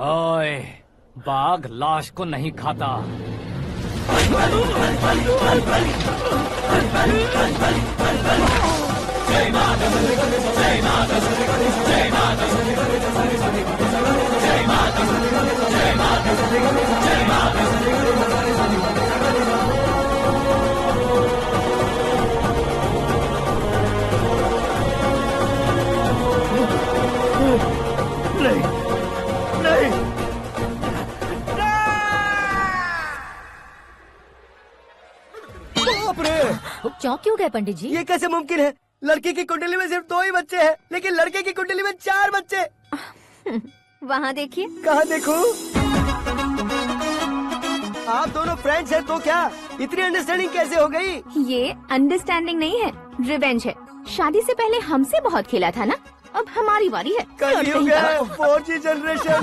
ओए, बाघ लाश को नहीं खाता। चौंक क्यों गए पंडित जी? ये कैसे मुमकिन है? लड़की की कुंडली में सिर्फ 2 ही बच्चे हैं, लेकिन लड़के की कुंडली में 4 बच्चे। वहाँ देखिए। कहाँ देखूं? आप दोनों फ्रेंड्स हैं तो क्या इतनी अंडरस्टैंडिंग कैसे हो गई? ये अंडरस्टैंडिंग नहीं है, रिवेंज है। शादी से पहले हमसे बहुत खेला था ना, अब हमारी बारी है। कलयुग है, 4G जनरेशन।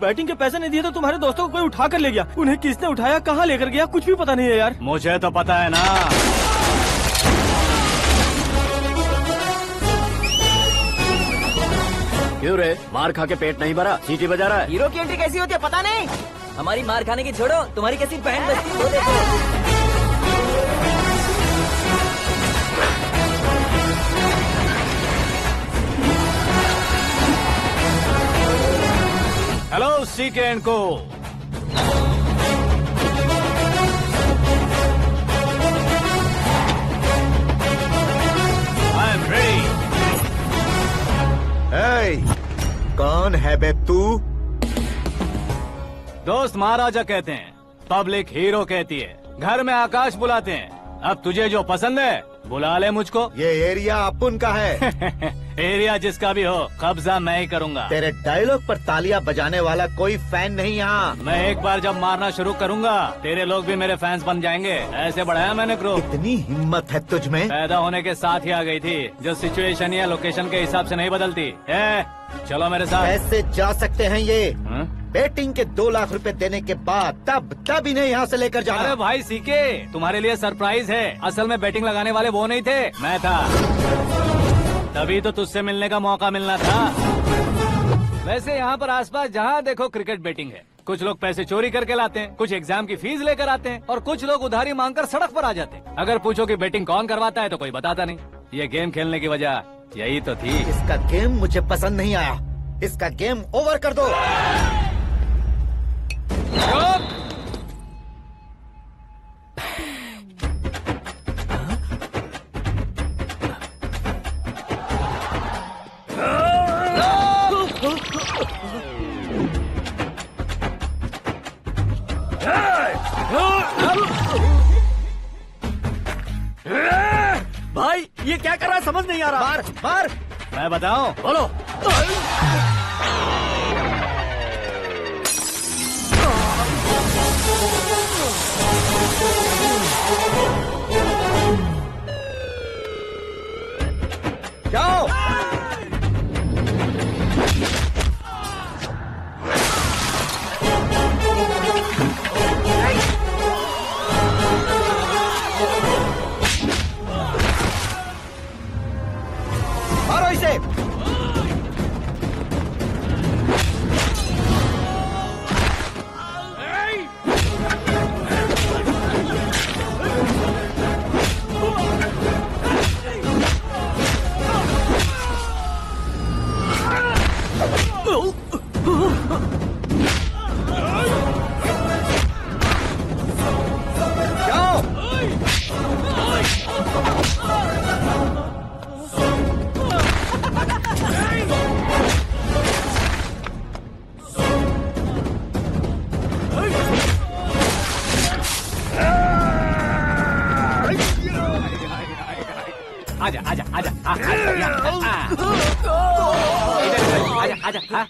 बैटिंग के पैसे नहीं दिए तो तुम्हारे दोस्तों को कोई उठा कर ले गया। उन्हें किसने उठाया, कहाँ लेकर गया, कुछ भी पता नहीं है यार। मुझे तो पता है ना। क्यों रे, मार खा के पेट नहीं भरा, सीटी बजा रहा है? हीरो की एंट्री कैसी होती है पता नहीं। हमारी मार खाने की छोड़ो, तुम्हारी कैसी बहन बचती है वो देखो। हेलो सीके एंड को। कौन है बे तू? दोस्त महाराजा कहते हैं, पब्लिक हीरो कहती है, घर में आकाश बुलाते हैं। अब तुझे जो पसंद है बुला ले मुझको। ये एरिया अपुन का है। एरिया जिसका भी हो, कब्जा मैं ही करूंगा। तेरे डायलॉग पर तालियां बजाने वाला कोई फैन नहीं यहाँ। मैं एक बार जब मारना शुरू करूंगा, तेरे लोग भी मेरे फैंस बन जाएंगे। ऐसे बढ़ाया मैंने ग्रुप। इतनी हिम्मत है तुझ में? पैदा होने के साथ ही आ गई थी, जो सिचुएशन या लोकेशन के हिसाब से नहीं बदलती। चलो मेरे साथ। कैसे जा सकते हैं ये? हाँ? बेटिंग के 2 लाख रुपए देने के बाद तब इन्हें यहाँ से लेकर अरे जाना। भाई सीके, तुम्हारे लिए सरप्राइज है। असल में बैटिंग लगाने वाले वो नहीं थे, मैं था। तभी तो तुझसे मिलने का मौका मिलना था। वैसे यहाँ पर आसपास जहाँ देखो क्रिकेट बैटिंग है। कुछ लोग पैसे चोरी करके लाते हैं, कुछ एग्जाम की फीस लेकर आते हैं, और कुछ लोग उधारी मांगकर सड़क पर आ जाते हैं। अगर पूछो कि बैटिंग कौन करवाता है तो कोई बताता नहीं। ये गेम खेलने की वजह यही तो थी। इसका गेम मुझे पसंद नहीं आया। इसका गेम ओवर कर दो। भाई ये क्या कर रहा है समझ नहीं आ रहा। मार मार। मैं बताऊं? बोलो। जाओ। मारो इसे। जाओ। आजा आजा आजा आजा आजा आजा।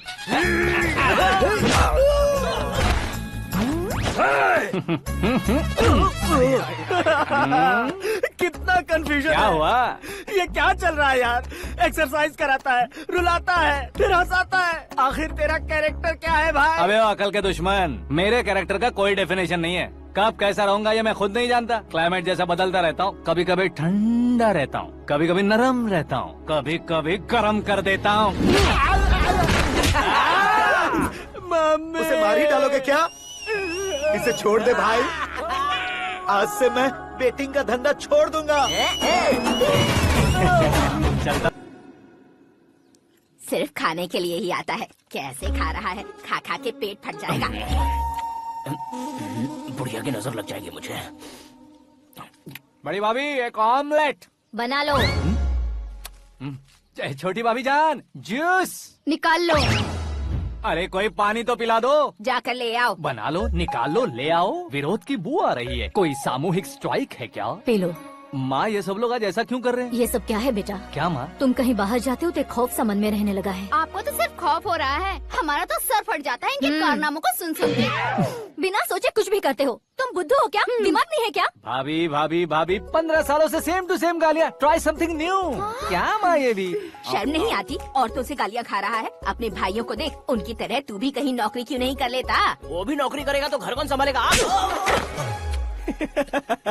कितना कंफ्यूजन क्या हुआ? ये क्या चल रहा है यार? एक्सरसाइज कराता है, रुलाता है, फिर हंसाता है। आखिर तेरा कैरेक्टर क्या है भाई? अबे ओ अकल के दुश्मन, मेरे कैरेक्टर का कोई डेफिनेशन नहीं है। कब कैसा रहूंगा ये मैं खुद नहीं जानता। क्लाइमेट जैसा बदलता रहता हूँ। कभी कभी ठंडा रहता हूँ, कभी कभी नरम रहता हूँ, कभी कभी गर्म कर देता हूँ। मम्मी, उसे मार ही डालोगे क्या? इसे छोड़ दे भाई। आज से मैं बेटिंग का धंधा छोड़ दूंगा। चलता। सिर्फ खाने के लिए ही आता है। कैसे खा रहा है, खा खा के पेट फट जाएगा। बुढ़िया की नजर लग जाएगी मुझे। बड़ी भाभी एक ऑमलेट। बना लो। छोटी भाभी जान जूस। निकाल लो। अरे कोई पानी तो पिला दो। जाकर ले आओ। बना लो, निकाल लो, ले आओ। विरोध की बू आ रही है। कोई सामूहिक स्ट्राइक है क्या? P low. माँ ये सब लोग आज ऐसा क्यों कर रहे हैं? ये सब क्या है बेटा? क्या माँ? तुम कहीं बाहर जाते हो तो एक खौफ सा मन में रहने लगा है। आपको तो सिर्फ खौफ हो रहा है, हमारा तो सर फट जाता है इनके कारनामों को सुन सुन के। बिना सोचे कुछ भी करते हो। तुम बुद्धू हो क्या? दिमाग नहीं है क्या? भाभी भाभी भाभी 15 सालों से सेम टू सेम गालियाँ। Try something new. क्या माँ ये भी? शर्म नहीं आती? औरतों से गालियाँ खा रहा है। अपने भाइयों को देख, उनकी तरह तू भी कहीं नौकरी क्यों नहीं कर लेता? वो भी नौकरी करेगा तो घर कौन संभालेगा?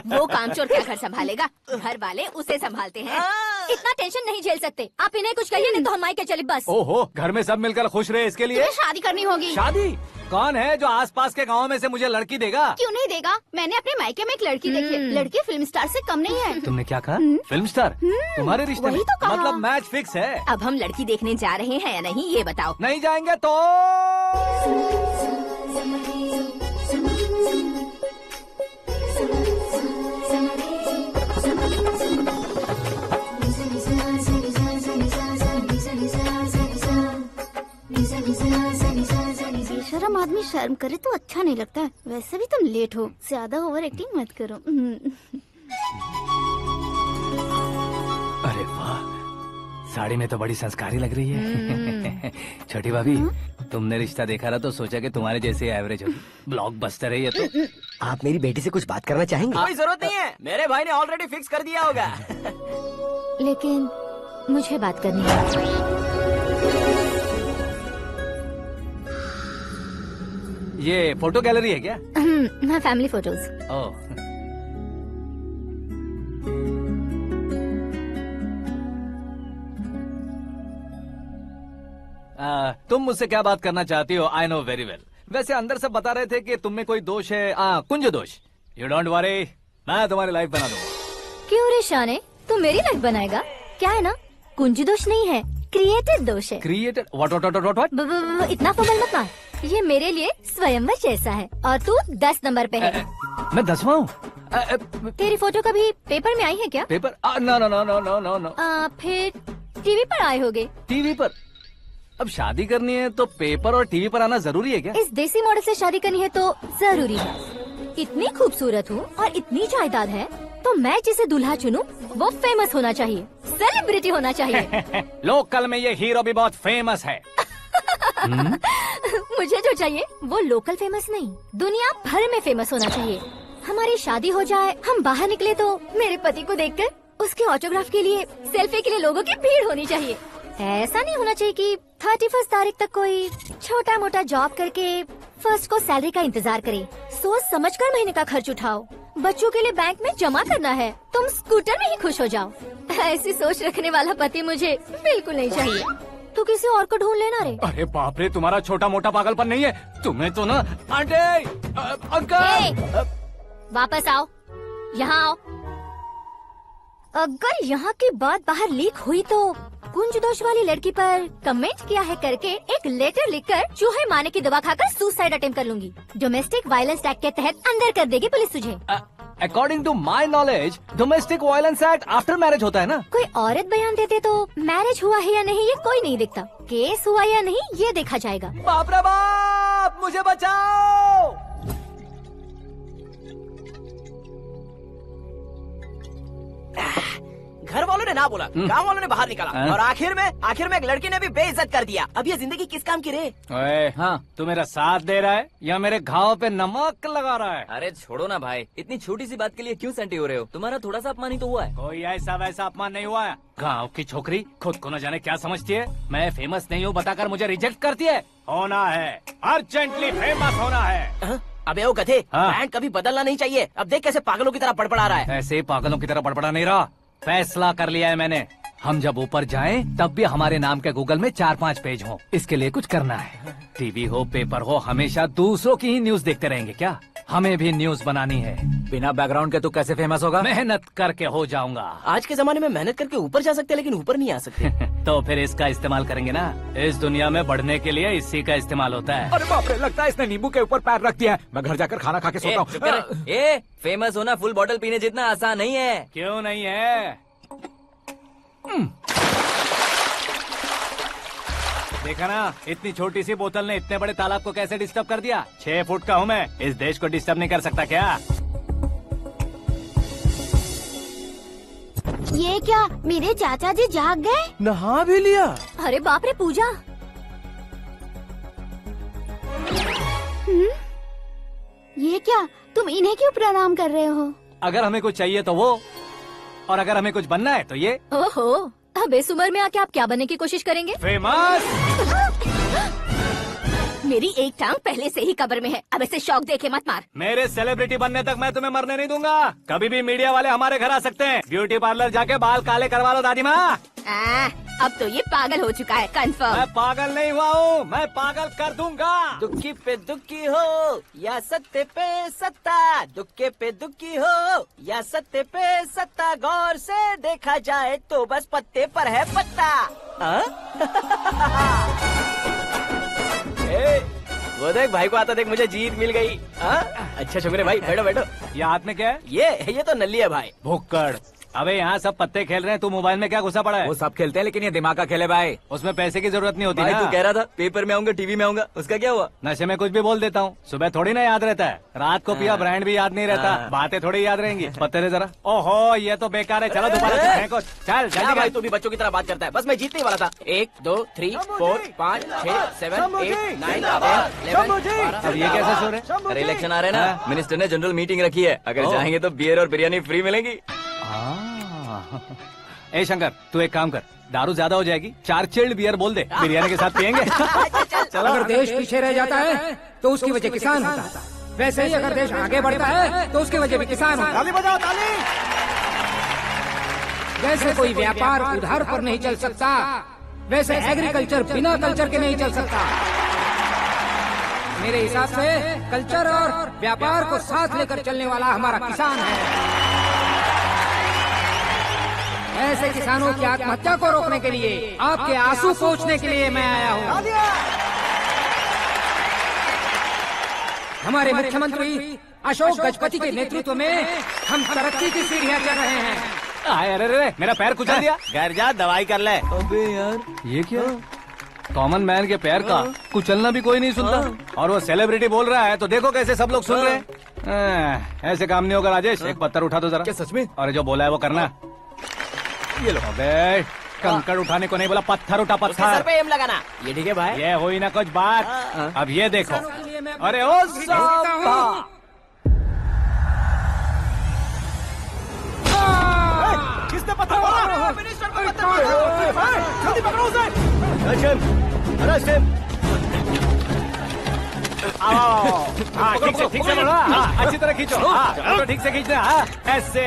वो कामचोर क्या घर संभालेगा? घर वाले उसे संभालते हैं। इतना टेंशन नहीं झेल सकते। आप इन्हें कुछ कहिए नहीं तो हम मायके चले बस। ओहो, घर में सब मिलकर खुश रहे इसके लिए। तुम्हें शादी करनी होगी। शादी? कौन है जो आसपास के गाँव में से मुझे लड़की देगा? क्यों नहीं देगा? मैंने अपने मायके में एक लड़की देखी है। लड़की फिल्म स्टार से कम नहीं है। तुमने क्या कहा? Film star? तुम्हारे रिश्ते में? वही तो कहा। मतलब मैच फिक्स है। अब हम लड़की देखने जा रहे हैं या नहीं ये बताओ। नहीं जाएंगे तो Lisa, Lisa, शर्म करे तो अच्छा नहीं लगता है। वैसे भी तुम लेट हो, ज्यादा ओवर एक्टिंग मत करो। अरे वाह, साड़ी में तो बड़ी संस्कारी लग रही है। छोटी भाभी, तुमने रिश्ता देखा ना तो सोचा कि तुम्हारे जैसे एवरेज होगी। ब्लॉकबस्टर है ये तो। आप मेरी बेटी से कुछ बात करना चाहेंगे? कोई जरूरत नहीं है, मेरे भाई ने ऑलरेडी फिक्स कर दिया होगा। लेकिन मुझे बात करनी है। ये फोटो गैलरी है क्या? मैं फैमिली फोटोज। ओह, तुम मुझसे क्या बात करना चाहती हो? I know very well. वैसे अंदर से बता रहे थे कि तुम में कोई दोष है, कुंज दोष। यू डोंट वरी, मैं तुम्हारी लाइफ बना दूंगा। क्यों रे शाने, तू मेरी लाइफ बनाएगा? क्या है ना, कुंज दोष नहीं है, क्रिएटेड दोष है। क्रिएटेड? व्हाट? इतना फमल मत मार, ये मेरे लिए स्वयंवर जैसा है और तू 10 नंबर पे है। मैं 10वां हूँ? तेरी फोटो कभी पेपर में आई है क्या? Paper? No no no no no no no. फिर टीवी पर आए होगे। टीवी पर? अब शादी करनी है तो पेपर और टीवी पर आना जरूरी है क्या? इस देसी मॉडल से शादी करनी है तो जरूरी है। इतनी खूबसूरत हूँ और इतनी जायदाद है तो मैं जिसे दूल्हा चुनूं वो फेमस होना चाहिए, सेलिब्रिटी होना चाहिए। लोकल में ये हीरो भी बहुत फेमस है। मुझे जो चाहिए वो लोकल फेमस नहीं, दुनिया भर में फेमस होना चाहिए। हमारी शादी हो जाए, हम बाहर निकले तो मेरे पति को देखकर उसके ऑटोग्राफ के लिए, सेल्फी के लिए लोगों की भीड़ होनी चाहिए। ऐसा नहीं होना चाहिए कि 31 तारीख तक कोई छोटा मोटा जॉब करके फर्स्ट को सैलरी का इंतजार करे। सोच समझकर महीने का खर्च उठाओ, बच्चों के लिए बैंक में जमा करना है, तुम स्कूटर में ही खुश हो जाओ। ऐसी सोच रखने वाला पति मुझे बिल्कुल नहीं चाहिए। तू किसी और को ढूंढ लेना रे। अरे बाप रे, तुम्हारा छोटा मोटा पागलपन नहीं है तुम्हें तो ना। आंटी, अंकल, वापस आओ, यहाँ आओ। अगर यहाँ की बात बाहर लीक हुई तो कुंज दोष वाली लड़की पर कमेंट किया है करके एक लेटर लिखकर चूहे मारने की दवा खाकर सुसाइड अटेम्प्ट कर लूंगी। डोमेस्टिक वायलेंस एक्ट के तहत अंदर कर देगी पुलिस तुझे। According to my knowledge domestic violence act after marriage होता है ना? कोई औरत बयान देते तो मैरिज हुआ है या नहीं ये कोई नहीं देखता, केस हुआ या नहीं ये देखा जाएगा। बाप रे बाप, मुझे बचाओ। घर वालों ने ना बोला, गांव वालों ने बाहर निकाला और आखिर में एक लड़की ने भी बेइज्जत कर दिया। अब ये जिंदगी किस काम की रे? ओए, हाँ, तू मेरा साथ दे रहा है या मेरे घाव पे नमक लगा रहा है? अरे छोड़ो ना भाई, इतनी छोटी सी बात के लिए क्यों सेंटी हो रहे हो? तुम्हारा थोड़ा सा अपमान ही तो हुआ है। कोई ऐसा वैसा अपमान नहीं हुआ है। गाँव की छोकरी खुद को न जाने क्या समझती है। मैं फेमस नहीं हूँ बताकर मुझे रिजेक्ट करती है। होना है, अर्जेंटली फेमस होना है। अबे ओ गधे, हाँ। ब्रांड कभी बदलना नहीं चाहिए। अब देख कैसे पागलों की तरह बड़बड़ा रहा है। ऐसे पागलों की तरह बड़बड़ा नहीं रहा, फैसला कर लिया है मैंने। हम जब ऊपर जाएं तब भी हमारे नाम के गूगल में 4-5 पेज हो। इसके लिए कुछ करना है। टीवी हो, पेपर हो, हमेशा दूसरों की ही न्यूज देखते रहेंगे क्या? हमें भी न्यूज बनानी है। बिना बैकग्राउंड के तू कैसे फेमस होगा? मेहनत करके हो जाऊंगा। आज के जमाने में मेहनत करके ऊपर जा सकते हैं लेकिन ऊपर नहीं आ सकते। तो फिर इसका इस्तेमाल करेंगे ना। इस दुनिया में बढ़ने के लिए इसी का इस्तेमाल होता है। अरे बाप रे, लगता है इसने नींबू के ऊपर पैर रख दिया है। मैं घर जाकर खाना खा के सोता हूँ। ए, फेमस होना फुल बॉटल पीने जितना आसान नहीं है। क्यों नहीं है? देखा ना, इतनी छोटी सी बोतल ने इतने बड़े तालाब को कैसे डिस्टर्ब कर दिया। 6 फुट का हूँ मैं, इस देश को डिस्टर्ब नहीं कर सकता क्या? ये क्या, मेरे चाचा जी जाग गए? नहा भी लिया? अरे बाप रे पूजा, ये क्या, तुम इन्हें क्यों प्रणाम कर रहे हो? अगर हमें कुछ चाहिए तो वो, और अगर हमें कुछ बनना है तो ये। ओहो, अब इस उम्र में आके आप क्या बनने की कोशिश करेंगे? फेमस। मेरी एक टांग पहले से ही कब्र में है, अब ऐसे शौक देके मत मार। मेरे सेलिब्रिटी बनने तक मैं तुम्हें मरने नहीं दूंगा। कभी भी मीडिया वाले हमारे घर आ सकते हैं। ब्यूटी पार्लर जाके बाल काले करवा लो दादी माँ। अब तो ये पागल हो चुका है, कंफर्म। मैं पागल नहीं हुआ हूँ, मैं पागल कर दूंगा। दुखी पे दुखी हो या सत्ते पे सत्ता, दुखे पे दुखी हो या सत्ते पे सत्ता, गौर से देखा जाए तो बस पत्ते पर है पत्ता। वो देख भाई को आता देख, मुझे जीत मिल गई। अच्छा छोकरे भाई, बैठो बैठो। ये हाथ में क्या है? ये तो नल्ली है भाई। भुक्कड़, अबे यहाँ सब पत्ते खेल रहे हैं, तू मोबाइल में क्या घुसा पड़ा है? वो सब खेलते हैं लेकिन ये दिमाग का खेल है भाई। उसमें पैसे की जरूरत नहीं होती भाई ना। तू कह रहा था पेपर में आऊंगा, टीवी में आऊंगा, उसका क्या हुआ? नशे में कुछ भी बोल देता हूँ, सुबह थोड़ी ना याद रहता है, रात को पिया ब्रांड भी याद नहीं रहता, हाँ। बातें थोड़ी याद रहेंगी। पत्ते दे जरा। ओहो ये तो बेकार है, चलो दोबारा से फेंको। चल क्या जल्दी भाई कर। तू भी बच्चों की तरह बात करता है? बस मैं जीतने ही वाला था। 1 2 3 4 5 6 7 8 9 10 11 अब ये कैसे शोर है? अरे इलेक्शन आ रहे हैं ना, मिनिस्टर ने जनरल मीटिंग रखी है, अगर जाएंगे तो बियर और बिरयानी फ्री मिलेगी। ए शंकर तू एक काम कर, दारू ज्यादा हो जाएगी, 4 चिल्ड बियर बोल दे, बिरयानी के साथ पियेंगे। चलो। अगर देश पीछे रह जाता है तो उसकी वजह किसान होता है, वैसे ही अगर देश आगे बढ़ता है तो उसकी वजह भी किसान होता है। ताली बजाओ ताली। जैसे कोई व्यापार उधार पर नहीं चल सकता, वैसे एग्रीकल्चर बिना कल्चर के नहीं चल सकता। मेरे हिसाब से कल्चर और व्यापार को साथ लेकर चलने वाला हमारा किसान है। ऐसे किसानों की आत्महत्या को रोकने के लिए, आपके आंसू पोंछने के लिए मैं आया हूँ। हमारे मुख्यमंत्री अशोक गजपति के नेतृत्व में हम तरक्की की सीढ़ियाँ चढ़ रहे हैं। अरे अरे मेरा पैर कुचल दिया। घर जा दवाई कर ले। अबे यार ये क्या? कॉमन मैन के पैर का कुचलना भी कोई नहीं सुनता, और वो सेलिब्रिटी बोल रहा है तो देखो कैसे सब लोग सुन रहे हैं। ऐसे काम नहीं होगा राजेश, एक पत्थर उठा दो जरा। क्या सच में? और जो बोला है वो करना। ये लो। अबे कंकड़ उठाने को नहीं बोला, पत्थर उठा उसके सर पत्थर। पे एम लगाना। ये ठीक है भाई। ये हुई ना कुछ बात। अब ये देखो। अरे ओ साहब किसने पत्थर मारा? जल्दी पकड़ो उसे। हाँ ठीक से बढ़ो। हाँ अच्छी तरह खींचो। हाँ तो ठीक से खींचना। हाँ ऐसे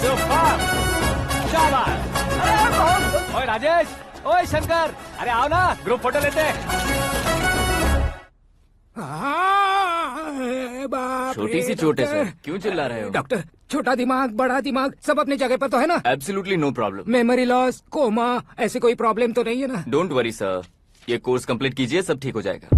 सुपर शाबाश। ओए राजेश, ओए शंकर, अरे आओ ना ग्रुप फोटो लेते हैं। छोटी सी चोट है सर, क्यों चिल्ला रहे हो? डॉक्टर, छोटा दिमाग बड़ा दिमाग सब अपनी जगह पर तो है ना? Absolutely no problem. Memory loss, coma, ऐसी कोई प्रॉब्लम तो नहीं है ना? डोंट वरी सर, ये कोर्स कंप्लीट कीजिए, सब ठीक हो जाएगा।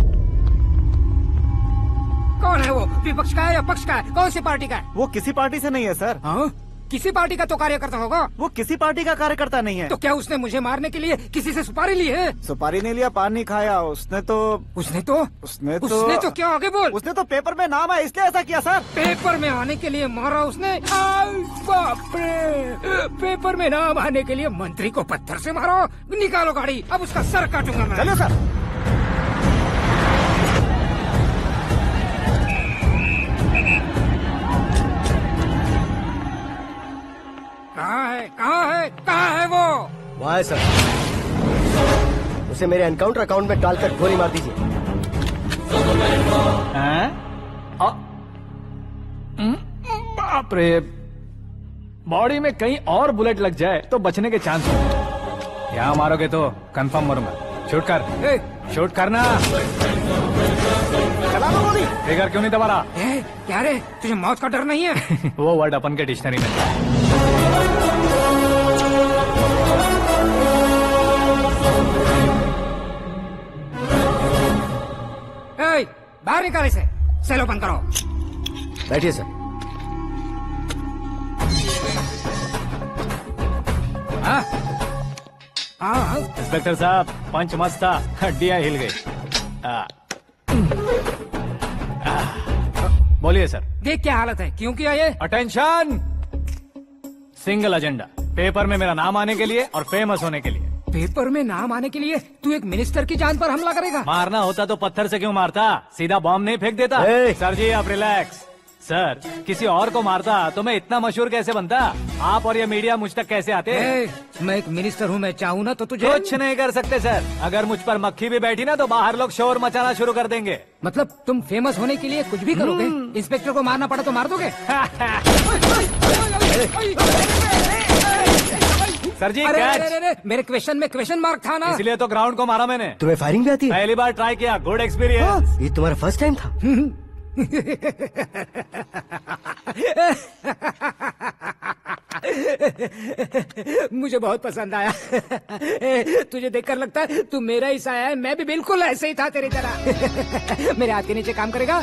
कौन है वो? विपक्ष का है या पक्ष का है? कौन सी पार्टी का है? वो किसी पार्टी से नहीं है सर। हाँ? किसी पार्टी का तो कार्यकर्ता होगा। वो किसी पार्टी का कार्यकर्ता नहीं है। तो क्या उसने मुझे मारने के लिए किसी से सुपारी ली है? सुपारी नहीं लिया, पान नहीं खाया। उसने तो उसने तो क्या आगे बोल? उसने तो पेपर में नाम है इसलिए ऐसा किया सर। पेपर में आने के लिए मारा उसने? आय बाप रे! पेपर में नाम आने के लिए मंत्री को पत्थर से मारो? निकालो गाड़ी, अब उसका सर काटूंगा मैं। चलो सर। कहाँ है वो? वहाँ है सर, उसे मेरे एनकाउंटर अकाउंट में डालकर गोली मार दीजिए। बाप रे, बॉडी में कहीं और बुलेट लग जाए तो बचने के चांस हो। यहाँ मारोगे तो कंफर्म मरूंगा। शूट कर, शूट करना। फिगर क्यों नहीं दबा रहा? क्या रे, तुझे मौत का डर नहीं है? वो वर्ड अपन के डिक्शनरी में। बाहर निकाल इसे, सेल ओपन करो। बैठिए सर। इंस्पेक्टर साहब, पंच मस्त था, हड्डियां हिल गई। बोलिए सर। देख क्या हालत है, क्यों किया ये? अटेंशन, सिंगल एजेंडा, पेपर में मेरा नाम आने के लिए और फेमस होने के लिए। पेपर में नाम आने के लिए तू एक मिनिस्टर की जान पर हमला करेगा? मारना होता तो पत्थर से क्यों मारता, सीधा बॉम्ब नहीं फेंक देता। सर जी आप रिलैक्स। सर किसी और को मारता तो मैं इतना मशहूर कैसे बनता? आप और ये मीडिया मुझ तक कैसे आते? मैं एक मिनिस्टर हूँ, मैं चाहूँ ना तो तुझे कुछ नहीं कर सकते सर। अगर मुझ पर मक्खी भी बैठी ना तो बाहर लोग शोर मचाना शुरू कर देंगे। मतलब तुम फेमस होने के लिए कुछ भी करोगे? इंस्पेक्टर को मारना पड़ा तो मार दोगे? सर जी अरे, मेरे क्वेश्चन में क्वेश्चन मार्क था ना, इसलिए तो ग्राउंड को मारा मैंने। तुम्हें फायरिंग भी आती है? पहली बार ट्राई किया, गुड एक्सपीरियंस। ये तुम्हारा फर्स्ट टाइम था? मुझे बहुत पसंद आया। तुझे देखकर लगता है तू मेरा ही साया है। मैं भी बिल्कुल ऐसे ही था तेरी तरह। मेरे हाथ के नीचे काम करेगा?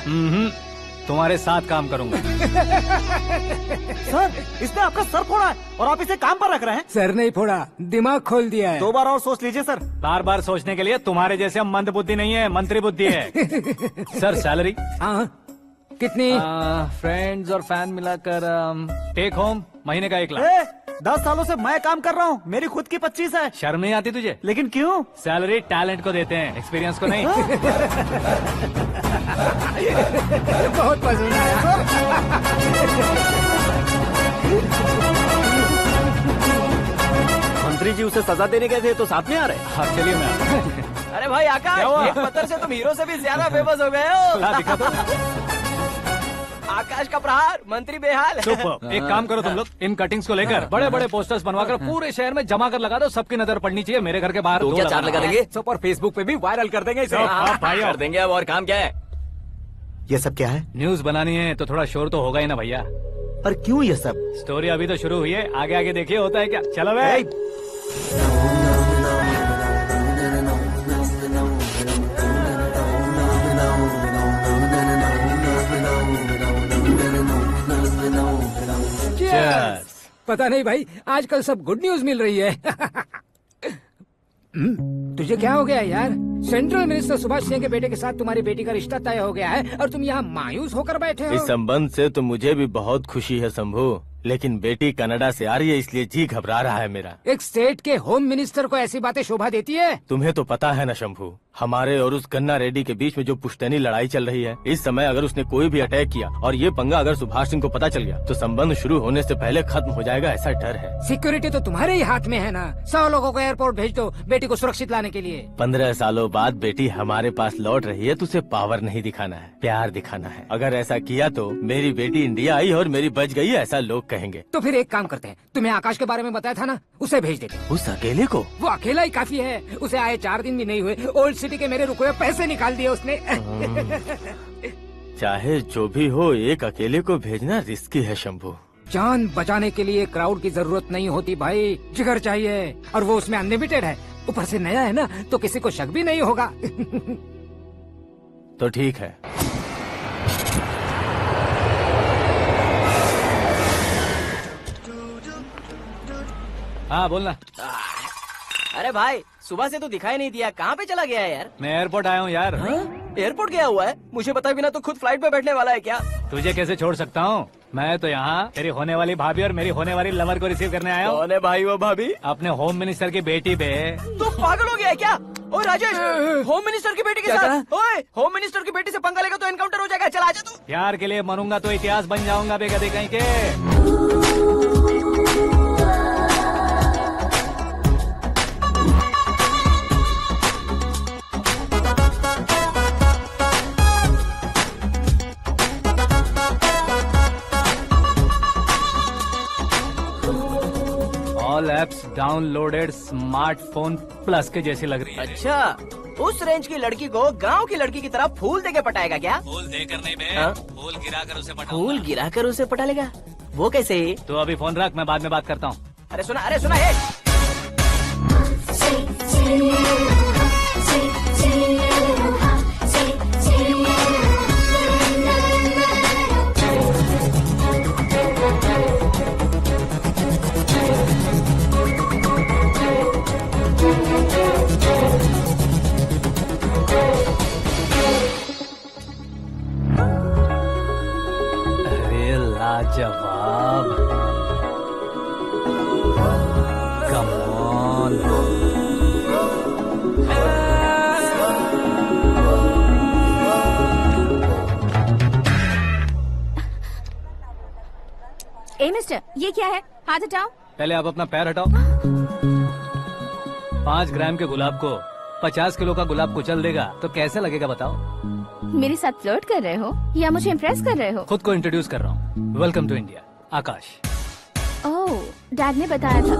तुम्हारे साथ काम करूंगा। सर, इसने आपका सर फोड़ा है और आप इसे काम पर रख रहे हैं। सर नहीं फोड़ा, दिमाग खोल दिया है। 2 बार और सोच लीजिए सर। बार बार सोचने के लिए तुम्हारे जैसे मंद बुद्धि नहीं है, मंत्री बुद्धि है। सर सैलरी हाँ, कितनी? फ्रेंड्स और फैन मिलाकर टेक होम महीने का 1 लाख। 10 सालों से मैं काम कर रहा हूँ, मेरी खुद की 25 है। शर्म नहीं आती तुझे? लेकिन क्यों? सैलरी टैलेंट को देते हैं, एक्सपीरियंस को नहीं। बहुत पसंद आया। मंत्री जी उसे सजा देने गए थे तो साथ में आ रहे। हाँ चलिए मैं अरे भाई आकाश, क्या हुआ? एक पत्थर से तुम हीरो से भी ज्यादा फेमस हो गए हो। दिखा तो। आकाश का प्रहार, मंत्री बेहाल। सुपर। एक काम करो तुम लोग, इन कटिंग्स को लेकर बड़े बड़े पोस्टर्स बनवाकर पूरे शहर में जमा कर लगा दो, सबकी नजर पड़नी चाहिए। मेरे घर के बाहर तो 2 क्या 4 लगा देंगे? सब और फेसबुक पे भी वायरल कर देंगे इसे। भाई कर देंगे अब, और काम क्या है? ये सब क्या है? न्यूज बनानी है तो थोड़ा शोर तो होगा ही ना भैया। पर क्यों ये सब? स्टोरी अभी तो शुरू हुई है, आगे आगे देखिए होता है क्या। चलो भाई। Cheers. पता नहीं भाई, आजकल सब गुड न्यूज मिल रही है। तुझे क्या हो गया यार? सेंट्रल मिनिस्टर सुभाष सिंह के बेटे के साथ तुम्हारी बेटी का रिश्ता तय हो गया है और तुम यहाँ मायूस होकर बैठे हो। इस संबंध से तो मुझे भी बहुत खुशी है शंभू, लेकिन बेटी कनाडा से आ रही है इसलिए जी घबरा रहा है मेरा। एक स्टेट के होम मिनिस्टर को ऐसी बातें शोभा देती है? तुम्हें तो पता है ना शंभू, हमारे और उस गन्ना रेड्डी के बीच में जो पुश्तैनी लड़ाई चल रही है। इस समय अगर उसने कोई भी अटैक किया और ये पंगा अगर सुभाष सिंह को पता चल गया तो संबंध शुरू होने से पहले खत्म हो जाएगा, ऐसा डर है। सिक्योरिटी तो तुम्हारे ही हाथ में है ना। 100 लोगों को एयरपोर्ट भेज दो बेटी को सुरक्षित लाने के लिए। 15 सालों बाद बेटी हमारे पास लौट रही है तो उसे पावर नहीं दिखाना है, प्यार दिखाना है। अगर ऐसा किया तो मेरी बेटी इंडिया आई और मेरी बच गई, ऐसा लोग कहेंगे। तो फिर एक काम करते हैं, तुम्हें आकाश के बारे में बताया था ना, उसे भेज देते हैं। उस अकेले को? वो अकेला ही काफी है, उसे आए 4 दिन भी नहीं हुए, ओल्ड सिटी के मेरे रुके हुए पैसे निकाल दिए उसने। चाहे जो भी हो, एक अकेले को भेजना रिस्की है शंभू। जान बचाने के लिए क्राउड की जरूरत नहीं होती भाई, जिगर चाहिए, और वो उसमें अनलिमिटेड है। ऊपर से नया है ना, तो किसी को शक भी नहीं होगा। तो ठीक है। हाँ बोलना। अरे भाई, सुबह से तो दिखाई नहीं दिया, कहाँ पे चला गया है यार? मैं एयरपोर्ट आया हूँ यार। एयरपोर्ट गया हुआ है? मुझे बताए बिना तो खुद फ्लाइट पे बैठने वाला है क्या? तुझे कैसे छोड़ सकता हूँ? मैं तो यहाँ तेरी होने वाली भाभी और मेरी होने वाली लवर को रिसीव करने आया हूँ। कौन है भाई वो भाभी? अपने होम मिनिस्टर की बेटी पे। तो पागल हो गया है क्या? ओए राजेश, होम मिनिस्टर की बेटी के साथ? ओए, होम मिनिस्टर की बेटी से पंगा लेगा तो एनकाउंटर हो जाएगा। चल आजा तू। प्यार के लिए मरूंगा तो इतिहास बन जाऊंगा बेगदे कहीं के। All apps downloaded smartphone plus के जैसी लग रही है। अच्छा, उस रेंज की लड़की को गांव की लड़की की तरह फूल देके पटाएगा क्या? फूल देकर नहीं बे, हाँ? फूल गिराकर उसे पटाऊंगा। फूल गिराकर उसे पटा लेगा? वो कैसे? तो अभी फोन रख, मैं बाद में बात करता हूँ। अरे सुना ये। अरे लाजवाब, कम ऑन। ए मिस्टर, ये क्या है? हाथ हटाओ। पहले आप अपना पैर हटाओ। 5 ग्राम के गुलाब को 50 किलो का गुलाब कुचल देगा तो कैसे लगेगा बताओ? मेरे साथ फ्लर्ट कर रहे हो या मुझे इम्प्रेस कर रहे हो? खुद को इंट्रोड्यूस कर रहा हूँ। Welcome to India, Akash. Oh, dad ने बताया था।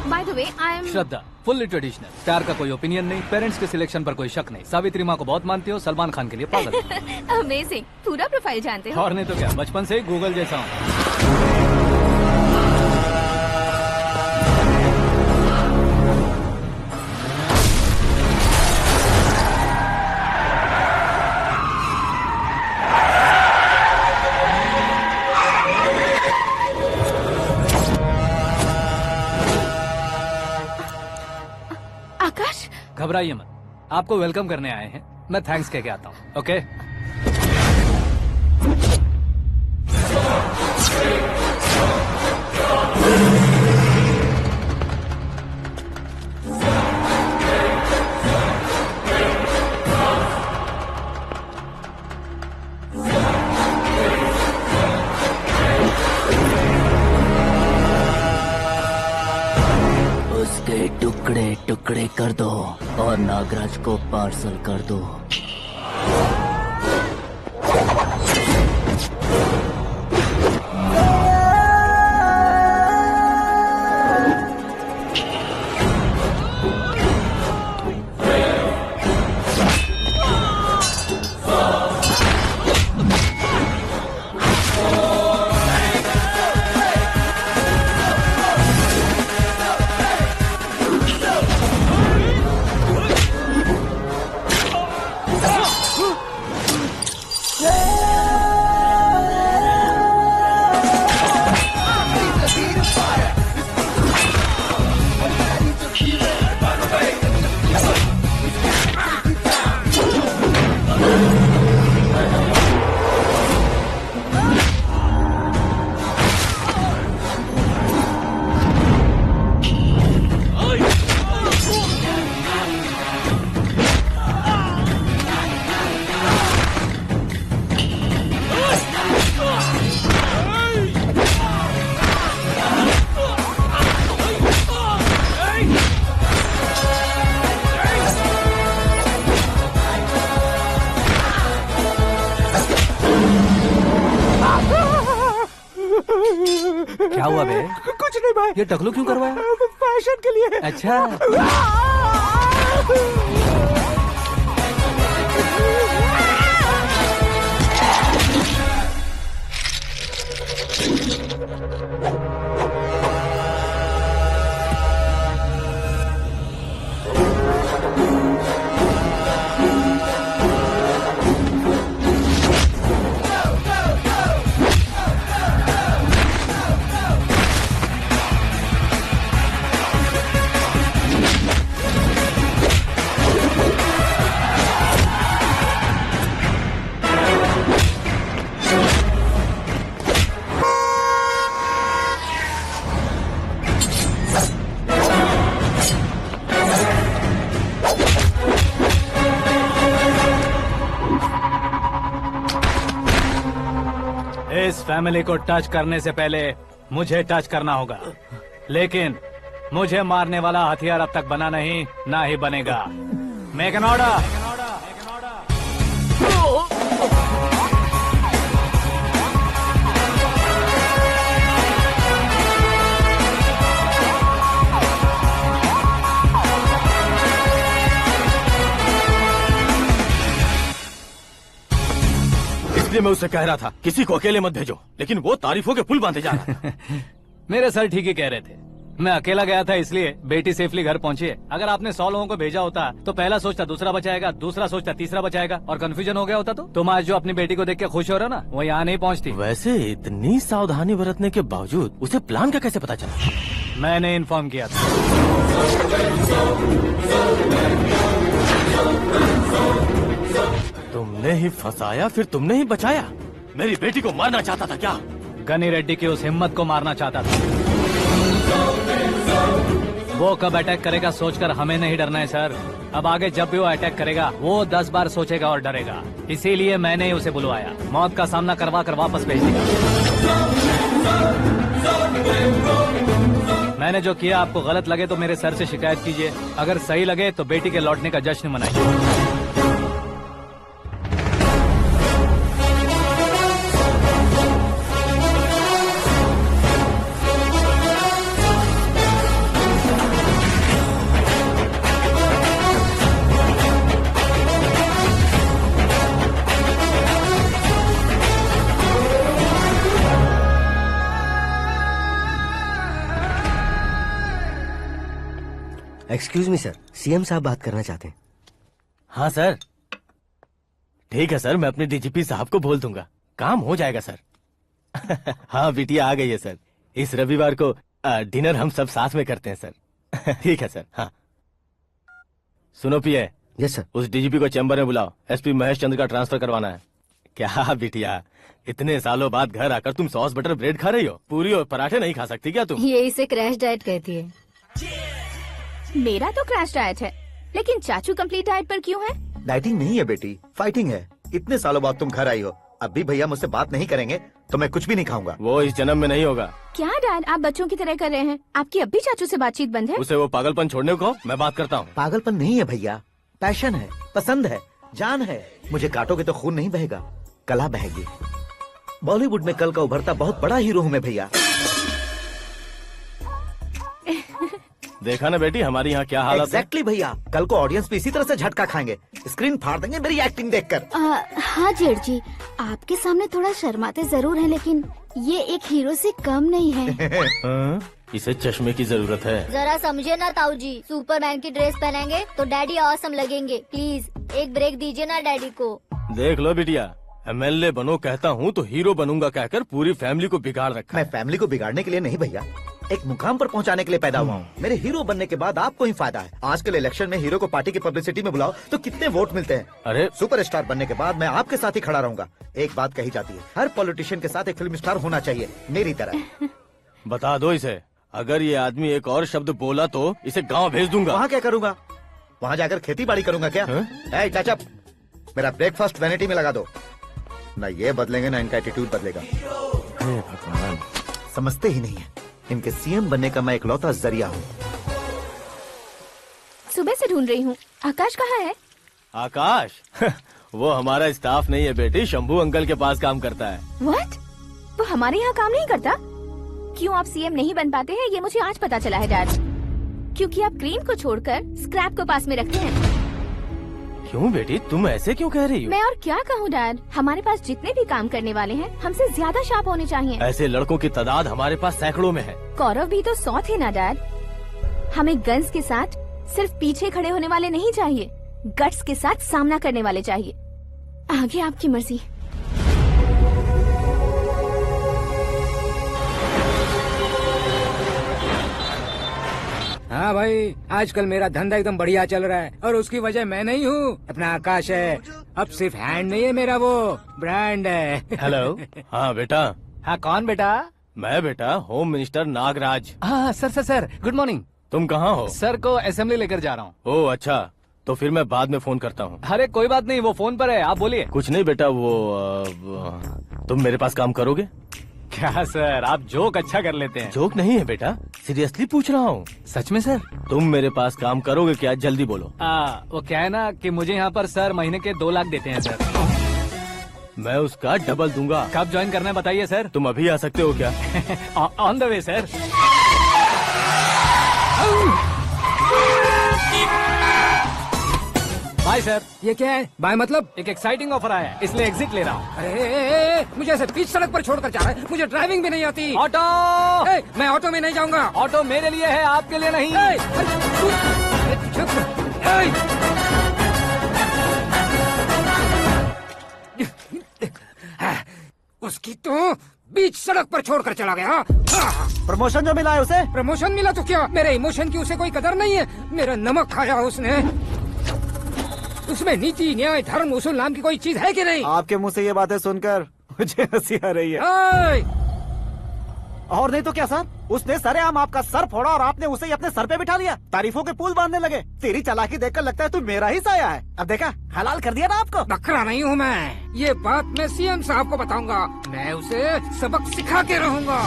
By the way, I am Shraddha, fully traditional. प्यार का कोई ओपिनियन नहीं, पेरेंट्स के सिलेक्शन पर कोई शक नहीं। सावित्री माँ को बहुत मानती हो, सलमान खान के लिए पागल। अमेजिंग, पूरा प्रोफाइल जानते हो। और नहीं तो क्या, बचपन से ही गूगल जैसा हूँ। घबराइए मत, आपको वेलकम करने आए हैं। मैं थैंक्स कह के आता हूँ। ओके उसके टुकड़े टुकड़े कर दो और नागराज को पार्सल कर दो। क्या हुआ बे? कुछ नहीं भाई। ये टकलू क्यों करवाया? फैशन के लिए। अच्छा इस फैमिली को टच करने से पहले मुझे टच करना होगा, लेकिन मुझे मारने वाला हथियार अब तक बना नहीं, ना ही बनेगा। Make an order. इसलिए मैं उससे कह रहा था किसी को अकेले मत भेजो, लेकिन वो तारीफों के पुल बांधे जा रहा था। मेरे सर ठीक ही कह रहे थे। मैं अकेला गया था इसलिए बेटी सेफली घर पहुंची है। अगर आपने 100 लोगों को भेजा होता तो पहला सोचता दूसरा बचाएगा, दूसरा सोचता तीसरा बचाएगा, और कंफ्यूजन हो गया होता तो तुम आज जो अपनी बेटी को देख के खुश हो रहे हो ना, वो यहाँ नहीं पहुँचती। वैसे इतनी सावधानी बरतने के बावजूद उसे प्लान का कैसे पता चला? मैंने इन्फॉर्म किया था। तुमने ही फंसाया, फिर तुमने ही बचाया। मेरी बेटी को मारना चाहता था क्या? गनी रेड्डी की उस हिम्मत को मारना चाहता था। वो कब अटैक करेगा सोचकर हमें नहीं डरना है सर। अब आगे जब भी वो अटैक करेगा वो 10 बार सोचेगा और डरेगा। इसीलिए मैंने ही उसे बुलवाया। मौत का सामना करवा कर वापस भेज दिया। मैंने जो किया आपको गलत लगे तो मेरे सर से शिकायत कीजिए, अगर सही लगे तो बेटी के लौटने का जश्न मनाइए। एक्सक्यूज मी सर, सीएम साहब बात करना चाहते हैं। हाँ सर, ठीक है सर, मैं अपने डीजीपी साहब को बोल दूंगा, काम हो जाएगा सर। हाँ बिटिया आ गई है सर। इस रविवार को डिनर हम सब साथ में करते हैं सर। ठीक है सर। हाँ सुनो पिए, यस सर। उस डीजीपी को चैम्बर में बुलाओ, एसपी महेश चंद्र का ट्रांसफर करवाना है। क्या बिटिया, इतने सालों बाद घर आकर तुम सॉस बटर ब्रेड खा रही हो? पूरी और पराठे नहीं खा सकती क्या तुम? ये इसे क्रैश डाइट कहती है। मेरा तो क्रैश डाइट है, लेकिन चाचू कंप्लीट डाइट पर क्यों है? डाइटिंग नहीं है बेटी, फाइटिंग है। इतने सालों बाद तुम घर आई हो, अब भी भैया मुझसे बात नहीं करेंगे तो मैं कुछ भी नहीं खाऊंगा। वो इस जन्म में नहीं होगा। क्या डैड, आप बच्चों की तरह कर रहे हैं? आपकी अब भी चाचू से बातचीत बंद है? उसे वो पागलपन छोड़ने को मैं बात करता हूँ। पागलपन नहीं है भैया, पैशन है, पसंद है, जान है। मुझे काटोगे तो खून नहीं बहेगा, कला बहेगी। बॉलीवुड में कल का उभरता बहुत बड़ा हीरो हूँ मैं भैया। देखा ना बेटी हमारी यहाँ क्या हालत है। एग्जैक्टली भैया, कल को ऑडियंस भी इसी तरह से झटका खाएंगे, स्क्रीन फाड़ देंगे मेरी एक्टिंग देखकर। हाँ जेठ जी, आपके सामने थोड़ा शर्माते जरूर हैं, लेकिन ये एक हीरो से कम नहीं है। हाँ, इसे चश्मे की जरूरत है। जरा समझे ना ताऊ जी, सुपरमैन की ड्रेस पहनेंगे तो डैडी ऑसम लगेंगे। प्लीज एक ब्रेक दीजिए ना डैडी को। देख लो बिटिया, एमएलए बनो कहता हूँ तो हीरो बनूंगा कहकर पूरी फैमिली को बिगाड़ रखा। मैं फैमिली को बिगाड़ने के लिए नहीं भैया, एक मुकाम पर पहुंचाने के लिए पैदा हुआ हूँ। मेरे हीरो बनने के बाद आपको ही फायदा है। आजकल इलेक्शन में हीरो को पार्टी की पब्लिसिटी में बुलाओ तो कितने वोट मिलते हैं। अरे सुपरस्टार बनने के बाद मैं आपके साथ ही खड़ा रहूंगा। एक बात कही जाती है, हर पॉलिटिशियन के साथ एक फिल्म स्टार होना चाहिए, मेरी तरह। बता दो इसे, अगर ये आदमी एक और शब्द बोला तो इसे गांव भेज दूंगा। वहाँ क्या करूँगा? वहाँ जाकर खेती बाड़ी करूंगा क्या? ए, चाचा, मेरा ब्रेकफास्ट वैनिटी में लगा दो। न ये बदलेंगे न इनका एटीट्यूड बदलेगा। हे भगवान, समझते ही नहीं है, इनके सीएम बनने का मैं इकलौता जरिया हूँ। सुबह से ढूंढ रही हूँ। आकाश कहाँ है? आकाश वो हमारा स्टाफ नहीं है बेटी, शंभू अंकल के पास काम करता है। व्हाट? वो हमारे यहाँ काम नहीं करता? क्यों आप सीएम नहीं बन पाते हैं, ये मुझे आज पता चला है डैड। क्योंकि आप क्रीम को छोड़कर स्क्रैप को पास में रखते हैं। क्यों बेटी, तुम ऐसे क्यों कह रही हो? मैं और क्या कहूँ डैड, हमारे पास जितने भी काम करने वाले हैं हमसे ज्यादा शार्प होने चाहिए। ऐसे लड़कों की तादाद हमारे पास सैकड़ों में है। कौरव भी तो 100 थे ना डैड। हमें गन्स के साथ सिर्फ पीछे खड़े होने वाले नहीं चाहिए, गट्स के साथ सामना करने वाले चाहिए। आगे आपकी मर्जी। हाँ भाई, आजकल मेरा धंधा एकदम बढ़िया चल रहा है और उसकी वजह मैं नहीं हूँ, अपना आकाश है। अब सिर्फ हैंड नहीं है मेरा, वो ब्रांड है। हेलो। हाँ बेटा। हाँ कौन बेटा? मैं बेटा, होम मिनिस्टर नागराज। हाँ सर गुड मॉर्निंग। तुम कहाँ हो? सर को असेंबली लेकर जा रहा हूँ। ओह अच्छा, तो फिर मैं बाद में फोन करता हूँ। अरे कोई बात नहीं, वो फोन पर है, आप बोलिए। कुछ नहीं बेटा, तुम मेरे पास काम करोगे? क्या सर, आप जोक अच्छा कर लेते हैं। जोक नहीं है बेटा, सीरियसली पूछ रहा हूँ। सच में सर? तुम मेरे पास काम करोगे क्या? जल्दी बोलो। वो क्या है ना कि मुझे यहाँ पर सर महीने के 2 लाख देते हैं सर। मैं उसका डबल दूंगा। कब ज्वाइन करना है बताइए सर। तुम अभी आ सकते हो क्या? On the way sir. Bye sir. ये क्या है? बाय मतलब? एक एक्साइटिंग ऑफर आया है, इसलिए एग्जिट ले रहा हूँ। अरे मुझे ऐसे बीच सड़क पर छोड़कर जा रहा है, मुझे ड्राइविंग भी नहीं आती। ऑटो। मैं ऑटो में नहीं जाऊंगा। ऑटो मेरे लिए है, आपके लिए नहीं। उसकी तो बीच सड़क पर छोड़कर चला गया। प्रमोशन जो मिला है उसे? प्रमोशन मिला तो क्या, मेरे इमोशन की उसे कोई कदर नहीं है। मेरा नमक खाया उसने। उसमें नीति, न्याय, धर्म, उसूल नाम की कोई चीज है कि नहीं? आपके मुंह से ये बातें सुनकर मुझे हंसी आ रही है। और नहीं तो क्या सर, उसने सरेआम आपका सर फोड़ा और आपने उसे ही अपने सर पे बिठा लिया। तारीफों के पुल बांधने लगे। तेरी चालाकी देखकर लगता है तू मेरा ही साया है। अब देखा, हलाल कर दिया ना आपको। बकरा नहीं हूँ मैं, ये बात मैं सीएम साहब को बताऊंगा। मैं उसे सबक सिखा के रहूंगा।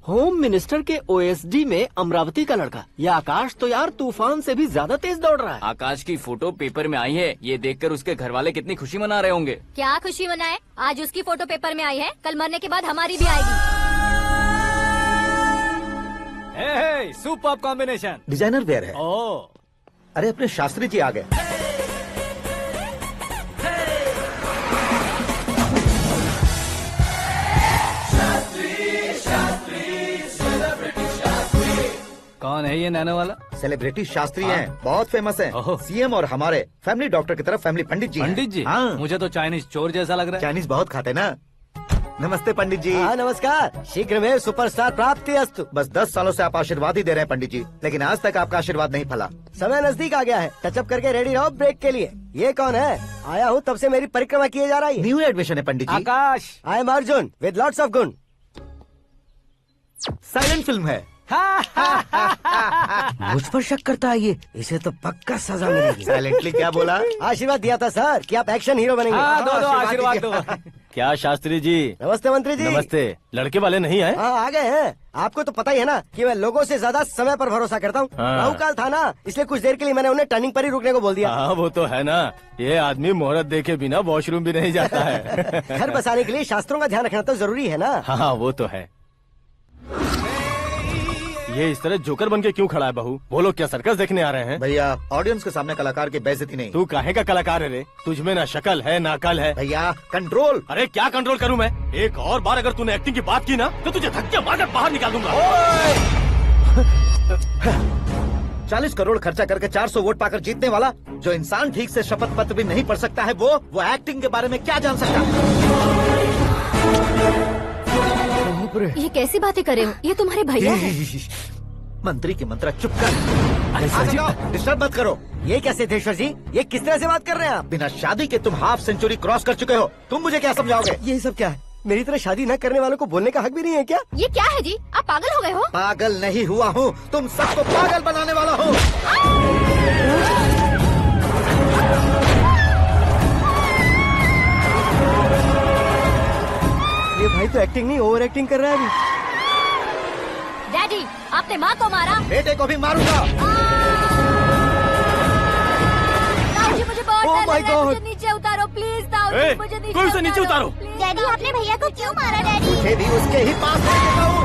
होम मिनिस्टर के ओएसडी में अमरावती का लड़का, ये आकाश तो यार तूफान से भी ज्यादा तेज दौड़ रहा है। आकाश की फोटो पेपर में आई है, ये देखकर उसके घर वाले कितनी खुशी मना रहे होंगे। क्या खुशी मनाए? आज उसकी फोटो पेपर में आई है, कल मरने के बाद हमारी भी आएगी। Superb combination. डिजाइनर वेयर है। ओह, अरे अपने शास्त्री जी आ गए। कौन है ये नैनो वाला? सेलिब्रिटी शास्त्री हैं, बहुत फेमस हैं। ओह। सीएम और हमारे फैमिली डॉक्टर की तरफ फैमिली पंडित जी हैं। पंडित जी? हाँ, मुझे तो चाइनीज चोर जैसा लग रहा है। चाइनीज बहुत खाते ना। नमस्ते पंडित जी। हाँ नमस्कार, शीघ्र में सुपरस्टार प्राप्ति अस्तु। बस 10 सालों से आप आशीर्वाद ही दे रहे हैं पंडित जी, लेकिन आज तक आपका आशीर्वाद नहीं फला। समय नजदीक आ गया है, टचअप करके रेडी रहो ब्रेक के लिए। ये कौन है? आया हूँ तब से मेरी परिक्रमा किए जा रही है। न्यू एडमिशन है Pandit ji. Akash. I am Arjun with lots of गुण। साइलेंट फिल्म है। मुझ पर शक करता है ये, इसे तो पक्का सजा मिलेगी। साइलेंटली क्या बोला? आशीर्वाद दिया था सर कि आप एक्शन हीरो बनेंगे। हाँ, दो आशीर्वाद दो। क्या शास्त्री जी? नमस्ते मंत्री जी। नमस्ते। लड़के वाले नहीं आए? हाँ आ गए हैं। आपको तो पता ही है ना कि मैं लोगों से ज्यादा समय पर भरोसा करता हूँ। हाँ। राहु काल था ना, इसलिए कुछ देर के लिए मैंने उन्हें टर्निंग पर ही रुकने को बोल दिया। हाँ वो तो है ना, ये आदमी मुहूर्त देखे बिना वॉशरूम भी नहीं जाता है। घर बसाने के लिए शास्त्रों का ध्यान रखना तो जरूरी है ना। हाँ वो तो है। ये इस तरह जोकर बन के क्यों खड़ा है बहू? वो लोग क्या सर्कस देखने आ रहे हैं? भैया ऑडियंस के सामने कलाकार की बेइज्जती नहीं। तू काहे का कलाकार है रे? तुझमें ना शक्ल है ना अकल है। भैया कंट्रोल। अरे क्या कंट्रोल करूं मैं? एक और बार अगर तूने एक्टिंग की बात की ना तो तुझे धक्के मारकर बाहर निकाल दूंगा। 40 करोड़ खर्चा करके 400 वोट पाकर जीतने वाला, जो इंसान ठीक से शपथ पत्र भी नहीं पढ़ सकता है, वो एक्टिंग के बारे में क्या जान सकता है? ये कैसी बातें करे हो? ये तुम्हारे भैया हैं। मंत्री की मंत्रा चुप कर। डिस्टर्ब मत करो। ये क्या सिद्धेश्वर जी, ये किस तरह से बात कर रहे हैं आप? बिना शादी के तुम हाफ सेंचुरी क्रॉस कर चुके हो, तुम मुझे क्या समझाओगे? ये सब क्या है? मेरी तरह शादी न करने वालों को बोलने का हक भी नहीं है क्या? ये क्या है जी? आप पागल हो गए हो? पागल नहीं हुआ हूँ, तुम सबको पागल बनाने वाला हूँ। ये भाई तो एक्टिंग नहीं ओवर एक्टिंग कर रहा है अभी। डैडी, आपने माँ को मारा। बेटे को भी मारूंगा। ताऊजी मुझे बहुत Oh डर my लग रहा है, God! मुझे नीचे उतारो प्लीज। ताऊजी मुझे नीचे कोई उसे नीचे उतारो। डैडी, आपने भैया को क्यों मारा? डैडी मुझे भी उसके ही पास भेजेगा हूँ।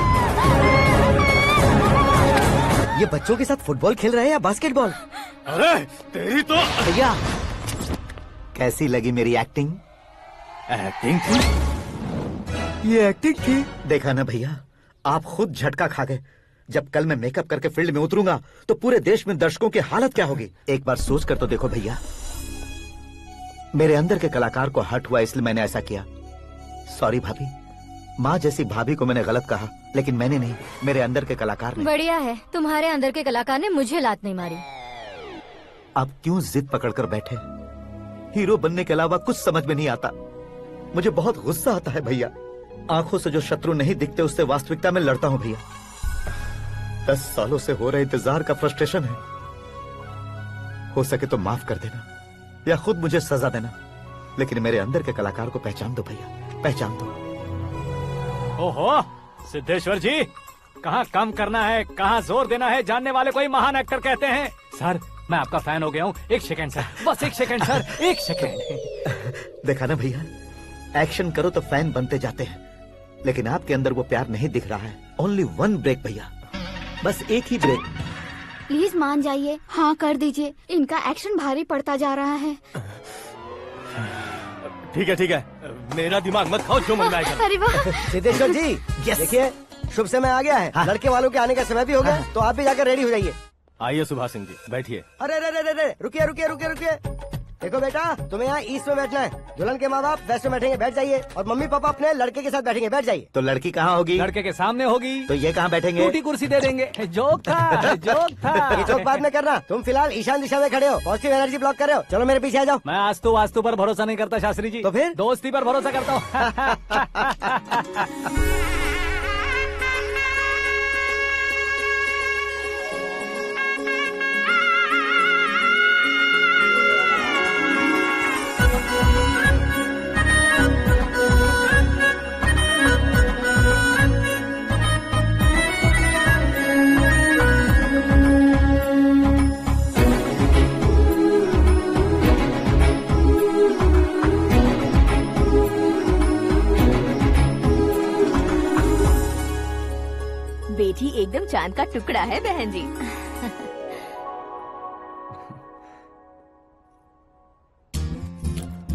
ये बच्चों के साथ फुटबॉल खेल रहे हैं या बास्केटबॉल? अरे तेरी तो भैया कैसी लगी मेरी एक्टिंग? एक्टिंग थी। ये एक्टिंग थी। देखा ना भैया, आप खुद झटका खा गए। जब कल मैं मेकअप करके फील्ड में उतरूंगा तो पूरे देश में दर्शकों की हालत क्या होगी? एक बार सोच कर तो देखो भैया। मेरे अंदर के कलाकार को हर्ट हुआ इसलिए मैंने ऐसा किया। सॉरी भाभी। माँ जैसी भाभी को मैंने गलत कहा, लेकिन मैंने नहीं, मेरे अंदर के कलाकार ने। बढ़िया है, तुम्हारे अंदर के कलाकार ने मुझे लात नहीं मारी। आप क्यों जिद पकड़कर बैठे? हीरो बनने के अलावा कुछ समझ में नहीं आता। मुझे बहुत गुस्सा आता है भैया। आंखों से जो शत्रु नहीं दिखते उससे वास्तविकता में लड़ता हूँ भैया। 10 सालों से हो रहे इंतजार का फ्रस्ट्रेशन है। हो सके तो माफ कर देना या खुद मुझे सजा देना, लेकिन मेरे अंदर के कलाकार को पहचान दो भैया, पहचान दो। ओहो सिद्धेश्वर जी, कहाँ कम करना है कहाँ जोर देना है, जानने वाले को ही महान एक्टर कहते हैं। सर मैं आपका फैन हो गया हूँ। एक सेकंड सर, बस एक सेकंड सर, एक सेकंड। देखा ना भैया, एक्शन करो तो फैन बनते जाते हैं, लेकिन आपके अंदर वो प्यार नहीं दिख रहा है। ओनली 1 ब्रेक भैया, बस एक ही ब्रेक। प्लीज मान जाइए, हाँ कर दीजिए। इनका एक्शन भारी पड़ता जा रहा है। ठीक है, मेरा दिमाग मत खाओ, जो मन में आएगा। अरे वाह! सिद्धेश्वर जी देखिए, शुभ समय आ गया है। हाँ। लड़के वालों के आने का समय भी हो गया, तो आप भी जाकर रेडी हो जाइए। आइए सुभाष सिंह जी, बैठिए। अरे रुकिए। देखो बेटा, तुम्हें यहाँ ईस्ट में बैठना है। दुल्हन के माँ बाप वेस्ट में बैठेंगे, बैठ जाइए। और मम्मी पापा अपने लड़के के साथ बैठेंगे, बैठ जाइए। तो लड़की कहाँ होगी? लड़के के सामने होगी। तो ये कहाँ बैठेंगे? टूटी कुर्सी दे देंगे। जोक था, जोक था। ये जोक बाद में करना। तुम फिलहाल ईशान दिशा में खड़े हो, पॉजिटिव एनर्जी ब्लॉक कर रहे हो। चलो मेरे पीछे आ जाओ। मैं वास्तु पर भरोसा नहीं करता शास्त्री जी। तो फिर? दोस्ती पर भरोसा करता हूँ। बेटी एकदम चांद का टुकड़ा है बहन जी।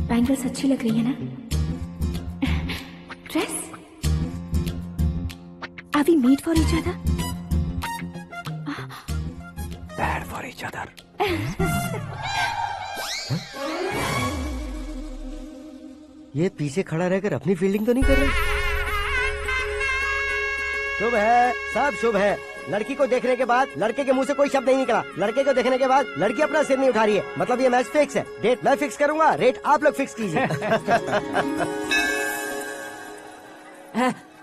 बैंगल्स अच्छी लग रही है ना? Dress? Are we made for each other? Bad for each other. ये पीछे खड़ा रहकर अपनी फील्डिंग तो नहीं कर रहा? शुभ है, सब शुभ है। लड़की को देखने के बाद लड़के के मुंह से कोई शब्द नहीं निकला। लड़के को देखने के बाद लड़की अपना सिर नहीं उठा रही है, मतलब ये मैच फिक्स है। डेट मैं फिक्स करूंगा, रेट आप लोग फिक्स कीजिए।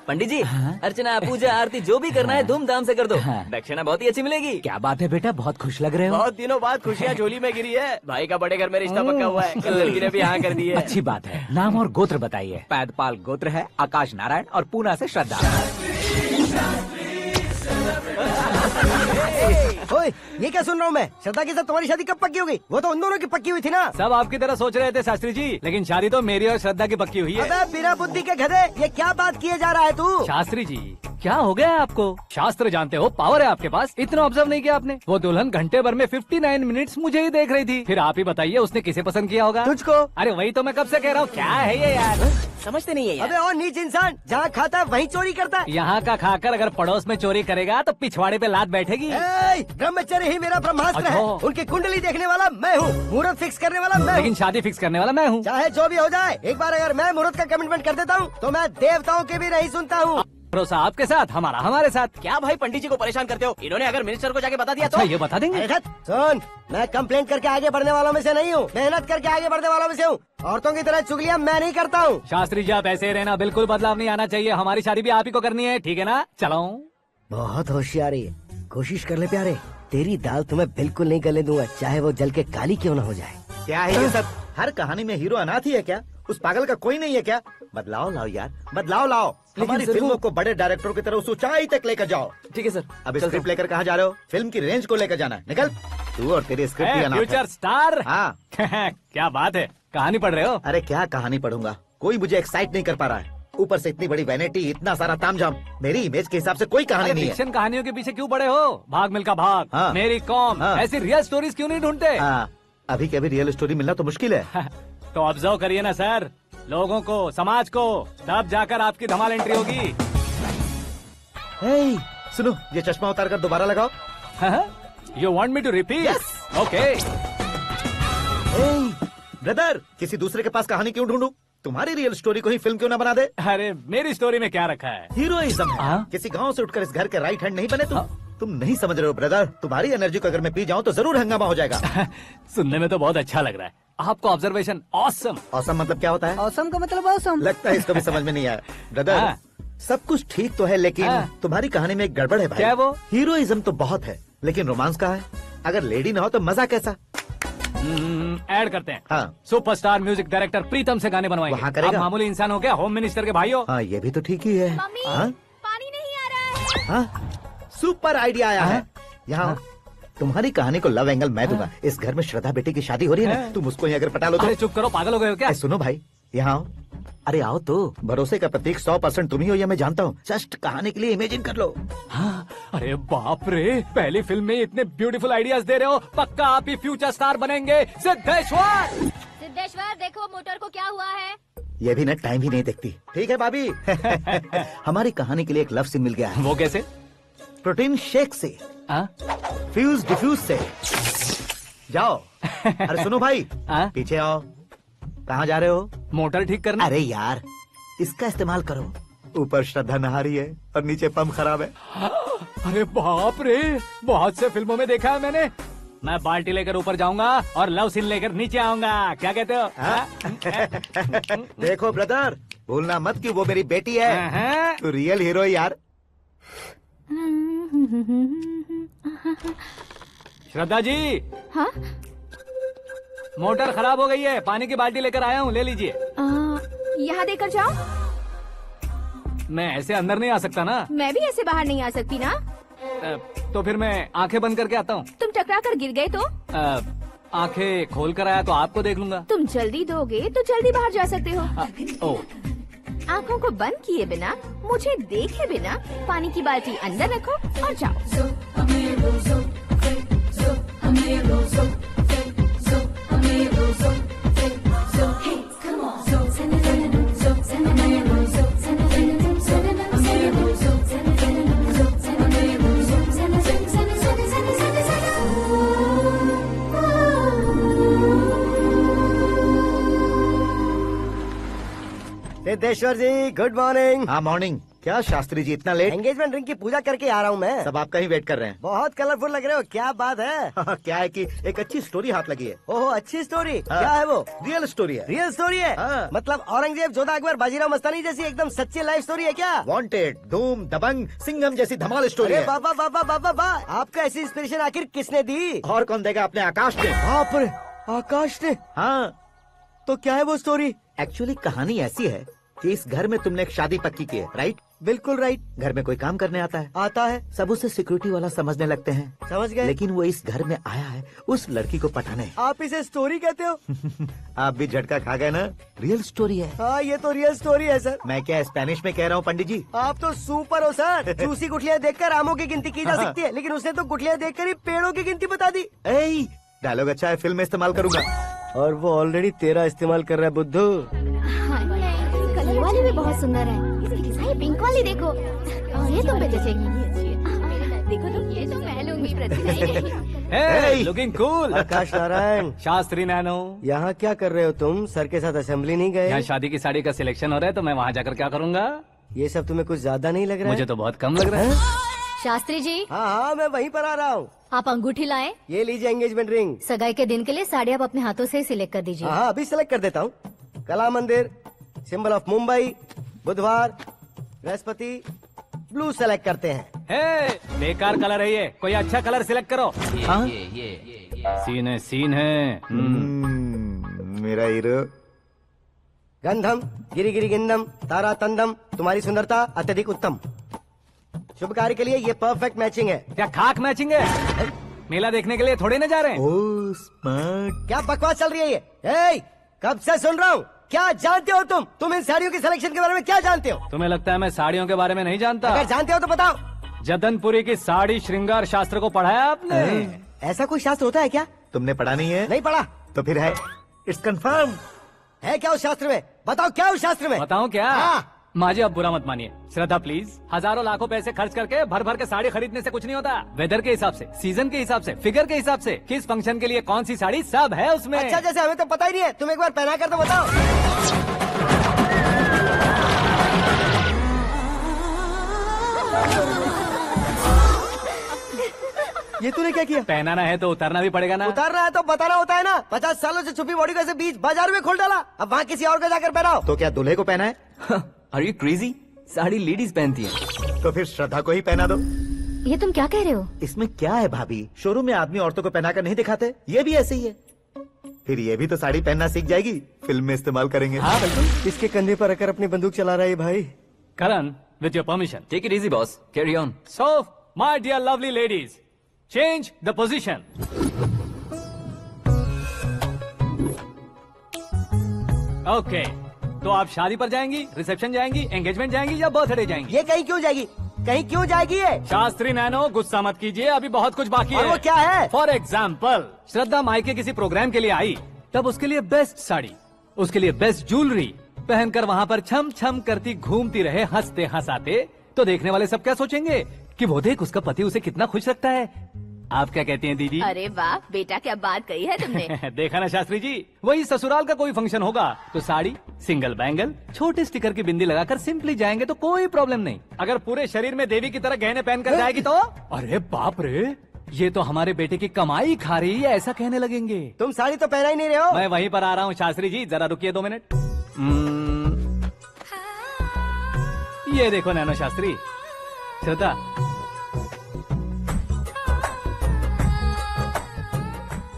पंडित जी, अर्चना, पूजा, आरती जो भी करना है धूमधाम से कर दो। दक्षिणा बहुत ही अच्छी मिलेगी। क्या बात है बेटा, बहुत खुश लग रहे हो। बहुत दिनों बाद खुशियाँ झोली में गिरी है। भाई का बड़े घर में रिश्ता पक्का हुआ है, कल लड़की ने भी हाँ कर दी है। अच्छी बात है। नाम और गोत्र बताइए। पैदपाल गोत्र है, आकाश नारायण और पूना से श्रद्धा। ओए, ये क्या सुन रहा हूँ मैं? श्रद्धा के साथ तुम्हारी शादी कब पक्की हो गई? वो तो उन दोनों की पक्की हुई थी ना। सब आपकी तरह सोच रहे थे शास्त्री जी, लेकिन शादी तो मेरी और श्रद्धा की पक्की हुई है। अबे बिना बुद्धि के गधे, ये क्या बात किए जा रहा है तू? शास्त्री जी, क्या हो गया है आपको? शास्त्र जानते हो, पावर है आपके पास। इतना ऑब्जर्व नहीं किया आपने? वो दुल्हन घंटे भर में 59 मिनट्स मुझे ही देख रही थी। फिर आप ही बताइए उसने किसे पसंद किया होगा? तुझको। अरे वही तो मैं कब से कह रहा हूँ, क्या है ये यार? समझते नहीं है यार। अबे और नीच इंसान, जहाँ खाता है वहीं चोरी करता है। यहाँ का खाकर अगर पड़ोस में चोरी करेगा तो पिछवाड़े पे लात बैठेगी। ब्रह्मचर्य ही मेरा ब्रह्मास्त्र है। उनकी कुंडली देखने वाला मैं हूँ, मुहूर्त फिक्स करने वाला मैं हूँ, लेकिन शादी फिक्स करने वाला मैं हूँ। चाहे जो भी हो जाए, एक बार अगर मैं मुहूर्त का कमिटमेंट कर देता हूँ तो मैं देवताओं के भी नहीं सुनता हूँ। भरोसा आपके साथ, हमारा हमारे साथ। क्या भाई पंडित जी को परेशान करते हो? इन्होंने अगर मिनिस्टर को जाके बता दिया अच्छा, ये बता देंगे? सुन, मैं कंप्लेंट करके आगे बढ़ने वालों में से नहीं हूँ, मेहनत करके आगे बढ़ने वालों में से हूँ। औरतों की तरह चुगलियाँ मैं नहीं करता हूँ। शास्त्री जी आप ऐसे ही रहना, बिल्कुल बदलाव नहीं आना चाहिए। हमारी शादी भी आप ही को करनी है, ठीक है ना? चलो। बहुत होशियारी है, कोशिश कर ले प्यारे। तेरी दाल तुम्हें बिल्कुल नहीं गले दूंगा, चाहे वो जल के काली क्यों न हो जाए। क्या है ये सब? हर कहानी में हीरो अनाथ ही है क्या? उस पागल का कोई नहीं है क्या? बदलाव लाओ यार, बदलाव लाओ। हमारी फिल्मों को बड़े डायरेक्टरों की तरह उस ऊंचाई तक लेकर जाओ। ठीक है सर। अब स्क्रिप्ट लेकर कहाँ जा रहे हो? फिल्म की रेंज को लेकर जाना है। निकल तू और तेरी स्क्रिप्ट ही अनाथ है। Future star. हाँ। क्या बात है, कहानी पढ़ रहे हो? अरे क्या कहानी पढ़ूंगा, कोई मुझे एक्साइट नहीं कर पा रहा है। ऊपर से इतनी बड़ी वैनिटी, इतना सारा तामझाम। मेरी इमेज के हिसाब से कोई कहानी नहीं है। फिक्शन कहानियों के पीछे क्यों पड़े हो? भाग मिल्खा भाग, हाँ। मेरी कॉम, हाँ। ऐसी रियल स्टोरीज क्यों नहीं ढूंढते? हाँ, अभी के अभी रियल स्टोरी मिलना तो मुश्किल है। तो ऑब्जर्व करिए ना सर, लोगों को, समाज को, तब जाकर आपकी धमाल एंट्री होगी। सुनो, ये चश्मा उतार कर दोबारा लगाओ। You want me to repeat? Okay. Brother, किसी दूसरे के पास कहानी क्यों ढूंढूं? तुम्हारी रियल स्टोरी को ही फिल्म क्यों ना बना दे? अरे मेरी स्टोरी में क्या रखा है? हीरोइज्म है। किसी गांव से उठकर इस घर के राइट हैंड नहीं बने तुम। तुम नहीं समझ रहे हो ब्रदर, तुम्हारी एनर्जी को अगर मैं पी जाऊं तो जरूर हंगामा हो जाएगा। सुनने में तो बहुत अच्छा लग रहा है आपको। Observation awesome. ऑसम मतलब क्या होता है? औसम का मतलब औसम। लगता है इसको भी समझ में नहीं आया। ब्रदर, सब कुछ ठीक तो है, लेकिन तुम्हारी कहानी में एक गड़बड़ है भाई। क्या वो? हीरोइज्म तो बहुत है, लेकिन रोमांस कहाँ है? अगर लेडी ना हो तो मजा कैसा? ऐड करते हैं। हाँ। सुपरस्टार म्यूजिक डायरेक्टर प्रीतम से गाने बनवाएंगे। वहाँ करेगा? आप मामूली इंसान हो क्या? होम मिनिस्टर के भाई हो। हाँ, ये भी तो ठीक ही है। मम्मी, हाँ? पानी नहीं आ रहा है। हाँ? सुपर आइडिया आया है। यहाँ तुम्हारी कहानी को लव एंगल मैं दूंगा। इस घर में श्रद्धा बेटी की शादी हो रही है ना, तुम उसको ही अगर पटा लो तो। अरे चुप करो, पागल हो गए हो क्या? सुनो भाई, यहाँ आओ। अरे आओ तो, भरोसे का प्रतीक 100% तुम ही हो, ये मैं जानता हूँ। जस्ट कहानी के लिए इमेजिन कर लो। हाँ, अरे बाप रे, पहली फिल्म में इतने ब्यूटीफुल आइडियाज दे रहे हो। पक्का आप ही फ्यूचर स्टार बनेंगे। सिद्धेश्वर, सिद्धेश्वर देखो मोटर को क्या हुआ है। ये भी ना टाइम ही नहीं देखती। ठीक है भाभी। हमारी कहानी के लिए एक लव सीन मिल गया है। वो कैसे? प्रोटीन शेक से, फ्यूज डिफ्यूज से। जाओ। अरे सुनो भाई, पीछे आओ। कहाँ जा रहे हो? मोटर ठीक करना। अरे यार, इसका इस्तेमाल करो। ऊपर श्रद्धा नहा रही है और नीचे पंप खराब है। अरे बाप रे, बहुत से फिल्मों में देखा है मैंने। मैं बाल्टी लेकर ऊपर जाऊंगा और लव सीन लेकर नीचे आऊंगा। क्या कहते हो? देखो ब्रदर, भूलना मत कि वो मेरी बेटी है। तू रियल हीरो यार। श्रद्धा जी। हाँ? मोटर खराब हो गई है, पानी की बाल्टी लेकर आया हूँ, ले लीजिए। यहाँ देकर जाओ। मैं ऐसे अंदर नहीं आ सकता ना। मैं भी ऐसे बाहर नहीं आ सकती ना। तो फिर मैं आंखें बंद करके आता हूँ। तुम टकरा कर गिर गए तो? आंखें खोल कर आया तो आपको देख लूंगा। तुम जल्दी दोगे तो जल्दी बाहर जा सकते हो। आँखों को बंद किए बिना, मुझे देखे बिना पानी की बाल्टी अंदर रखो और जाओ। सिद्धेश्वर जी, गुड मॉर्निंग। हाँ मॉर्निंग। क्या शास्त्री जी इतना लेट? एंगेजमेंट रिंग की पूजा करके आ रहा हूँ मैं। सब आपका ही वेट कर रहे हैं। बहुत कलरफुल लग रहे हो, क्या बात है? क्या है कि एक अच्छी स्टोरी हाथ लगी है। ओह अच्छी स्टोरी, हाँ। क्या है वो? रियल स्टोरी है। रियल स्टोरी है? हाँ। मतलब औरंगजेब, जोधा अकबर, बाजीराव मस्तानी जैसी एकदम सच्ची लाइफ स्टोरी है क्या? वांटेड, धूम, दबंग, सिंघम जैसी धमाल स्टोरी अरे है। बाबा बाबा बाबा बा, आपका ऐसी इंस्पिरेशन आखिर किसने दी? और कौन देगा? अपने आकाश ने। बाप रे, आकाश ने? हाँ, तो क्या है वो स्टोरी? एक्चुअली कहानी ऐसी है कि इस घर में तुमने एक शादी पक्की की है, राइट? बिल्कुल राइट। घर में कोई काम करने आता है, आता है, सब उसे सिक्योरिटी वाला समझने लगते हैं। समझ गए। लेकिन वो इस घर में आया है उस लड़की को पटाने। आप इसे स्टोरी कहते हो? आप भी झटका खा गए ना? रियल स्टोरी है। हाँ ये तो रियल स्टोरी है सर। मैं क्या स्पेनिश में कह रहा हूँ पंडित जी? आप तो सुपर हो सर। चूसी गुठलियाँ देखकर आमों की गिनती की जा सकती है, लेकिन उसने तो गुठलियाँ देखकर ही पेड़ों की गिनती बता दी। डायलॉग अच्छा है, फिल्म में इस्तेमाल करूंगा। और वो ऑलरेडी तेरा इस्तेमाल कर रहा है बुद्धू। कल ये वाली भी बहुत सुंदर है। ये पिंक वाली देखो, और ये तुम पे जचेगी। देखो तो ये तो मैं लूंगी। Hey, looking cool. आकाश नारायण, शास्त्री नैनो, यहाँ क्या कर रहे हो तुम? सर के साथ असेंबली नहीं यहाँ गए? शादी की साड़ी का सिलेक्शन हो रहा है तो मैं वहाँ जाकर क्या करूँगा? ये सब तुम्हें कुछ ज्यादा नहीं लग रहा मुझे है? तो बहुत कम लग रहा है। शास्त्री जी, हाँ हाँ मैं वहीं पर आ रहा हूँ। आप अंगूठी लाएं। ये लीजिए एंगेजमेंट रिंग। सगाई के दिन के लिए साड़ी आप अपने हाथों से ही सिलेक्ट कर दीजिए। हाँ अभी सेलेक्ट कर देता हूँ। कला मंदिर, सिंबल ऑफ मुंबई, बुधवार, बृहस्पति, ब्लू सेलेक्ट करते हैं। हे, बेकार कलर है ये, कोई अच्छा कलर सिलेक्ट करो। हाँ? सीन है। मेरा हीरो। गंधम, गिरी गिरी गिंदम, तारा तंदम, तुम्हारी सुंदरता अत्यधिक उत्तम। शुभ कार्य के लिए ये परफेक्ट मैचिंग है। क्या खाक मैचिंग है? मेला देखने के लिए थोड़े न जा रहे हैं। Oh smart. क्या बकवास चल रही है ये? ए, कब से सुन रहा हूँ। क्या जानते हो तुम? तुम इन साड़ियों की सिलेक्शन के बारे में क्या जानते हो? तुम्हें लगता है मैं साड़ियों के बारे में नहीं जानता? अगर जानते हो तो बताओ। जदनपुरी की साड़ी श्रृंगार शास्त्र को पढ़ा है आपने? ऐसा कोई शास्त्र होता है क्या? तुमने पढ़ा नहीं है? नहीं पढ़ा। तो फिर है, इट्स कंफर्म। है क्या उस शास्त्र में? बताओ क्या उस शास्त्र में? बताऊं क्या? हाँ। माजी अब बुरा मत मानिए, श्रद्धा प्लीज। हजारों लाखों पैसे खर्च करके भर भर के साड़ी खरीदने से कुछ नहीं होता। वेदर के हिसाब से, सीजन के हिसाब से, फिगर के हिसाब से, किस फंक्शन के लिए कौन सी साड़ी, सब है उसमें। अच्छा जैसे हमें तो पता ही नहीं है, तुम एक बार पहना कर तो बताओ। ये तूने क्या किया? पहनाना है तो उतारना भी पड़ेगा ना। उतारना है तो बताना होता है ना। 50 सालों से छुपी बॉडी को ऐसे बीच बाजार में खोल डाला, अब वहाँ किसी और को जाकर पहनाओ। तो क्या दूल्हे को पहना है? Are you crazy? Sari ladies पहनती हैं। तो फिर श्रद्धा को ही पहना दो। ये तुम क्या कह रहे हो? इसमें क्या है भाभी? शोरूम में आदमी औरतों को पहनाकर नहीं दिखाते, ये भी ऐसे ही है। फिर ये भी तो साड़ी पहनना सीख जाएगी, फिल्म में इस्तेमाल करेंगे। हाँ बिल्कुल। इसके कंधे पर रखकर अपनी बंदूक चला रहा है भाई। Karan, with your permission. Take it easy boss, carry on. So my dear lovely ladies, change the position. Okay, तो आप शादी पर जाएंगी, रिसेप्शन जाएंगी, एंगेजमेंट जाएंगी या बर्थडे जाएंगी? ये कहीं क्यों जाएगी? कहीं क्यों जाएगी ये? शास्त्री नैनो, गुस्सा मत कीजिए, अभी बहुत कुछ बाकी और है। वो क्या है? फॉर एग्जाम्पल, श्रद्धा मायके किसी प्रोग्राम के लिए आई, तब उसके लिए बेस्ट साड़ी, उसके लिए बेस्ट ज्वेलरी पहनकर वहाँ पर छम छम करती घूमती रहे हंसते हंसाते, तो देखने वाले सब क्या सोचेंगे कि वो देख उसका पति उसे कितना खुश रखता है। आप क्या कहती हैं दीदी? अरे वाह बेटा, क्या बात कही है तुमने। देखा ना शास्त्री जी, वही ससुराल का कोई फंक्शन होगा तो साड़ी, सिंगल बैंगल, छोटे स्टिकर की बिंदी लगाकर सिंपली जाएंगे तो कोई प्रॉब्लम नहीं। अगर पूरे शरीर में देवी की तरह गहने पहनकर जाएगी तो अरे बाप रे, ये तो हमारे बेटे की कमाई खा रही है, ऐसा कहने लगेंगे। तुम साड़ी तो पहना ही नहीं रहे हो। मैं वहीं पर आ रहा हूँ शास्त्री जी, जरा रुकिए 2 मिनट। ये देखो नैनो शास्त्री, श्रद्धा,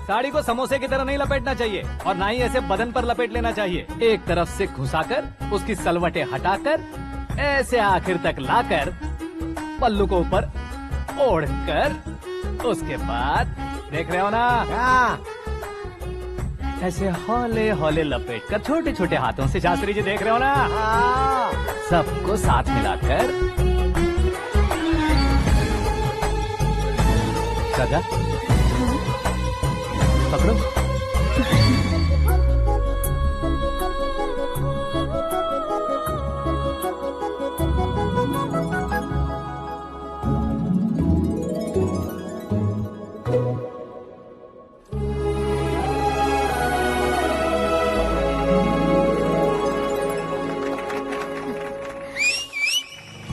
साड़ी को समोसे की तरह नहीं लपेटना चाहिए और ना ही ऐसे बदन पर लपेट लेना चाहिए। एक तरफ से घुसाकर, उसकी सलवटें हटाकर, ऐसे आखिर तक लाकर, पल्लू को ऊपर ओढ़कर, उसके बाद देख रहे हो ना, ऐसे हौले हौले लपेट कर छोटे छोटे हाथों से, शास्त्री जी देख रहे हो ना, सबको साथ मिलाकर, सदा पकड़ो।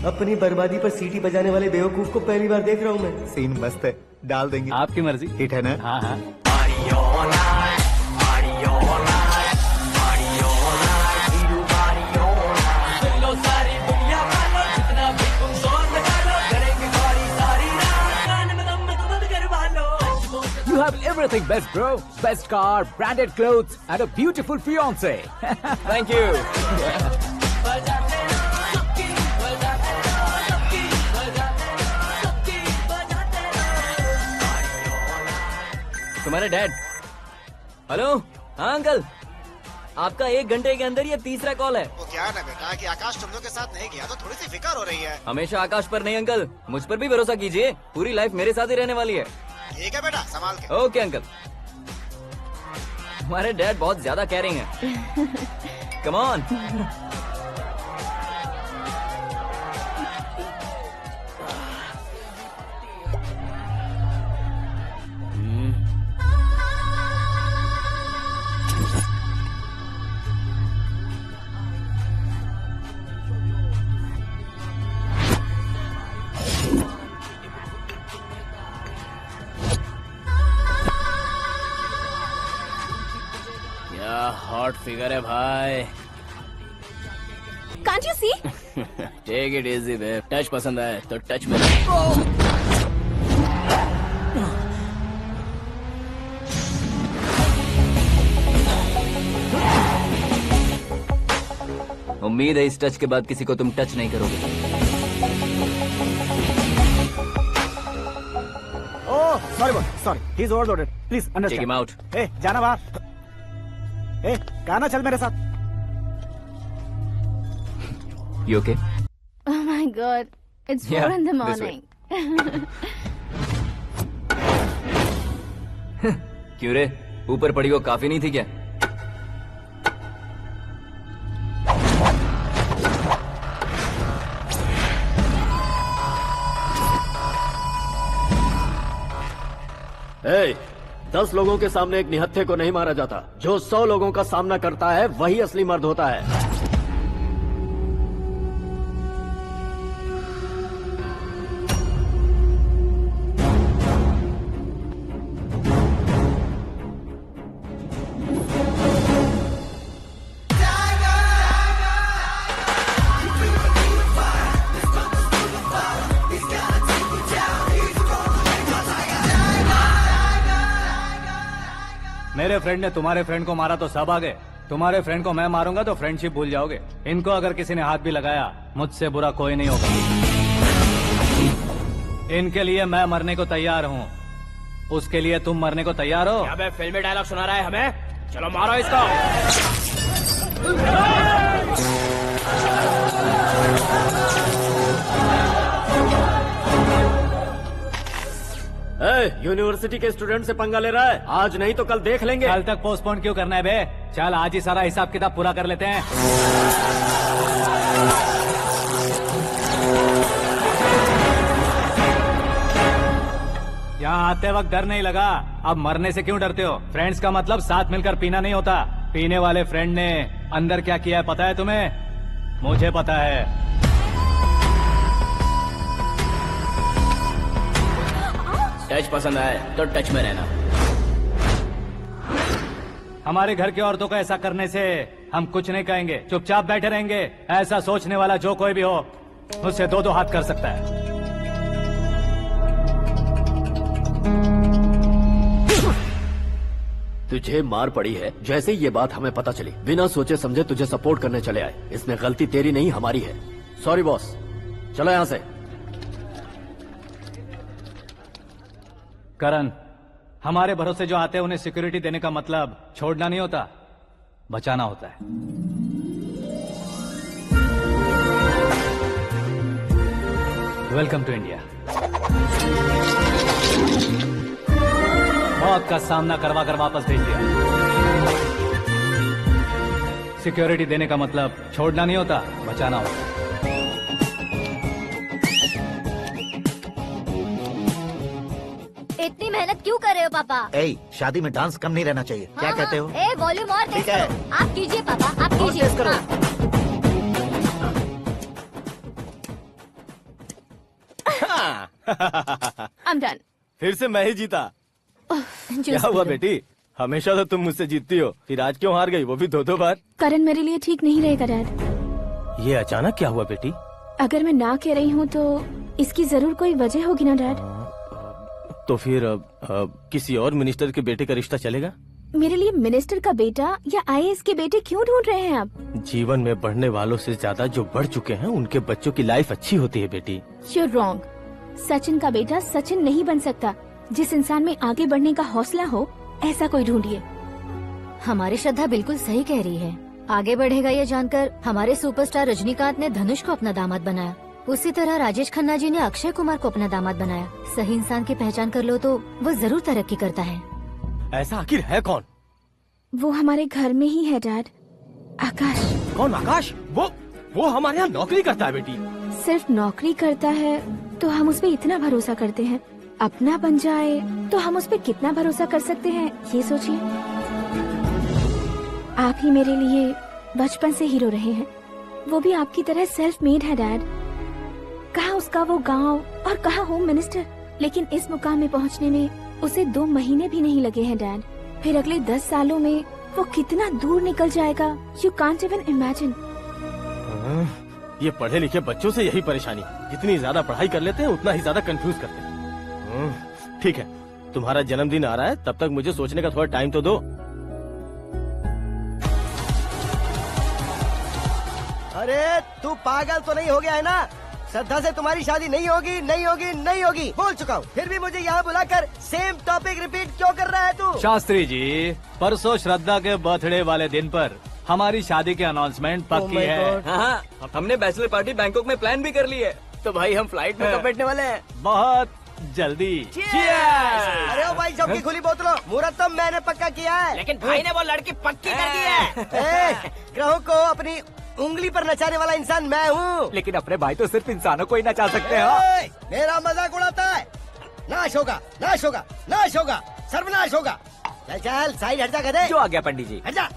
अब अपनी बर्बादी पर सीटी बजाने वाले बेवकूफ को पहली बार देख रहा हूँ मैं। सीन मस्त है, डाल देंगे। आपकी मर्जी। हिट है ना? हाँ हाँ। You have everything best, bro. Best car, branded clothes, and a beautiful fiance. Thank you. तुम्हारे डैड। हेलो। हाँ अंकल, आपका 1 घंटे के अंदर ये तीसरा कॉल है। वो क्या है ना बेटा कि आकाश तुम लोग के साथ नहीं गया तो थोड़ी सी फिक्र हो रही है। हमेशा आकाश पर नहीं अंकल, मुझ पर भी भरोसा कीजिए, पूरी लाइफ मेरे साथ ही रहने वाली है। ठीक है बेटा, संभाल के। Okay uncle. हमारे डैड बहुत ज्यादा केयरिंग है। Come on. हॉट फिगर है भाई। Can't you see? Take it easy babe. Touch पसंद आए तो टच में। उम्मीद है इस टच के बाद किसी को तुम टच नहीं करोगे। Oh sorry boss, sorry, he is overloaded, please take understand. Him out. ए जाना बाहर। ए गाना चल मेरे साथ। You okay? Oh my God, it's 4 Yeah, in the this way. morning. क्यों रे, ऊपर पड़ी वो काफी नहीं थी क्या? Hey, 10 लोगों के सामने एक निहत्थे को नहीं मारा जाता। जो 100 लोगों का सामना करता है वही असली मर्द होता है। मेरे फ्रेंड ने तुम्हारे फ्रेंड को मारा तो सब आ गए, तुम्हारे फ्रेंड को मैं मारूंगा तो फ्रेंडशिप भूल जाओगे। इनको अगर किसी ने हाथ भी लगाया, मुझसे बुरा कोई नहीं होगा। इनके लिए मैं मरने को तैयार हूँ, उसके लिए तुम मरने को तैयार हो? अबे फिल्मी डायलॉग सुना रहा है हमें? चलो मारो इसको। यूनिवर्सिटी के स्टूडेंट से पंगा ले रहा है, आज नहीं तो कल देख लेंगे। कल तक पोस्टपोन क्यों करना है बे? चल आज ही सारा हिसाब किताब पूरा कर लेते हैं। यहाँ आते वक्त डर नहीं लगा, अब मरने से क्यों डरते हो? फ्रेंड्स का मतलब साथ मिलकर पीना नहीं होता। पीने वाले फ्रेंड ने अंदर क्या किया है पता है तुम्हें? मुझे पता है। टच पसंद आए तो टच में रहना। हमारे घर की औरतों को ऐसा करने से हम कुछ नहीं कहेंगे, चुपचाप बैठे रहेंगे। ऐसा सोचने वाला जो कोई भी हो, उससे 2-2 हाथ कर सकता है। तुझे मार पड़ी है। जैसे ही ये बात हमें पता चली, बिना सोचे समझे तुझे सपोर्ट करने चले आए। इसमें गलती तेरी नहीं हमारी है। सॉरी बॉस, चलो यहाँ से। करण, हमारे भरोसे जो आते हैं उन्हें सिक्योरिटी देने का मतलब छोड़ना नहीं होता, बचाना होता है। Welcome to India. मौत का सामना करवा कर वापस भेज दिया। सिक्योरिटी देने का मतलब छोड़ना नहीं होता, बचाना होता है। इतनी मेहनत क्यों कर रहे हो पापा? ए, शादी में डांस कम नहीं रहना चाहिए। क्या कहते हो? ए वॉल्यूम और तेज ठीक है। करो। आप कीजिए पापा, आप कीजिए। तेज करो। हाँ। I'm done. फिर से मैं ही जीता। क्या हुआ बेटी, हमेशा तो तुम मुझसे जीतती हो, फिर आज क्यों हार गई, वो भी 2-2 बार? करण मेरे लिए ठीक नहीं रहेगा डैड। ये अचानक क्या हुआ बेटी? अगर मैं ना कह रही हूँ तो इसकी जरूर कोई वजह होगी ना डैड। तो फिर किसी और मिनिस्टर के बेटे का रिश्ता चलेगा? मेरे लिए मिनिस्टर का बेटा या IAS के बेटे क्यों ढूंढ रहे हैं आप? जीवन में बढ़ने वालों से ज्यादा जो बढ़ चुके हैं उनके बच्चों की लाइफ अच्छी होती है बेटी। You're wrong. सचिन का बेटा सचिन नहीं बन सकता। जिस इंसान में आगे बढ़ने का हौसला हो ऐसा कोई ढूंढिए। हमारी श्रद्धा बिल्कुल सही कह रही है। आगे बढ़ेगा ये जानकर हमारे सुपरस्टार रजनीकांत ने धनुष को अपना दामाद बनाया, उसी तरह राजेश खन्ना जी ने अक्षय कुमार को अपना दामाद बनाया। सही इंसान की पहचान कर लो तो वो जरूर तरक्की करता है। ऐसा आखिर है कौन? वो हमारे घर में ही है डैड, आकाश। कौन आकाश? वो हमारे यहाँ नौकरी करता है बेटी। सिर्फ नौकरी करता है तो हम उस पे इतना भरोसा करते हैं, अपना बन जाए तो हम उस पे कितना भरोसा कर सकते हैं ये सोचिए। आप ही मेरे लिए बचपन से हीरो रहे हैं, वो भी आपकी तरह सेल्फ मेड है डैड। कहाँ उसका वो गांव और कहाँ होम मिनिस्टर, लेकिन इस मुकाम में पहुँचने में उसे 2 महीने भी नहीं लगे हैं डैड। फिर अगले 10 सालों में वो कितना दूर निकल जाएगा, यू कांट इवन इमेजिन। ये पढ़े लिखे बच्चों से यही परेशानी, जितनी ज्यादा पढ़ाई कर लेते हैं उतना ही ज्यादा कंफ्यूज करते हैं। ठीक है, तुम्हारा जन्मदिन आ रहा है, तब तक मुझे सोचने का थोड़ा टाइम तो दो। अरे तू पागल तो नहीं हो गया है ना? श्रद्धा से तुम्हारी शादी नहीं होगी, नहीं होगी, नहीं होगी, बोल चुका हूँ। फिर भी मुझे यहाँ बुलाकर सेम टॉपिक रिपीट क्यों कर रहा है तू? शास्त्री जी, परसों श्रद्धा के बर्थडे वाले दिन पर हमारी शादी की अनाउंसमेंट पक्की है। हाँ, हमने बैचलर पार्टी बैंकॉक में प्लान भी कर ली है, तो भाई हम फ्लाइट में कब बैठने वाले हैं? बहुत जल्दी। अरे ओ भाई, सबकी खुली बोतलों, मुहूर्त तो मैंने पक्का किया है, लेकिन भाई ने वो लड़की पक्की कर दी है। ग्रहों को अपनी उंगली पर नचाने वाला इंसान मैं हूँ। लेकिन अपने भाई तो सिर्फ इंसानों को ही नचा सकते हैं। मेरा मजाक उड़ाता है, नाश होगा, नाश होगा, नाश होगा, सर्वनाश होगा। चल चल साइड हट जा गधे। जो आ गया पंडित जी। हट जा।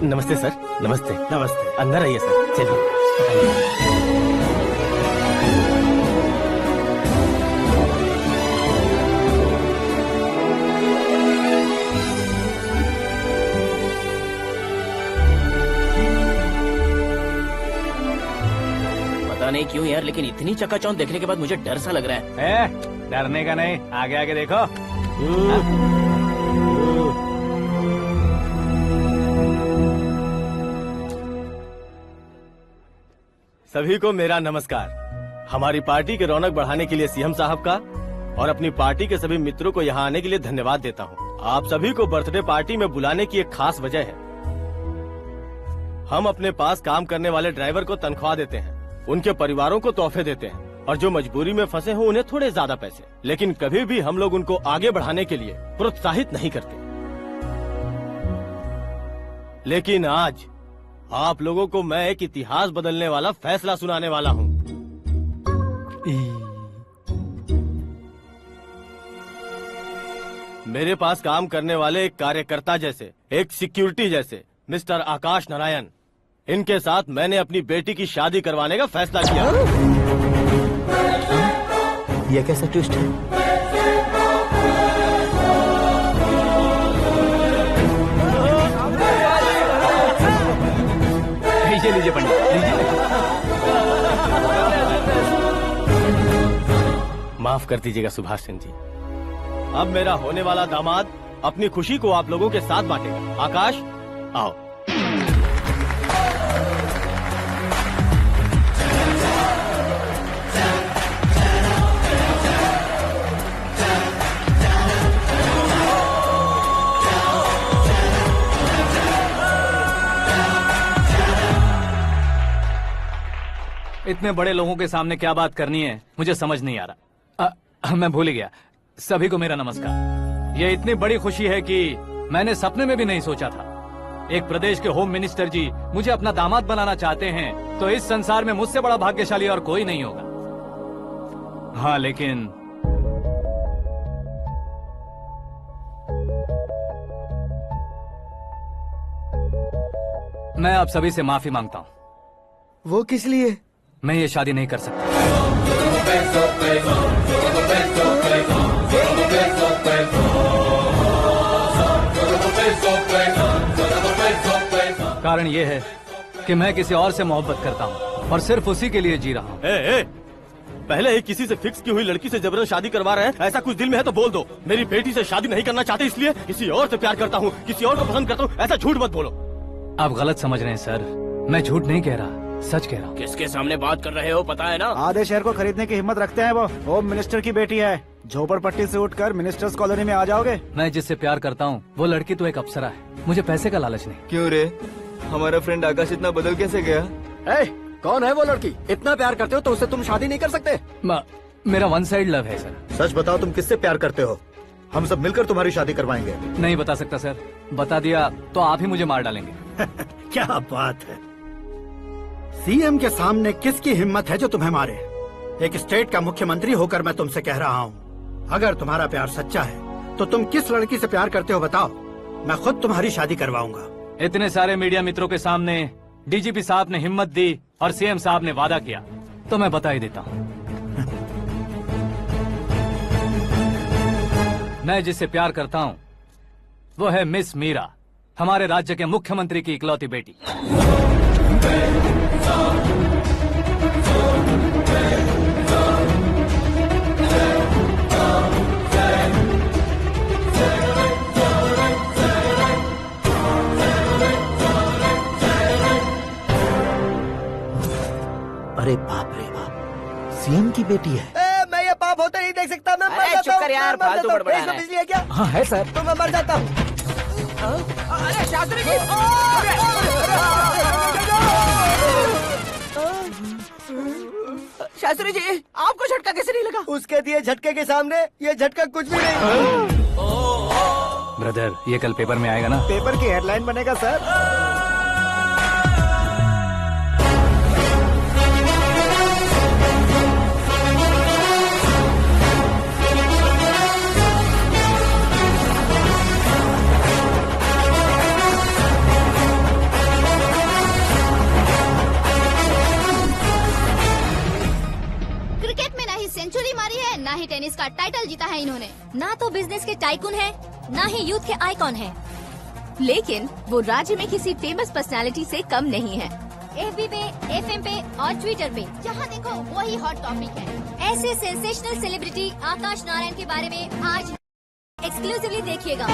नमस्ते सर। नमस्ते। नमस्ते। अंदर आइए सर, चलिए। पता नहीं क्यों यार, लेकिन इतनी चकाचौंध देखने के बाद मुझे डर सा लग रहा है। डरने का नहीं, आगे आगे देखो। सभी को मेरा नमस्कार। हमारी पार्टी के रौनक बढ़ाने के लिए सीएम साहब का और अपनी पार्टी के सभी मित्रों को यहाँ आने के लिए धन्यवाद देता हूँ। आप सभी को बर्थडे पार्टी में बुलाने की एक खास वजह है। हम अपने पास काम करने वाले ड्राइवर को तनख्वाह देते हैं, उनके परिवारों को तोहफे देते हैं और जो मजबूरी में फंसे हो उन्हें थोड़े ज्यादा पैसे, लेकिन कभी भी हम लोग उनको आगे बढ़ाने के लिए प्रोत्साहित नहीं करते। लेकिन आज आप लोगों को मैं एक इतिहास बदलने वाला फैसला सुनाने वाला हूँ। मेरे पास काम करने वाले एक कार्यकर्ता जैसे, एक सिक्योरिटी जैसे मिस्टर आकाश नारायण, इनके साथ मैंने अपनी बेटी की शादी करवाने का फैसला किया। यह कैसा ट्विस्ट है? लीजिए पंडित, लीजिए। माफ कर दीजिएगा सुभाष सिंह जी। अब मेरा होने वाला दामाद अपनी खुशी को आप लोगों के साथ बांटेगा। आकाश, आओ। इतने बड़े लोगों के सामने क्या बात करनी है मुझे समझ नहीं आ रहा। मैं भूल ही गया। सभी को मेरा नमस्कार। ये इतनी बड़ी खुशी है कि मैंने सपने में भी नहीं सोचा था। एक प्रदेश के होम मिनिस्टर जी मुझे अपना दामाद बनाना चाहते हैं तो इस संसार में मुझसे बड़ा भाग्यशाली और कोई नहीं होगा। हाँ लेकिन मैं आप सभी से माफी मांगता हूँ। वो किस लिए? मैं ये शादी नहीं कर सकता। कारण ये है कि मैं किसी और से मोहब्बत करता हूँ और सिर्फ उसी के लिए जी रहा हूँ। पहले ही किसी से फिक्स की हुई लड़की से जबरन शादी करवा रहे हैं, ऐसा कुछ दिल में है तो बोल दो। मेरी बेटी से शादी नहीं करना चाहते इसलिए किसी और से प्यार करता हूँ, किसी और को पसंद करता हूँ, ऐसा झूठ मत बोलो। आप गलत समझ रहे हैं सर, मैं झूठ नहीं कह रहा, सच कह रहा हूँ। किसके सामने बात कर रहे हो पता है ना? आधे शहर को खरीदने की हिम्मत रखते हैं वो। होम मिनिस्टर की बेटी है, झोपड़पट्टी से उठकर मिनिस्टर्स कॉलोनी में आ जाओगे। मैं जिससे प्यार करता हूँ वो लड़की तो एक अप्सरा है, मुझे पैसे का लालच नहीं। क्यों रे, हमारा फ्रेंड आकाश इतना बदल कैसे गया? कौन है वो लड़की? इतना प्यार करते हो तो उससे तुम शादी नहीं कर सकते? मेरा वन साइड लव है सर। सच बताओ तुम किससे प्यार करते हो? हम सब मिलकर तुम्हारी शादी करवाएंगे। नहीं बता सकता सर, बता दिया तो आप ही मुझे मार डालेंगे। क्या बात है, सीएम के सामने किसकी हिम्मत है जो तुम्हें मारे? एक स्टेट का मुख्यमंत्री होकर मैं तुमसे कह रहा हूँ, अगर तुम्हारा प्यार सच्चा है तो तुम किस लड़की से प्यार करते हो बताओ, मैं खुद तुम्हारी शादी करवाऊंगा। इतने सारे मीडिया मित्रों के सामने डीजीपी साहब ने हिम्मत दी और सीएम साहब ने वादा किया तो मैं बता ही देता हूँ। मैं जिससे प्यार करता हूँ वो है मिस मीरा, हमारे राज्य के मुख्यमंत्री की इकलौती बेटी। अरे बाप रे बाप, सीएम की बेटी है। मैं ये पाप होते नहीं देख सकता। मैं मर जाता हूँ। यार, फालतू बड़बड़ा रहा है। बिजली है क्या? हाँ है सर। तो मैं मर जाता हूँ। अरे शास्त्री जी, शास्त्री जी आपको झटका कैसे नहीं लगा? उसके दिए झटके के सामने ये झटका कुछ भी नहीं। ब्रदर ये कल पेपर में आएगा ना? पेपर की हेडलाइन बनेगा सर। क्रिकेट में ना ही सेंचुरी मारी है, ना ही टेनिस का टाइटल जीता है इन्होंने। ना तो बिजनेस के टाइकून है, ना ही यूथ के आइकॉन है। लेकिन वो राज्य में किसी फेमस पर्सनालिटी से कम नहीं है। FB पे, FM पे और ट्विटर पे जहाँ देखो वही हॉट टॉपिक है। ऐसे सेंसेशनल सेलिब्रिटी आकाश नारायण के बारे में आज एक्सक्लूसिवली देखिएगा।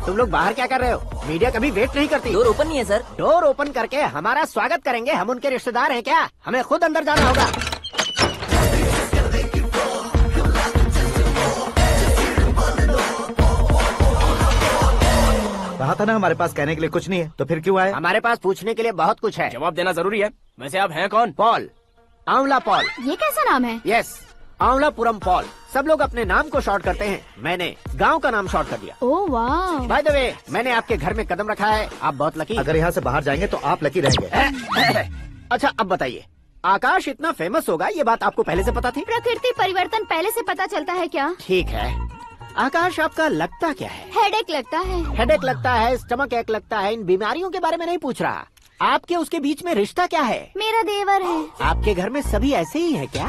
तुम लोग बाहर क्या कर रहे हो? मीडिया कभी वेट नहीं करती। डोर ओपन नहीं है सर। डोर ओपन करके हमारा स्वागत करेंगे, हम उनके रिश्तेदार हैं क्या? हमें खुद अंदर जाना होगा। कहा था ना हमारे पास कहने के लिए कुछ नहीं है, तो फिर क्यों आए? हमारे पास पूछने के लिए बहुत कुछ है। जवाब देना जरूरी है। वैसे आप हैं कौन? पॉल, आंवला पॉल। ये कैसा नाम है? Yes, Aanwalapuram Paul. सब लोग अपने नाम को शॉर्ट करते हैं, मैंने गांव का नाम शॉर्ट कर दिया। ओह वाह। बाय द वे, मैंने आपके घर में कदम रखा है, आप बहुत लकी। अगर यहाँ से बाहर जाएंगे तो आप लकी रहेंगे। अच्छा अब बताइए, आकाश इतना फेमस होगा ये बात आपको पहले से पता थी? प्रकृति परिवर्तन पहले से पता चलता है क्या? ठीक है, आकाश आपका लगता क्या है? हेडेक लगता है। हेडेक लगता है, स्टमक एक लगता है, इन बीमारियों के बारे में नहीं पूछ रहा। आपके उसके बीच में रिश्ता क्या है? मेरा देवर है। आपके घर में सभी ऐसे ही है क्या?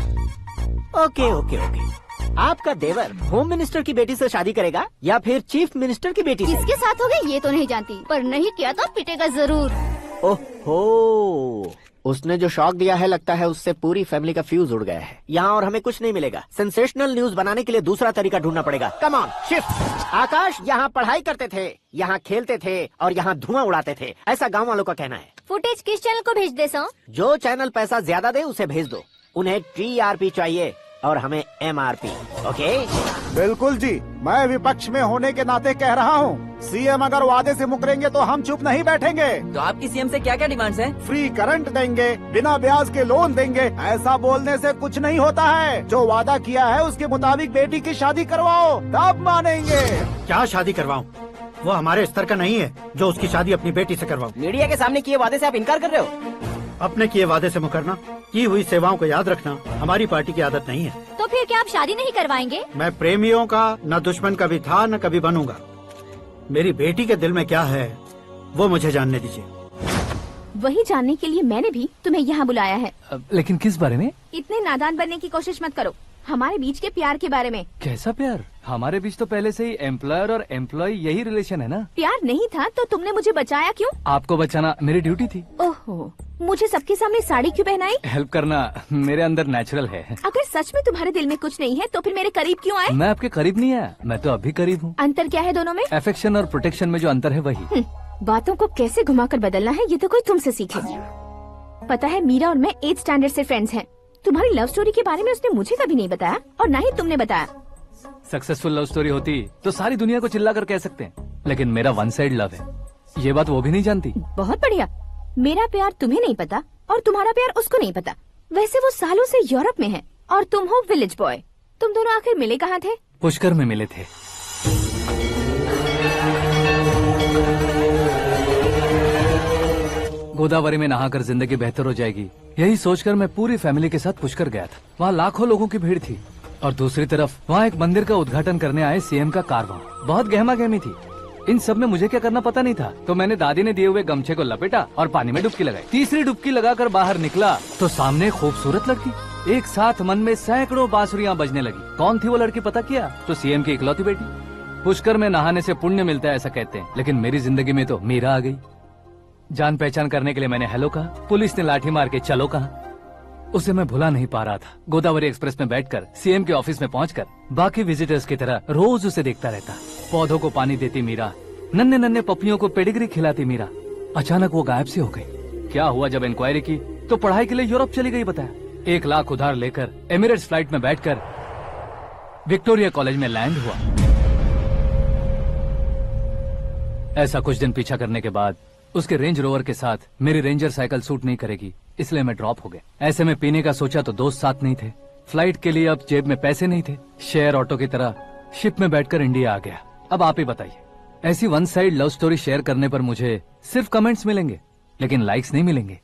Okay okay okay. आपका देवर होम मिनिस्टर की बेटी से शादी करेगा या फिर चीफ मिनिस्टर की बेटी से? किसके साथ होगा ये तो नहीं जानती, पर नहीं किया तो पिटेगा जरूर। ओहो, उसने जो शॉक दिया है लगता है उससे पूरी फैमिली का फ्यूज उड़ गया है। यहाँ और हमें कुछ नहीं मिलेगा। सेंसेशनल न्यूज बनाने के लिए दूसरा तरीका ढूंढना पड़ेगा। Come on shift. आकाश यहाँ पढ़ाई करते थे, यहाँ खेलते थे और यहाँ धुआं उड़ाते थे, ऐसा गाँव वालों का कहना है। फुटेज किस चैनल को भेज दे सो? जो चैनल पैसा ज्यादा दे उसे भेज दो। उन्हें TRP चाहिए और हमें MRP। ओके? बिल्कुल जी, मैं विपक्ष में होने के नाते कह रहा हूँ, सीएम अगर वादे से मुकरेंगे तो हम चुप नहीं बैठेंगे। तो आपकी सीएम से क्या क्या डिमांड्स हैं? फ्री करंट देंगे, बिना ब्याज के लोन देंगे। ऐसा बोलने से कुछ नहीं होता है। जो वादा किया है उसके मुताबिक बेटी की शादी करवाओ, तब मानेंगे। क्या शादी करवाऊं? वो हमारे स्तर का नहीं है जो उसकी शादी अपनी बेटी से करवाऊं। मीडिया के सामने किए वादे से आप इनकार कर रहे हो? अपने किए वादे से मुकरना, की हुई सेवाओं को याद रखना हमारी पार्टी की आदत नहीं है। तो फिर क्या आप शादी नहीं करवाएंगे? मैं प्रेमियों का न दुश्मन कभी था न कभी बनूंगा। मेरी बेटी के दिल में क्या है वो मुझे जानने दीजिए। वही जानने के लिए मैंने भी तुम्हें यहाँ बुलाया है। लेकिन किस बारे में? इतने नादान बनने की कोशिश मत करो। हमारे बीच के प्यार के बारे में। कैसा प्यार? हमारे बीच तो पहले से ही एम्प्लॉयर और एम्प्लॉय यही रिलेशन है ना। प्यार नहीं था तो तुमने मुझे बचाया क्यों? आपको बचाना मेरी ड्यूटी थी। ओहो, मुझे सबके सामने साड़ी क्यों पहनाई? हेल्प करना मेरे अंदर नेचुरल है। अगर सच में तुम्हारे दिल में कुछ नहीं है तो फिर मेरे करीब क्यों आए? मैं आपके करीब नहीं आया, मैं तो अभी करीब हूँ। अंतर क्या है दोनों में? अफेक्शन और प्रोटेक्शन में जो अंतर है वही। बातों को कैसे घुमाकर बदलना है ये तो कोई तुमसे सीखे। पता है मीरा और मैं 8th स्टैंडर्ड से फ्रेंड्स हैं। तुम्हारी लव स्टोरी के बारे में उसने मुझे कभी नहीं बताया और ना ही तुमने बताया। सक्सेसफुल लव स्टोरी होती तो सारी दुनिया को चिल्ला कर कह सकते हैं, लेकिन मेरा वन साइड लव है, ये बात वो भी नहीं जानती। बहुत बढ़िया। मेरा प्यार तुम्हें नहीं पता और तुम्हारा प्यार उसको नहीं पता। वैसे वो सालों से यूरोप में है और तुम हो विलेज बॉय। तुम दोनों आखिर मिले कहाँ थे? पुष्कर में मिले थे। गोदावरी में नहाकर जिंदगी बेहतर हो जाएगी, यही सोचकर मैं पूरी फैमिली के साथ पुष्कर गया था। वहाँ लाखों लोगों की भीड़ थी और दूसरी तरफ वहाँ एक मंदिर का उद्घाटन करने आए सीएम का कारवां। बहुत गहमा गहमी थी। इन सब में मुझे क्या करना पता नहीं था, तो मैंने दादी ने दिए हुए गमछे को लपेटा और पानी में डुबकी लगाई। तीसरी डुबकी लगाकर बाहर निकला तो सामने खूबसूरत लड़की। एक साथ मन में सैकड़ों बांसुरियां बजने लगी। कौन थी वो लड़की पता किया? तो सीएम की इकलौती बेटी। पुष्कर में नहाने से पुण्य मिलता है ऐसा कहते हैं, लेकिन मेरी जिंदगी में तो मीरा आ गई। जान पहचान करने के लिए मैंने हेलो कहा, पुलिस ने लाठी मार के चलो कहा। उसे मैं भुला नहीं पा रहा था। गोदावरी एक्सप्रेस में बैठकर सीएम के ऑफिस में पहुंचकर बाकी विजिटर्स की तरह रोज उसे देखता रहता। पौधों को पानी देती मीरा, नन्हे नन्हे पपियों को पेडिग्री खिलाती मीरा। अचानक वो गायब सी हो गई। क्या हुआ? जब इंक्वायरी की तो पढ़ाई के लिए यूरोप चली गई बताया। 1 लाख उधार लेकर एमिरेट्स फ्लाइट में बैठकर विक्टोरिया कॉलेज में लैंड हुआ। ऐसा कुछ दिन पीछा करने के बाद उसके रेंज रोवर के साथ मेरी रेंजर साइकिल सूट नहीं करेगी, इसलिए मैं ड्रॉप हो गया। ऐसे में पीने का सोचा तो दोस्त साथ नहीं थे। फ्लाइट के लिए अब जेब में पैसे नहीं थे। शेयर ऑटो की तरह शिप में बैठकर इंडिया आ गया। अब आप ही बताइए, ऐसी one side love story share करने पर मुझे सिर्फ कमेंट्स मिलेंगे, लेकिन लाइक्स नहीं मिलेंगे।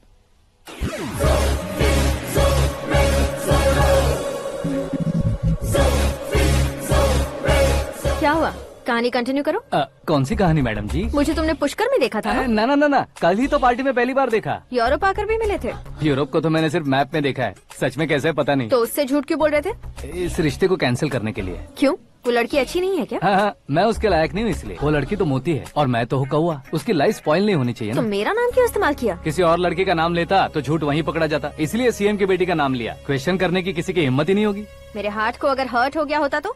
क्या हुआ? कहानी कंटिन्यू करो। कौन सी कहानी मैडम जी? मुझे तुमने पुष्कर में देखा था ना? ना, कल ही तो पार्टी में पहली बार देखा। यूरोप आकर भी मिले थे? यूरोप को तो मैंने सिर्फ मैप में देखा है, सच में कैसे पता नहीं। तो उससे झूठ क्यों बोल रहे थे? इस रिश्ते को कैंसिल करने के लिए। क्यों? वो लड़की अच्छी नहीं है क्या? हाँ, मैं उसके लायक नहीं हूँ इसलिए। वो लड़की तो मोती है और मैं तो हूँ कौवा। उसकी लाइफ स्पॉइल नहीं होनी चाहिए ना। तो मेरा नाम क्यों इस्तेमाल किया? किसी और लड़की का नाम लेता तो झूठ वहीं पकड़ा जाता, इसलिए सीएम की बेटी का नाम लिया। क्वेश्चन करने की किसी की हिम्मत ही नहीं होगी। मेरे हार्ट को अगर हर्ट हो गया होता तो?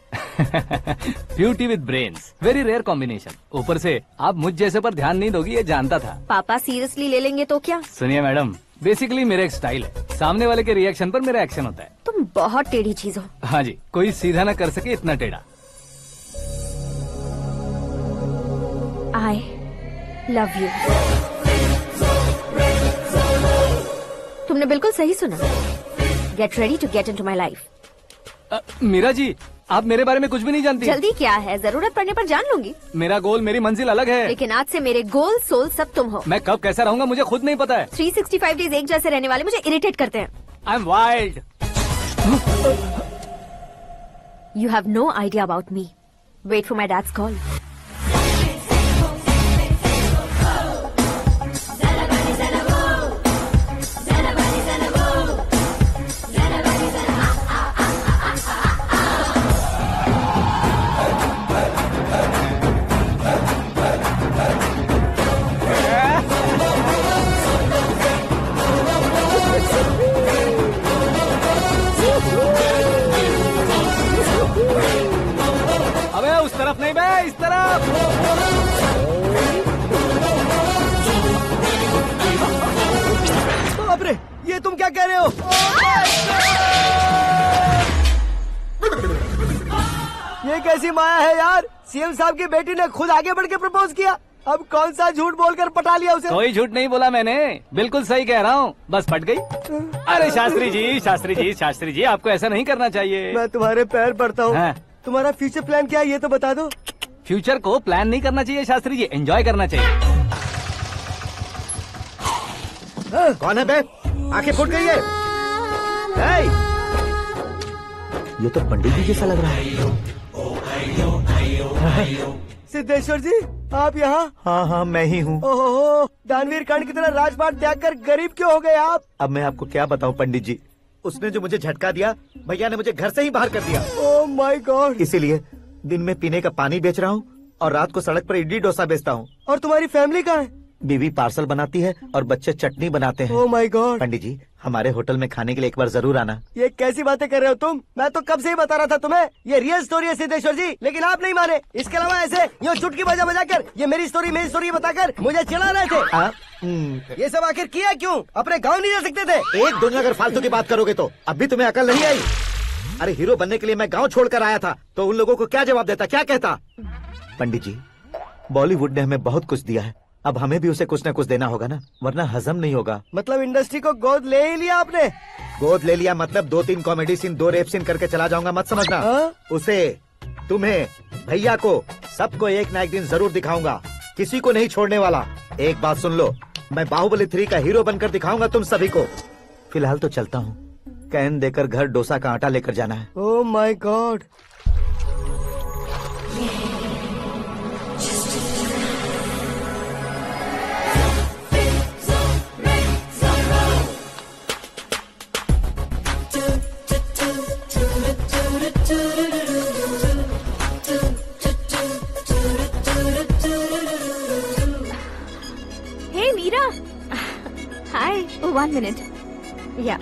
Beauty with brains, very rare combination. ऊपर से आप मुझ जैसे पर ध्यान नहीं दोगी ये जानता था। पापा सीरियसली ले लेंगे तो क्या? सुनिए मैडम, बेसिकली मेरा एक स्टाइल है, सामने वाले के रिएक्शन पर मेरा एक्शन होता है। तुम बहुत टेढ़ी चीज हो। हाँ जी, कोई सीधा न कर सके इतना टेढ़ा। I love you। तुमने बिल्कुल सही सुना। Get ready to get into my life। Meera ji, आप मेरे बारे में कुछ भी नहीं जानती। जल्दी क्या है, जरूरत पड़ने पर जान लूंगी। मेरा गोल, मेरी मंजिल अलग है। लेकिन आज से मेरे गोल सोल सब तुम हो। मैं कब कैसा रहूंगा मुझे खुद नहीं पता है। 365 डेज एक जैसे रहने वाले मुझे इरिटेट करते हैं। I am wild. You have no idea about me. Wait for my dad's call। इस तरफ। बाप रे, ये तुम क्या कह रहे हो? ये कैसी माया है यार? सीएम साहब की बेटी ने खुद आगे बढ़ के प्रपोज किया। अब कौन सा झूठ बोलकर पटा लिया उसे? कोई झूठ नहीं बोला मैंने, बिल्कुल सही कह रहा हूँ, बस पट गई। अरे शास्त्री जी, शास्त्री जी, शास्त्री जी, आपको ऐसा नहीं करना चाहिए। मैं तुम्हारे पैर पड़ता हूँ। हाँ। तुम्हारा फ्यूचर प्लान क्या है ये तो बता दो। फ्यूचर को प्लान नहीं करना चाहिए शास्त्री जी, एंजॉय करना चाहिए। कौन है बे? आंखें फूट गई है। हे! ये तो पंडित जी जैसा लग रहा है। सिद्धेश्वर जी, आप यहाँ? हाँ हाँ, मैं ही हूँ। ओहो, दानवीर कर्ण की तरह राजपाट त्याग कर गरीब क्यों हो गए आप? अब मैं आपको क्या बताऊँ पंडित जी, उसने जो मुझे झटका दिया, भैया ने मुझे घर से ही बाहर कर दिया। ओह माय गॉड। इसीलिए दिन में पीने का पानी बेच रहा हूँ और रात को सड़क पर इडली डोसा बेचता हूँ। और तुम्हारी फैमिली कहाँ है? बीवी पार्सल बनाती है और बच्चे चटनी बनाते हैं। ओह माय गॉड। पंडित जी, हमारे होटल में खाने के लिए एक बार जरूर आना। ये कैसी बातें कर रहे हो तुम? मैं तो कब से ही बता रहा था तुम्हें, ये रियल स्टोरी है सिद्धेश्वर जी, लेकिन आप नहीं माने। इसके अलावा ऐसे यूँ चुटकी बजा बजा कर ये मेरी स्टोरी बताकर मुझे चिढ़ा रहे थे। ये सब आखिर किया क्यों? अपने गाँव नहीं जा सकते थे? एक दुनिया अगर फालतू की बात करोगे तो अब भी तुम्हें अकल नहीं आई। अरे हीरो बनने के लिए मैं गाँव छोड़कर आया था, तो उन लोगों को क्या जवाब देता, क्या कहता? पंडित जी, बॉलीवुड ने हमें बहुत कुछ दिया है, अब हमें भी उसे कुछ न कुछ देना होगा ना, वरना हजम नहीं होगा। मतलब इंडस्ट्री को गोद ले ही लिया आपने? गोद ले लिया मतलब 2-3 कॉमेडी सीन, 2 रेप सीन करके चला जाऊंगा मत समझना। उसे, तुम्हें, भैया को, सबको एक ना एक दिन जरूर दिखाऊंगा, किसी को नहीं छोड़ने वाला। एक बात सुन लो, मैं बाहुबली 3 का हीरो बनकर दिखाऊंगा तुम सभी को। फिलहाल तो चलता हूँ, कैन देकर घर डोसा का आटा लेकर जाना है। Oh my God. Hey Meera, hi. 1 minute. या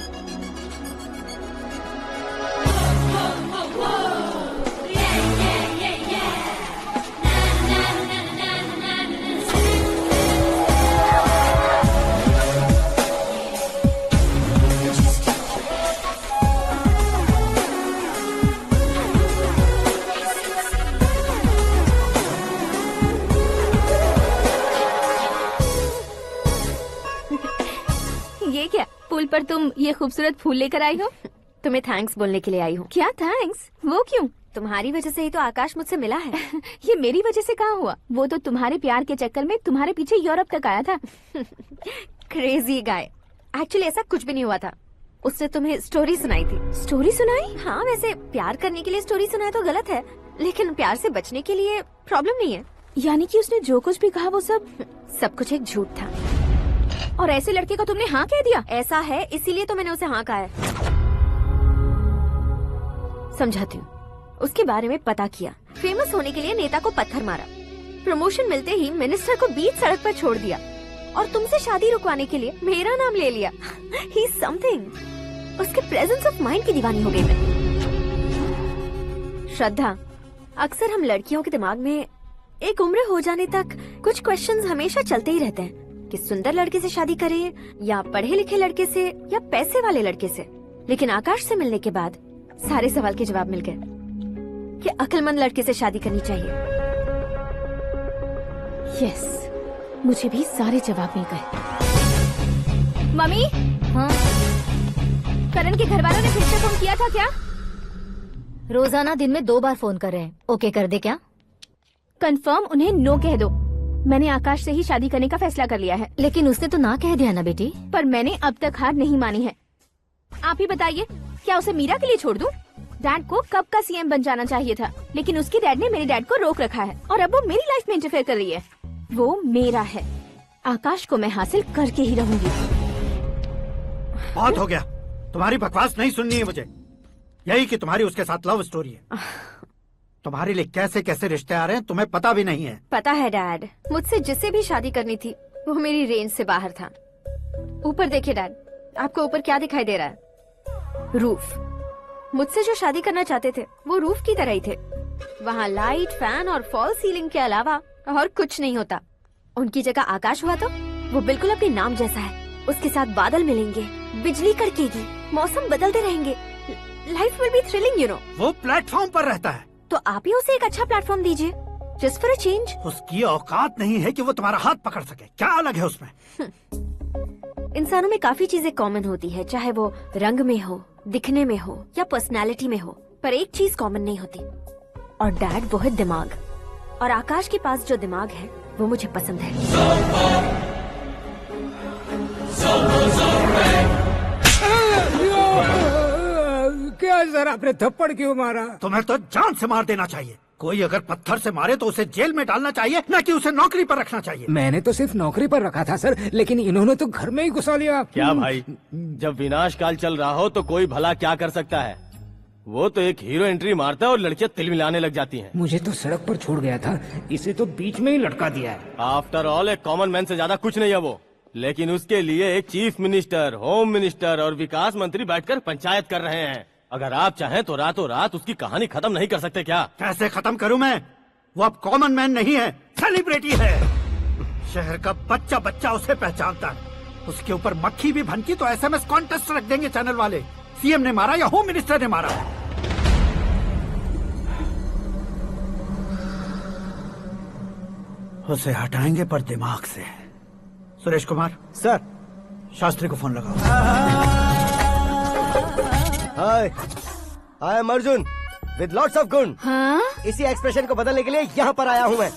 ये क्या, पुल पर तुम ये खूबसूरत फूल लेकर आई हो? तुम्हें थैंक्स बोलने के लिए आई हूँ। क्या थैंक्स? वो क्यों? तुम्हारी वजह से ही तो आकाश मुझसे मिला है। ये मेरी वजह से कहाँ हुआ? वो तो तुम्हारे प्यार के चक्कर में तुम्हारे पीछे यूरोप तक आया था। Crazy guy. एक्चुअली ऐसा कुछ भी नहीं हुआ था, उसने तुम्हें स्टोरी सुनाई थी। स्टोरी सुनाई? हाँ, वैसे प्यार करने के लिए स्टोरी सुनाए तो गलत है, लेकिन प्यार से बचने के लिए प्रॉब्लम नहीं है। यानी कि उसने जो कुछ भी कहा वो सब कुछ एक झूठ था। और ऐसे लड़के को तुमने हाँ कह दिया? ऐसा है, इसीलिए तो मैंने उसे हाँ कहा है। समझाती हूँ। उसके बारे में पता किया, फेमस होने के लिए नेता को पत्थर मारा, प्रमोशन मिलते ही मिनिस्टर को बीच सड़क पर छोड़ दिया और तुमसे शादी रुकवाने के लिए मेरा नाम ले लिया। ही समथिंग। उसके प्रेजेंस ऑफ माइंड की दीवानी हो गई मैं। श्रद्धा, अक्सर हम लड़कियों के दिमाग में एक उम्र हो जाने तक कुछ क्वेश्चंस हमेशा चलते ही रहते हैं कि सुंदर लड़के से शादी करें या पढ़े लिखे लड़के से या पैसे वाले लड़के से। लेकिन आकाश से मिलने के बाद सारे सवाल के जवाब मिल गए कि अक्लमंद लड़के से शादी करनी चाहिए। यस, मुझे भी सारे जवाब मिल गए। मम्मी, हाँ? करण के घर वालों ने फिर से फोन किया था क्या? रोजाना दिन में 2 बार फोन कर रहे हैं। ओके कर दे क्या? कंफर्म उन्हें नो कह दो। मैंने आकाश से ही शादी करने का फैसला कर लिया है। लेकिन उसने तो ना कह दिया ना बेटी। पर मैंने अब तक हार नहीं मानी है। आप ही बताइए, क्या उसे मीरा के लिए छोड़ दूं? डैड को कब का सीएम बन जाना चाहिए था, लेकिन उसके डैड ने मेरे डैड को रोक रखा है और अब वो मेरी लाइफ में इंटरफेयर कर रही है। वो मेरा है, आकाश को मैं हासिल करके ही रहूंगी। बहुत हो गया, तुम्हारी बकवास नहीं सुननी है मुझे। यही कि तुम्हारी उसके साथ लव स्टोरी है। तुम्हारे लिए कैसे कैसे रिश्ते आ रहे हैं तुम्हें पता भी नहीं है। पता है डैड, मुझसे जिसे भी शादी करनी थी वो मेरी रेंज से बाहर था। ऊपर देखिए डैड, आपको ऊपर क्या दिखाई दे रहा है? रूफ। मुझसे जो शादी करना चाहते थे वो रूफ की तरह ही थे, वहाँ लाइट, फैन और फॉल सीलिंग के अलावा और कुछ नहीं होता। उनकी जगह आकाश हुआ तो वो बिल्कुल अपने नाम जैसा है। उसके साथ बादल मिलेंगे, बिजली कड़केगी, मौसम बदलते रहेंगे, life will be thrilling, you know. वो प्लेटफॉर्म पर रहता है तो आप ही उसे एक अच्छा प्लेटफॉर्म दीजिए, जस्ट फॉर अ चेंज। उसकी औकात नहीं है कि वो तुम्हारा हाथ पकड़ सके। क्या अलग है उसमें? इंसानों में काफी चीजें कॉमन होती है, चाहे वो रंग में हो, दिखने में हो या पर्सनालिटी में हो, पर एक चीज कॉमन नहीं होती, और डैड वो है दिमाग। और आकाश के पास जो दिमाग है वो मुझे पसंद है। क्या सर, आपने थप्पड़ क्यों मारा? तुम्हें तो जान से मार देना चाहिए। कोई अगर पत्थर से मारे तो उसे जेल में डालना चाहिए, न कि उसे नौकरी पर रखना चाहिए। मैंने तो सिर्फ नौकरी पर रखा था सर, लेकिन इन्होंने तो घर में ही घुसा लिया। क्या भाई, जब विनाश काल चल रहा हो तो कोई भला क्या कर सकता है? वो तो एक हीरो एंट्री मारता है और लड़कियां तिल मिलाने लग जाती हैं। मुझे तो सड़क पर छोड़ गया था, इसे तो बीच में ही लटका दिया है। आफ्टर ऑल एक कॉमन मैन से ज्यादा कुछ नहीं है वो, लेकिन उसके लिए एक चीफ मिनिस्टर, होम मिनिस्टर और विकास मंत्री बैठकर पंचायत कर रहे हैं। अगर आप चाहें तो रातों रात उसकी कहानी खत्म नहीं कर सकते क्या? कैसे खत्म करूं मैं? वो अब कॉमन मैन नहीं है, सेलिब्रिटी है। शहर का बच्चा बच्चा उसे पहचानता है। उसके ऊपर मक्खी भी भनकी तो SMS कॉन्टेस्ट रख देंगे चैनल वाले। सीएम ने मारा या होम मिनिस्टर ने मारा? उसे हटाएंगे पर दिमाग से। सुरेश कुमार सर, शास्त्री को फोन लगाओ। Hi, I am Arjun with lots of गुण। हाँ? इसी एक्सप्रेशन को बदलने के लिए यहाँ पर आया हूँ मैं।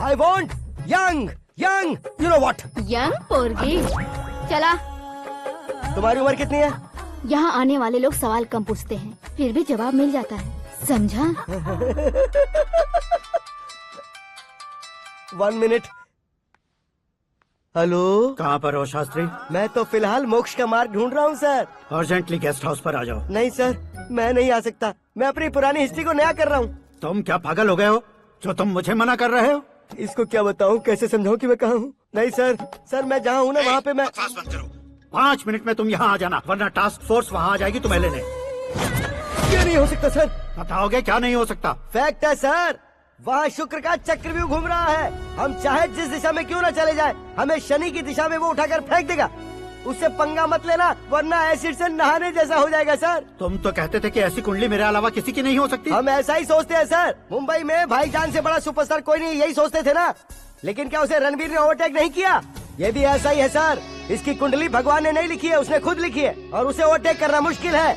I want young young, you know what? Young पोरगी। चला। तुम्हारी उम्र कितनी है? यहाँ आने वाले लोग सवाल कम पूछते हैं, फिर भी जवाब मिल जाता है, समझा? 1 मिनट। हेलो, कहाँ पर हो शास्त्री? मैं तो फिलहाल मोक्ष का मार्ग ढूंढ रहा हूँ सर। अर्जेंटली गेस्ट हाउस पर आ जाओ। नहीं सर, मैं नहीं आ सकता। मैं अपनी पुरानी हिस्ट्री को नया कर रहा हूँ। तुम क्या पागल हो गए हो जो तुम मुझे मना कर रहे हो? इसको क्या बताऊँ, कैसे समझाऊँ कि मैं कहाँ हूँ? नहीं सर, सर मैं जहाँ हूँ ना वहाँ पे मैं। 5 मिनट में तुम यहाँ आ जाना, वरना टास्क फोर्स वहाँ आ जाएगी तुम्हें लेने। क्या नहीं हो सकता सर? बताओगे क्या नहीं हो सकता? फैक्ट है सर, वहाँ शुक्र का चक्रव्यूह घूम रहा है। हम चाहे जिस दिशा में क्यों न चले जाए, हमें शनि की दिशा में वो उठाकर फेंक देगा। उससे पंगा मत लेना, वरना एसिड से नहाने जैसा हो जाएगा सर। तुम तो कहते थे कि ऐसी कुंडली मेरे अलावा किसी की नहीं हो सकती। हम ऐसा ही सोचते हैं सर। मुंबई में भाईजान से बड़ा सुपरस्टार कोई नहीं, यही सोचते थे ना। लेकिन क्या उसे रणवीर ने ओवरटेक नहीं किया? ये भी ऐसा ही है सर। इसकी कुंडली भगवान ने नहीं लिखी है, उसने खुद लिखी है, और उसे ओवरटेक करना मुश्किल है।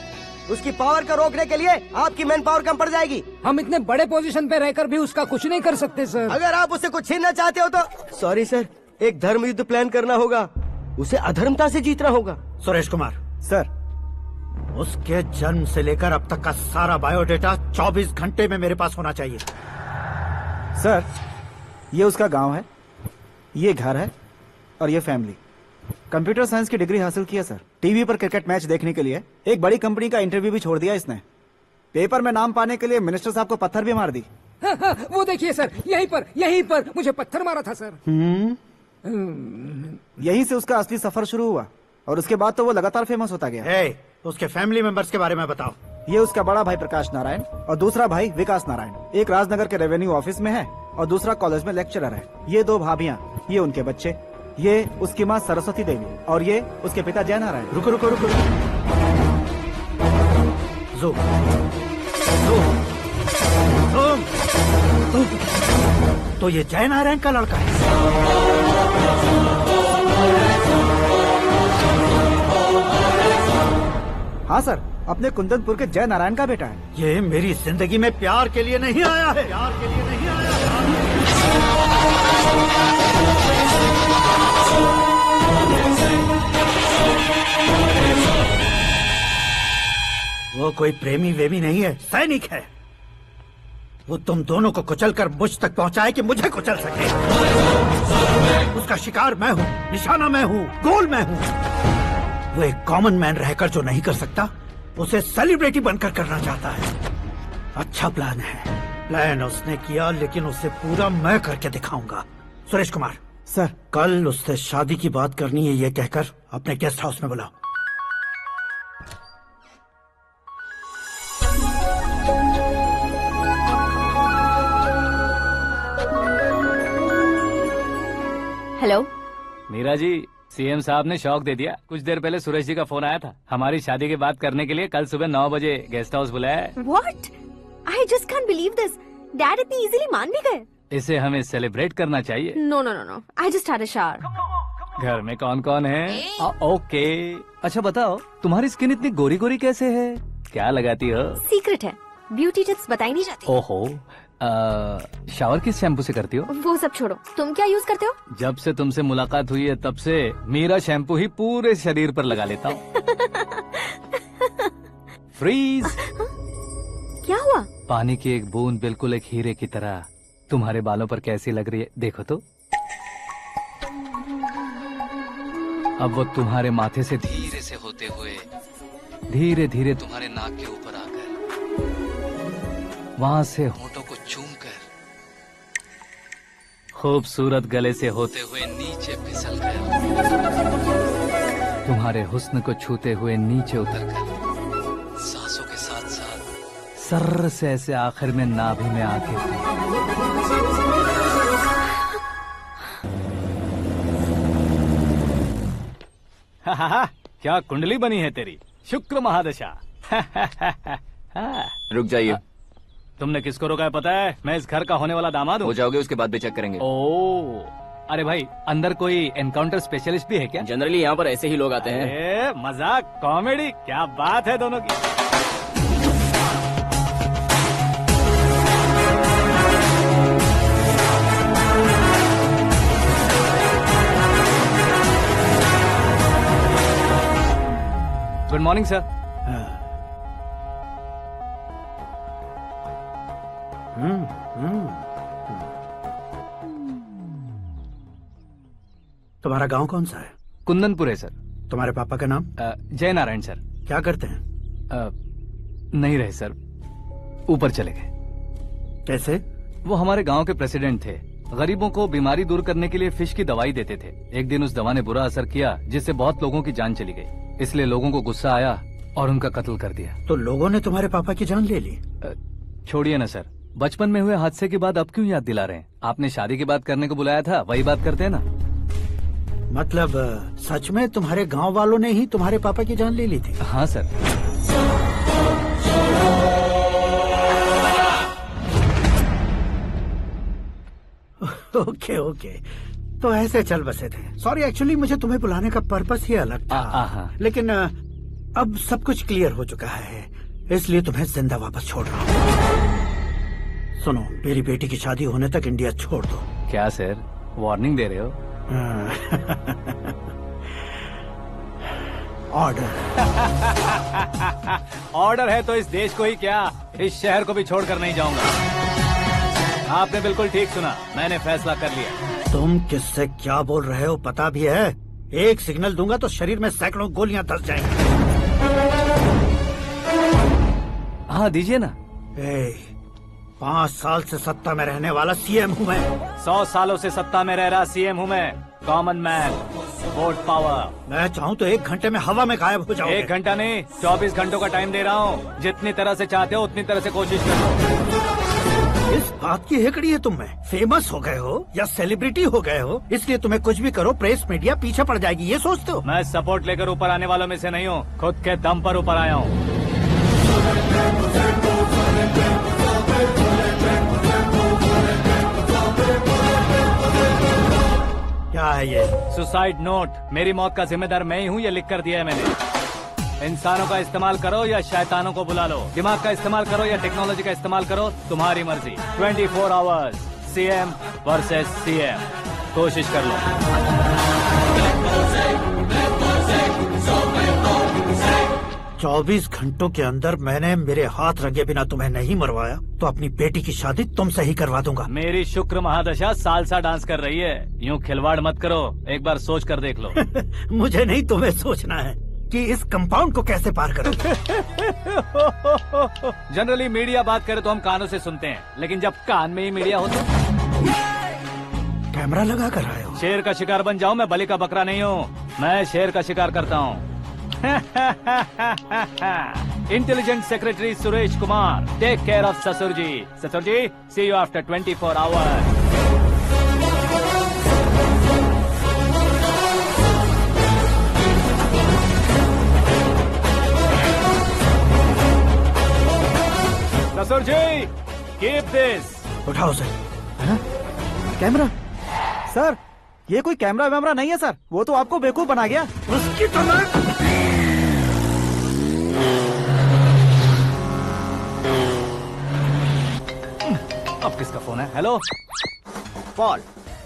उसकी पावर को रोकने के लिए आपकी मैन पावर कम पड़ जाएगी। हम इतने बड़े पोजीशन पे रहकर भी उसका कुछ नहीं कर सकते सर। अगर आप उससे कुछ छीनना चाहते हो तो सॉरी सर, एक धर्म युद्ध प्लान करना होगा। उसे अधर्मता से जीतना होगा। सुरेश कुमार सर, उसके जन्म से लेकर अब तक का सारा बायोडेटा 24 घंटे में मेरे पास होना चाहिए। सर, ये उसका गांव है, ये घर है और ये फैमिली। कंप्यूटर साइंस की डिग्री हासिल किया सर। टीवी पर क्रिकेट मैच देखने के लिए एक बड़ी कंपनी का इंटरव्यू भी छोड़ दिया इसने। पेपर में नाम पाने के लिए मिनिस्टर साहब को पत्थर भी मार दी। वो देखिए सर, यहीं पर मुझे पत्थर मारा था सर। यहीं से उसका असली सफर शुरू हुआ और उसके बाद तो वो लगातार फेमस होता गया। उसके फैमिली मेंबर्स के बारे में बताओ। ये उसका बड़ा भाई प्रकाश नारायण और दूसरा भाई विकास नारायण। एक राजनगर के रेवेन्यू ऑफिस में है और दूसरा कॉलेज में लेक्चरर है। ये 2 भाभियां, ये उनके बच्चे, ये उसकी माँ सरस्वती देवी और ये उसके पिता जय नारायण। रुको रुको रुको, तो ये जय नारायण का लड़का है। हाँ सर, अपने कुंदनपुर के जय नारायण का बेटा है। ये मेरी जिंदगी में प्यार के लिए नहीं आया है, प्यार के लिए नहीं आया वो कोई प्रेमी वेमी नहीं है, सैनिक है। वो तुम दोनों को कुचलकर मुझ तक पहुंचाए कि मुझे कुचल सके। उसका शिकार मैं हूँ, निशाना मैं हूँ, गोल मैं हूँ। वो एक कॉमन मैन रहकर जो नहीं कर सकता, उसे सेलिब्रिटी बनकर करना चाहता है। अच्छा प्लान है। प्लान उसने किया, लेकिन उसे पूरा मैं करके दिखाऊंगा। सुरेश कुमार सर, कल उससे शादी की बात करनी है, ये कहकर अपने गेस्ट हाउस में बुलाओ। हेलो। मीरा जी, सीएम साहब ने शौक दे दिया। कुछ देर पहले सुरेश जी का फोन आया था, हमारी शादी की बात करने के लिए कल सुबह 9 बजे गेस्ट हाउस बुलाया है। What? I just can't believe this. Dad इतनी इजीली मान भी गए? इसे हमें सेलिब्रेट करना चाहिए। No. I just had a shower. घर में कौन कौन है? ओके। अच्छा बताओ, तुम्हारी स्किन इतनी गोरी गोरी कैसे है? क्या लगाती हो? सीक्रेट है, ब्यूटी टिप्स बताई नहीं जाती। ओहो, शावर किस शैम्पू से करती हो? वो सब छोड़ो, तुम क्या यूज करते हो? जब से तुमसे मुलाकात हुई है तब से मीरा शैम्पू ही पूरे शरीर पर लगा लेता हूँ। फ्रीज। क्या हुआ? पानी की एक बूंद बिल्कुल एक हीरे की तरह तुम्हारे बालों पर कैसी लग रही है, देखो तो। अब वो तुम्हारे माथे से धीरे से होते हुए धीरे धीरे तुम्हारे नाक के ऊपर आकर वहां से होठों को चूमकर खूबसूरत गले से होते हुए नीचे फिसलकर तुम्हारे हुस्न को छूते हुए नीचे उतरकर सांसों के साथ साथ सर्र से ऐसे आखिर में नाभि में आके क्या कुंडली बनी है तेरी, शुक्र महादशा। रुक जाइए। तुमने किसको रोका है पता है? मैं इस घर का होने वाला दामाद हूँ। हो जाओगे उसके बाद भी चेक करेंगे। ओ, अरे भाई, अंदर कोई एनकाउंटर स्पेशलिस्ट भी है क्या? जनरली यहाँ पर ऐसे ही लोग आते हैं। मजाक, कॉमेडी, क्या बात है दोनों की। Good morning sir. तुम्हारा गांव कौन सा है? कुंदनपुर है सर। तुम्हारे पापा का नाम? जय नारायण सर। क्या करते हैं? नहीं रहे सर, ऊपर चले गए। कैसे? वो हमारे गांव के प्रेसिडेंट थे। गरीबों को बीमारी दूर करने के लिए फिश की दवाई देते थे। एक दिन उस दवा ने बुरा असर किया जिससे बहुत लोगों की जान चली गई। इसलिए लोगों को गुस्सा आया और उनका कत्ल कर दिया। तो लोगों ने तुम्हारे पापा की जान ले ली? छोड़िए ना सर, बचपन में हुए हादसे के बाद अब क्यों याद दिला रहे हैं? आपने शादी की बात करने को बुलाया था, वही बात करते हैं ना। मतलब सच में तुम्हारे गांव वालों ने ही तुम्हारे पापा की जान ले ली थी? हाँ सर। ओके, तो ऐसे चल बसे थे। सॉरी, एक्चुअली मुझे तुम्हें बुलाने का पर्पस ही अलग था। लेकिन अब सब कुछ क्लियर हो चुका है, इसलिए तुम्हें जिंदा वापस छोड़ रहा हूँ। सुनो, मेरी बेटी की शादी होने तक इंडिया छोड़ दो। क्या सर, वार्निंग दे रहे हो? ऑर्डर। ऑर्डर है तो इस देश को ही क्या, इस शहर को भी छोड़कर नहीं जाऊंगा। आपने बिल्कुल ठीक सुना, मैंने फैसला कर लिया। तुम किससे क्या बोल रहे हो पता भी है? एक सिग्नल दूंगा तो शरीर में सैकड़ों गोलियां धस जाएंगी। हाँ दीजिए ना। 5 साल से सत्ता में रहने वाला सीएम हूँ मैं। 100 सालों से सत्ता में रह रहा सीएम हूँ मैं। Common man, vote power. मैं चाहूँ तो 1 घंटे में हवा में गायब हो जाऊँ। 1 घंटा नहीं, 24 घंटों का टाइम दे रहा हूँ। जितनी तरह से चाहते हो उतनी तरह से कोशिश करो। इस बात की हेकड़ी है तुम में। फेमस हो गए हो या सेलिब्रिटी हो गए हो, इसलिए तुम्हें कुछ भी करो प्रेस मीडिया पीछे पड़ जाएगी, ये सोचते हो? मैं सपोर्ट लेकर ऊपर आने वालों में से नहीं हूँ, खुद के दम पर ऊपर आया हूँ। क्या है ये? Suicide note. मेरी मौत का जिम्मेदार मैं ही हूँ, ये लिख कर दिया है मैंने। इंसानों का इस्तेमाल करो या शैतानों को बुला लो, दिमाग का इस्तेमाल करो या टेक्नोलॉजी का इस्तेमाल करो, तुम्हारी मर्जी। 24 आवर्स, सीएम वर्सेस सीएम, कोशिश कर लो। 24 घंटों के अंदर मैंने मेरे हाथ रंगे बिना तुम्हें नहीं मरवाया तो अपनी बेटी की शादी तुमसे ही करवा दूंगा। मेरी शुक्र महादशा सालसा डांस कर रही है, यूँ खिलवाड़ मत करो, एक बार सोच कर देख लो। मुझे नहीं, तुम्हें सोचना है कि इस कंपाउंड को कैसे पार करो। जनरली मीडिया बात करे तो हम कानों से सुनते हैं, लेकिन जब कान में ही मीडिया हो तो कैमरा लगा कर आए हो। शेर का शिकार बन जाऊं, मैं बलि का बकरा नहीं हूँ, मैं शेर का शिकार करता हूँ। Intelligent secretary Suresh Kumar, take care of ससुर जी। ससुर जी, see you after 24 hours. This. उठाओ उसे। कैमरा? सर ये कोई कैमरा वैमरा नहीं है सर, वो तो आपको बेवकूफ बना गया। उसकी तो मैं अब किसका फोन है? हेलो पॉल,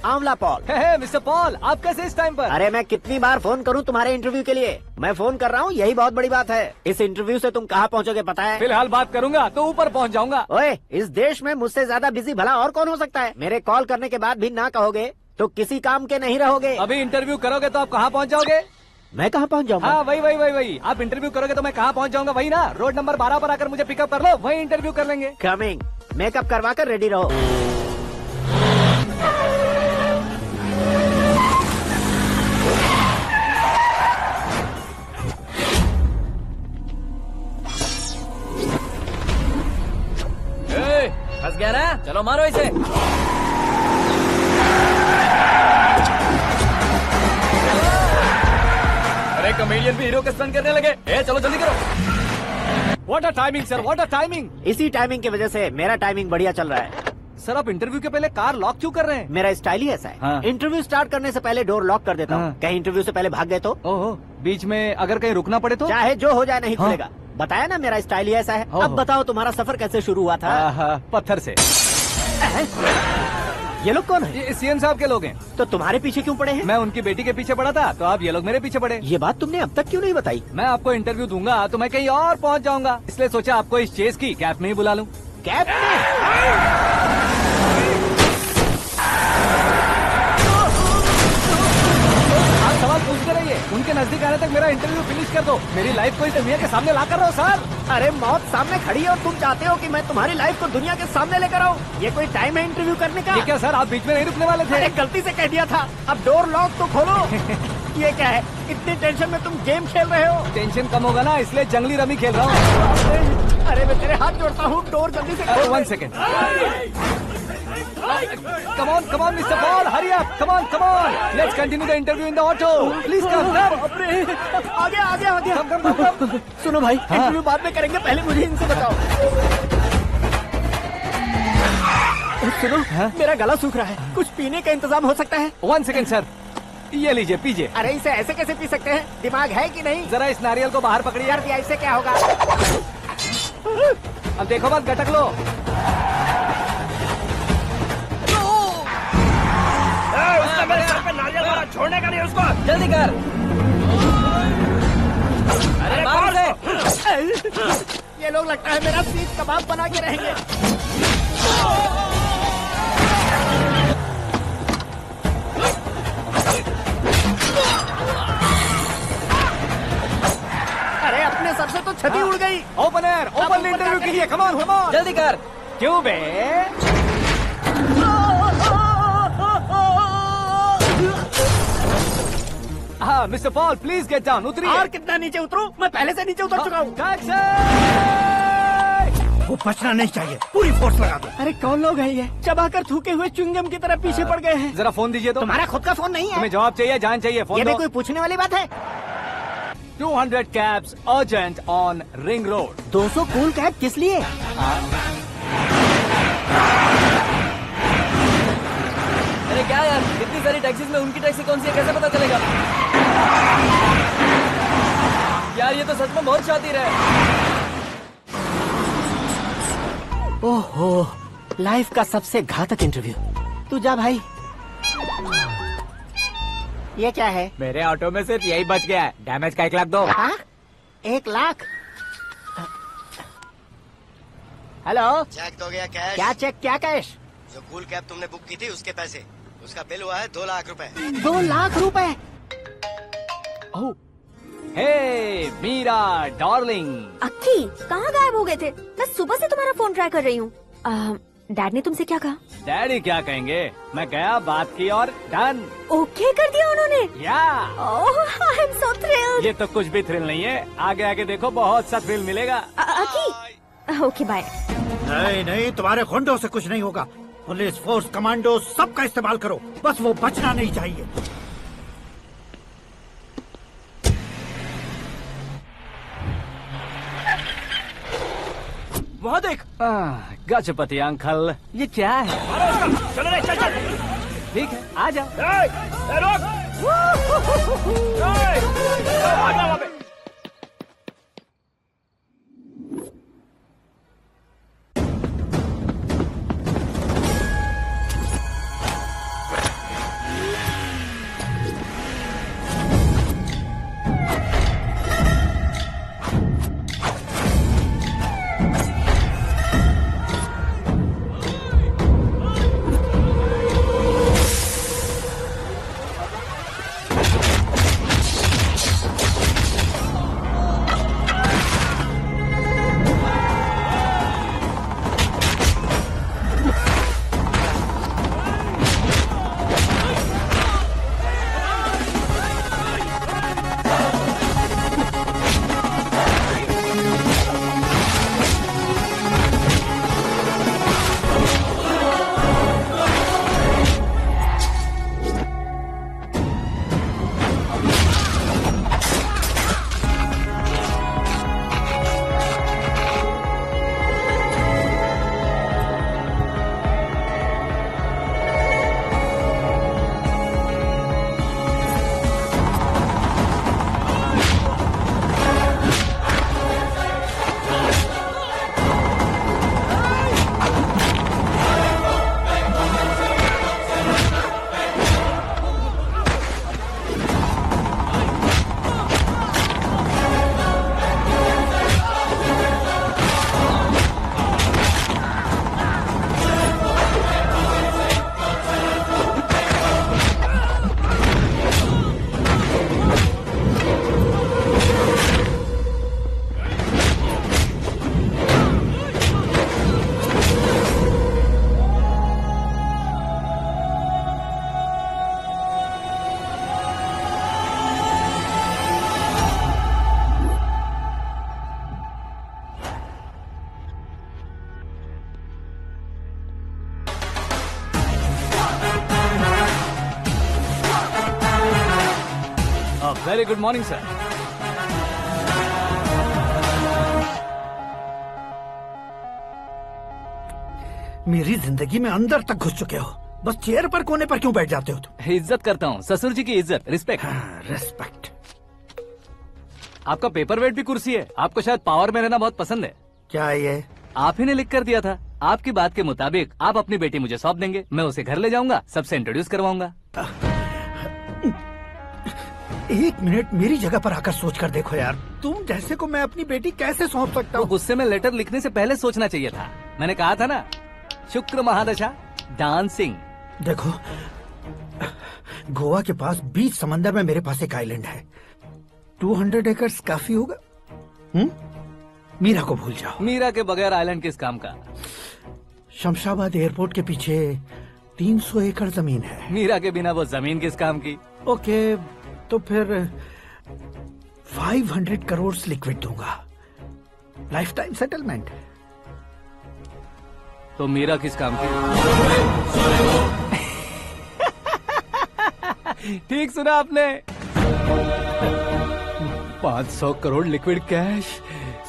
आंवला पॉल। मिस्टर पॉल, आप कैसे इस टाइम पर? अरे मैं कितनी बार फोन करूं तुम्हारे इंटरव्यू के लिए? मैं फोन कर रहा हूं, यही बहुत बड़ी बात है। इस इंटरव्यू से तुम कहां पहुंचोगे पता है? फिलहाल बात करूंगा तो ऊपर पहुंच जाऊंगा। ओए, इस देश में मुझसे ज्यादा बिजी भला और कौन हो सकता है? मेरे कॉल करने के बाद भी ना कहोगे तो किसी काम के नहीं रहोगे। अभी इंटरव्यू करोगे तो आप कहाँ पहुँच जाओगे? मैं कहाँ पहुँच जाऊंगा? हाँ वही। आप इंटरव्यू करोगे तो मैं कहाँ पहुँच जाऊंगा? वही ना, रोड नंबर 12 पर आकर मुझे पिकअप कर लो, वही इंटरव्यू कर लेंगे। कमिंग। मेकअप करवा कर रेडी रहो। फंस गया ना, चलो मारो इसे। अरे कॉमेडियन भी हीरो का स्टंट करने लगे। चलो जल्दी करो। What a timing sir, what a timing. इसी टाइमिंग की वजह से मेरा टाइमिंग बढ़िया चल रहा है। सर आप इंटरव्यू के पहले कार लॉक क्यों कर रहे हैं? मेरा स्टाइल ही ऐसा है। हाँ। इंटरव्यू स्टार्ट करने से पहले डोर लॉक कर देता हूँ। कहीं इंटरव्यू से पहले भाग गए तो? ओहो, बीच में अगर कहीं रुकना पड़े तो? चाहे जो हो जाए नहीं खुलेगा। बताया ना मेरा स्टाइल ही ऐसा है। अब बताओ तुम्हारा सफर कैसे शुरू हुआ था? पत्थर से। ये लोग कौन है? ये सीएम साहब के लोग हैं। तो तुम्हारे पीछे क्यों पड़े हैं? मैं उनकी बेटी के पीछे पड़ा था, तो आप ये लोग मेरे पीछे पड़े। ये बात तुमने अब तक क्यों नहीं बताई? मैं आपको इंटरव्यू दूंगा तो मैं कहीं और पहुंच जाऊंगा, इसलिए सोचा आपको इस चेस की कैप में ही बुला लूं। कैप में? आप सवाल पूछते रहिए, उनके नजदीक आने तक मेरा इंटरव्यू फिनिश कर दो। मेरी लाइफ को इस दुनिया के सामने ला कर रहो सर। अरे मौत सामने खड़ी है और तुम चाहते हो कि मैं तुम्हारी लाइफ को दुनिया के सामने लेकर आऊं? ये कोई टाइम है इंटरव्यू करने का? ये क्या सर, आप बीच में नहीं रुकने वाले थे? अरे गलती से कह दिया था। अब डोर लॉक तो खोलो। ये क्या है? इतनी टेंशन में तुम गेम खेल रहे हो? टेंशन कम होगा ना, इसलिए जंगली रमी खेल रहा हूँ। अरे मैं तेरे हाथ जोड़ता हूँ, डोर जल्दी से खोलो। 1 second. Come on, Mr. Paul, hurry up. Come on. Let's continue the interview in the auto. Please come. आगे। Come. सुनो भाई, इंटरव्यू बाद में करेंगे, पहले मुझे इनसे बताओ। सुनो, मेरा गला सूख रहा है, कुछ पीने का इंतजाम हो सकता है? 1 सेकेंड सर, ये लीजिए पीजिए। अरे इसे ऐसे कैसे पी सकते हैं? दिमाग है कि नहीं? जरा इस नारियल को बाहर पकड़िए। यार दिया, इससे क्या होगा? अब देखो मत, गटक लो। मेरे सर पे नारियल मारा, छोड़ने का नहीं उसको। जल्दी कर। अरे मार उसे। ये लोग लगता है मेरा सीख कबाब बना के रहेंगे। अरे अपने सर से तो छती उड़ गई। ओपन इंटरव्यू के लिए। कम ऑन जल्दी कर। क्यों बे? हाँ mister Paul, please get down. उतरिए। और कितना नीचे उतरूं? मैं पहले से नीचे उतर चुका हूँ। वो बचना नहीं चाहिए, पूरी फोर्स लगा दो। अरे कौन लोग हैं ये? चबाकर थूके हुए च्युइंगम की तरह पीछे पड़ गए हैं। जरा फोन दीजिए तो। तुम्हारा खुद का फोन नहीं है? तुम्हें जवाब चाहिए, जान चाहिए, फोन ये दो। भी कोई पूछने वाली बात है? 200 cabs urgent on Ring Road. 200 cool cab किस लिए? अरे क्या यार, इतनी सारी टैक्सीज में उनकी टैक्सी कौन सी है, कैसे पता चलेगा? यार ये तो सच में बहुत शातिर है। ओहो, लाइफ का सबसे घातक इंटरव्यू। तू जा भाई। ये क्या है? मेरे ऑटो में सिर्फ यही बच गया है, डैमेज का 1 लाख दो। 1 लाख? हेलो, चेक तो गया कैश। क्या चेक, क्या कैश? जो कूल कैब तुमने बुक की थी उसके पैसे, उसका बिल हुआ है 2 लाख रुपए। 2 लाख रुपए? हे मीरा डार्लिंग। अक्की, कहाँ गायब हो गए थे? मैं सुबह से तुम्हारा फोन ट्राई कर रही हूँ। डैड ने तुमसे क्या कहा? डैडी क्या कहेंगे, मैं गया, बात की और डन। ओके कर दिया उन्होंने? या। ओह, आई एम सो थ्रिल्ड। ये तो कुछ भी थ्रिल नहीं है, आगे आगे देखो बहुत सा थ्रिल मिलेगा। अक्की, ओके बाय। नहीं, तुम्हारे गुंडों से कुछ नहीं होगा। पुलिस फोर्स, कमांडो, सबका इस्तेमाल करो, बस वो बचना नहीं चाहिए। वहाँ देख, गजपति अंकल, ये क्या है? चलो रे, चल चल। ठीक है, आ जा। रोक। आ जा वहाँ पे। Very good morning sir. मेरी जिंदगी में अंदर तक घुस चुके हो, बस चेयर पर कोने पर क्यों बैठ जाते हो तुम? इज्जत करता हूँ, ससुर जी की इज्जत, रिस्पेक्ट। रिस्पेक्ट। आपका पेपर वेट भी कुर्सी है। आपको शायद पावर में रहना बहुत पसंद है। क्या ये? आप ही ने लिख कर दिया था। आपकी बात के मुताबिक आप अपनी बेटी मुझे सौंप देंगे, मैं उसे घर ले जाऊंगा, सबसे इंट्रोड्यूस करवाऊंगा। एक मिनट मेरी जगह पर आकर सोच कर देखो यार, तुम जैसे को मैं अपनी बेटी कैसे सौंप सकता हूँ? गुस्से में लेटर लिखने से पहले सोचना चाहिए था। मैंने कहा था ना, शुक्र महादशा डांसिंग। देखो, गोवा के पास बीच समंदर में मेरे पास एक आइलैंड है। 200 एकर्स काफी होगा। मीरा को भूल जाओ। मीरा के बगैर आइलैंड किस काम का? शमशाबाद एयरपोर्ट के पीछे 300 एकड़ जमीन है। मीरा के बिना वो जमीन किस काम की? ओके, तो फिर 500 करोड़ लिक्विड दूंगा, लाइफ टाइम सेटलमेंट। तो मीरा किस काम की? ठीक सुना आपने, 500 करोड़ लिक्विड कैश।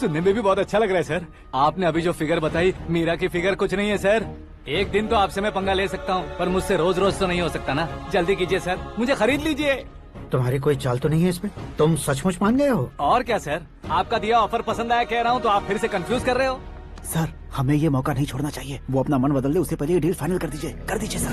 सुनने में भी बहुत अच्छा लग रहा है सर। आपने अभी जो फिगर बताई, मीरा की फिगर कुछ नहीं है सर। एक दिन तो आपसे मैं पंगा ले सकता हूँ, पर मुझसे रोज रोज तो नहीं हो सकता ना। जल्दी कीजिए सर, मुझे खरीद लीजिए। तुम्हारी कोई चाल तो नहीं है इसमें? तुम सचमुच मान गए हो? और क्या सर, आपका दिया ऑफर पसंद आया कह रहा हूँ, तो आप फिर से कंफ्यूज कर रहे हो। सर, हमें ये मौका नहीं छोड़ना चाहिए। वो अपना मन बदल दे, उससे पहले ये डील फाइनल कर दीजिए। कर दीजिए सर।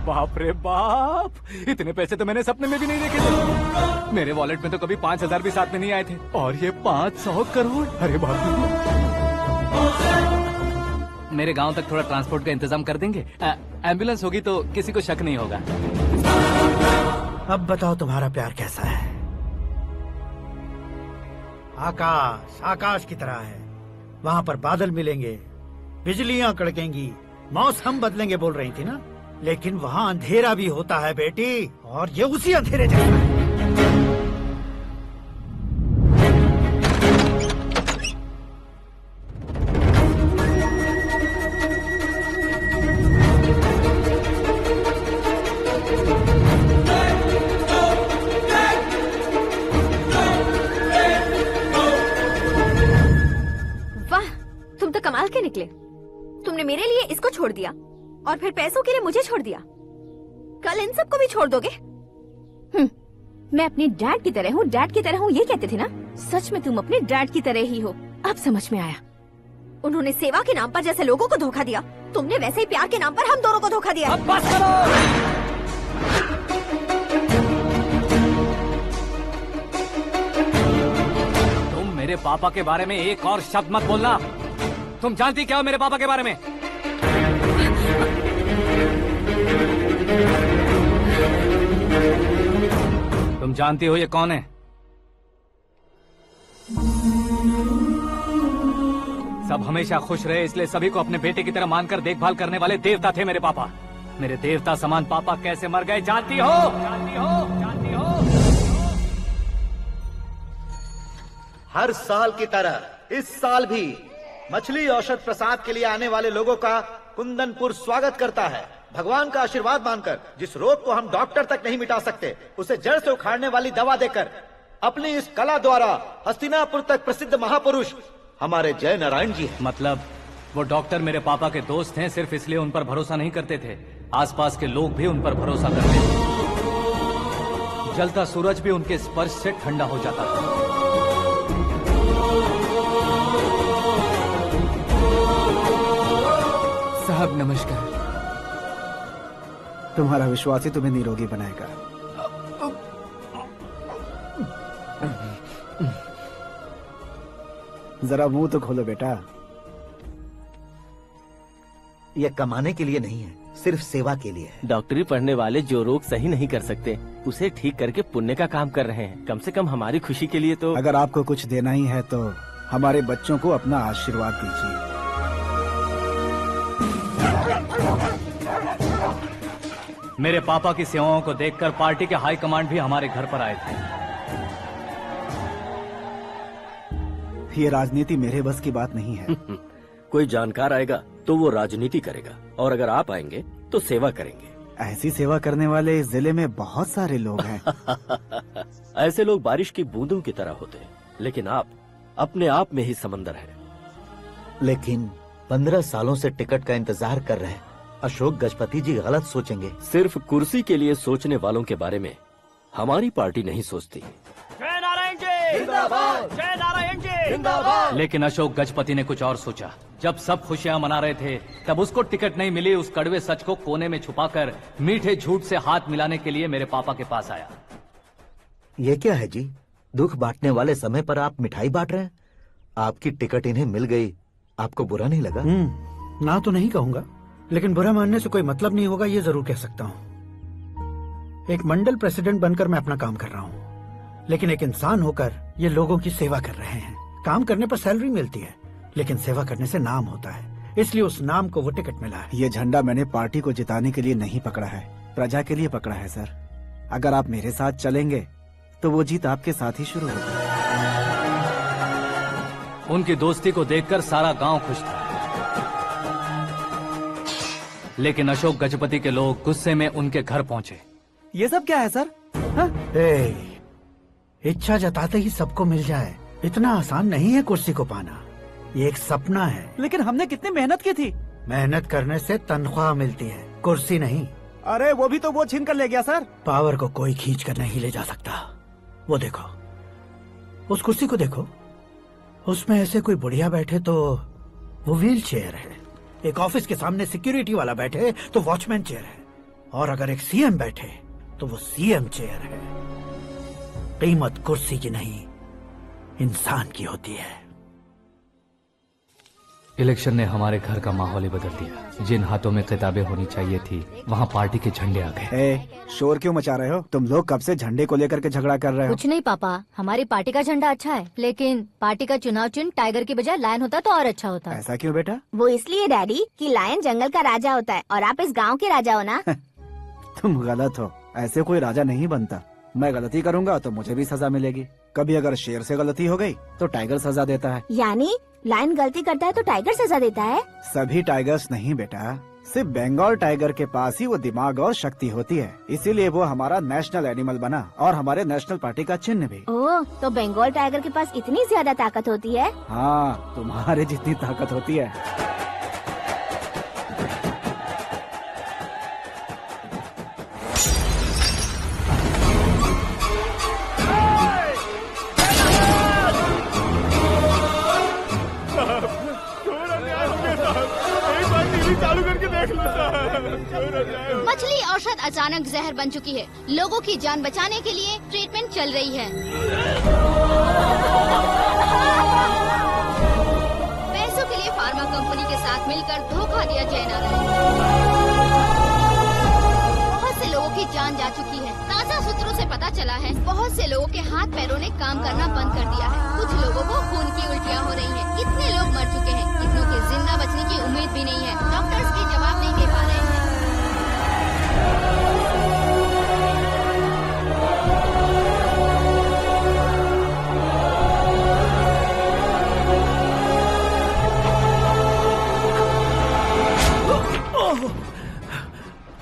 बाप रे बाप, इतने पैसे तो मैंने सपने में भी नहीं देखे थे। मेरे वॉलेट में तो कभी 5,000 भी साथ में नहीं आए थे, और ये 500 करोड़। अरे बाप रे। मेरे गांव तक थोड़ा ट्रांसपोर्ट का इंतजाम कर देंगे? एम्बुलेंस होगी तो किसी को शक नहीं होगा। अब बताओ तुम्हारा प्यार कैसा है? आकाश आकाश की तरह है, वहाँ पर बादल मिलेंगे, बिजलियाँ कड़केंगी, मौसम बदलेंगे बोल रही थी ना, लेकिन वहाँ अंधेरा भी होता है बेटी, और ये उसी अंधेरे जैसा है। निकले। तुमने मेरे लिए इसको छोड़ दिया और फिर पैसों के लिए मुझे छोड़ दिया। कल इन सबको भी छोड़ दोगे? मैं अपने डैड की तरह हूँ, डैड की तरह हूँ, ये कहते थे ना। सच में तुम अपने डैड की तरह ही हो। अब समझ में आया। उन्होंने सेवा के नाम पर जैसे लोगों को धोखा दिया, तुमने वैसे ही प्यार के नाम पर हम दोनों को धोखा दिया। अब बस करो। तुम मेरे पापा के बारे में एक और शब्द मत बोलना। तुम जानती क्या हो मेरे पापा के बारे में? तुम जानती हो ये कौन है? सब हमेशा खुश रहे इसलिए सभी को अपने बेटे की तरह मानकर देखभाल करने वाले देवता थे मेरे पापा। मेरे देवता समान पापा कैसे मर गए जानती हो? जानती हो? जानती हो? हर साल की तरह इस साल भी मछली औषध प्रसाद के लिए आने वाले लोगों का कुंदनपुर स्वागत करता है। भगवान का आशीर्वाद मानकर जिस रोग को हम डॉक्टर तक नहीं मिटा सकते, उसे जड़ से उखाड़ने वाली दवा देकर अपनी इस कला द्वारा हस्तिनापुर तक प्रसिद्ध महापुरुष हमारे जय नारायण जी हैं। मतलब वो डॉक्टर मेरे पापा के दोस्त हैं, सिर्फ इसलिए उन पर भरोसा नहीं करते थे, आसपास के लोग भी उन पर भरोसा करते थे। जलता सूरज भी उनके स्पर्श से ठंडा हो जाता था। साहब नमस्कार। तुम्हारा विश्वास ही तुम्हें निरोगी बनाएगा। जरा मुंह तो खोलो बेटा। यह कमाने के लिए नहीं है, सिर्फ सेवा के लिए है। डॉक्टरी पढ़ने वाले जो रोग सही नहीं कर सकते उसे ठीक करके पुण्य का काम कर रहे हैं। कम से कम हमारी खुशी के लिए तो। अगर आपको कुछ देना ही है तो हमारे बच्चों को अपना आशीर्वाद दीजिए। मेरे पापा की सेवाओं को देखकर पार्टी के हाई कमांड भी हमारे घर पर आए थे। ये राजनीति मेरे बस की बात नहीं है। कोई जानकार आएगा तो वो राजनीति करेगा, और अगर आप आएंगे तो सेवा करेंगे। ऐसी सेवा करने वाले इस जिले में बहुत सारे लोग हैं। ऐसे लोग बारिश की बूंदों की तरह होते हैं, लेकिन आप अपने आप में ही समंदर हैं। लेकिन 15 सालों से टिकट का इंतजार कर रहे अशोक गजपति जी गलत सोचेंगे। सिर्फ कुर्सी के लिए सोचने वालों के बारे में हमारी पार्टी नहीं सोचती। जय नारायण जी जिंदाबाद, जय नारायण जी जिंदाबाद। लेकिन अशोक गजपति ने कुछ और सोचा। जब सब खुशियां मना रहे थे तब उसको टिकट नहीं मिली। उस कड़वे सच को कोने में छुपाकर मीठे झूठ से हाथ मिलाने के लिए मेरे पापा के पास आया। ये क्या है जी? दुख बांटने वाले समय पर आप मिठाई बांट रहे हैं। आपकी टिकट इन्हें मिल गई, आपको बुरा नहीं लगा? ना तो नहीं कहूंगा, लेकिन बुरा मानने से कोई मतलब नहीं होगा, ये जरूर कह सकता हूँ। एक मंडल प्रेसिडेंट बनकर मैं अपना काम कर रहा हूँ, लेकिन एक इंसान होकर ये लोगों की सेवा कर रहे हैं। काम करने पर सैलरी मिलती है, लेकिन सेवा करने से नाम होता है, इसलिए उस नाम को वो टिकट मिला है। ये झंडा मैंने पार्टी को जिताने के लिए नहीं पकड़ा है, प्रजा के लिए पकड़ा है सर। अगर आप मेरे साथ चलेंगे तो वो जीत आपके साथ ही शुरू होगी। उनकी दोस्ती को देखकर सारा गांव खुश था, लेकिन अशोक गजपति के लोग गुस्से में उनके घर पहुंचे। ये सब क्या है सर? इच्छा जताते ही सबको मिल जाए, इतना आसान नहीं है कुर्सी को पाना। ये एक सपना है। लेकिन हमने कितनी मेहनत की थी। मेहनत करने से तनख्वाह मिलती है, कुर्सी नहीं। अरे वो भी तो वो छीन कर ले गया सर। पावर को कोई खींच कर नहीं ले जा सकता। वो देखो, उस कुर्सी को देखो, उसमें ऐसे कोई बुढ़िया बैठे तो वो व्हील चेयर है। एक ऑफिस के सामने सिक्योरिटी वाला बैठे तो वॉचमैन चेयर है, और अगर एक सीएम बैठे तो वो सीएम चेयर है। कीमत कुर्सी की नहीं, इंसान की होती है। इलेक्शन ने हमारे घर का माहौल ही बदल दिया। जिन हाथों में किताबें होनी चाहिए थी वहाँ पार्टी के झंडे आ गए। शोर क्यों मचा रहे हो? तुम लोग कब से झंडे को लेकर के झगड़ा कर रहे हो? कुछ नहीं पापा, हमारी पार्टी का झंडा अच्छा है, लेकिन पार्टी का चुनाव चिन्ह टाइगर की बजाय लायन होता तो और अच्छा होता। ऐसा क्यों बेटा? वो इसलिए डैडी कि लायन जंगल का राजा होता है और आप इस गांव के राजा हो ना। तुम गलत हो, ऐसे कोई राजा नहीं बनता। मैं गलती करूंगा तो मुझे भी सजा मिलेगी। कभी अगर शेर से गलती हो गई तो टाइगर सजा देता है। यानी लायन गलती करता है तो टाइगर सजा देता है? सभी टाइगर्स नहीं बेटा, सिर्फ बंगाल टाइगर के पास ही वो दिमाग और शक्ति होती है, इसीलिए वो हमारा नेशनल एनिमल बना और हमारे नेशनल पार्टी का चिन्ह भी। ओह, तो बंगाल टाइगर के पास इतनी ज्यादा ताकत होती है? हाँ, तुम्हारे जितनी ताकत होती है। मछली औषध अचानक जहर बन चुकी है। लोगों की जान बचाने के लिए ट्रीटमेंट चल रही है। पैसों के लिए फार्मा कंपनी के साथ मिलकर धोखा दिया जयनारायण। बहुत से लोगों की जान जा चुकी है। ताज़ा सूत्रों से पता चला है बहुत से लोगों के हाथ पैरों ने काम करना बंद कर दिया है। कुछ लोगों को खून की उल्टियाँ हो रही हैं। कितने लोग मर चुके हैं, कितनों के जिंदा बचने की उम्मीद भी नहीं है। डॉक्टर्स भी जवाब नहीं दे पा रहे हैं।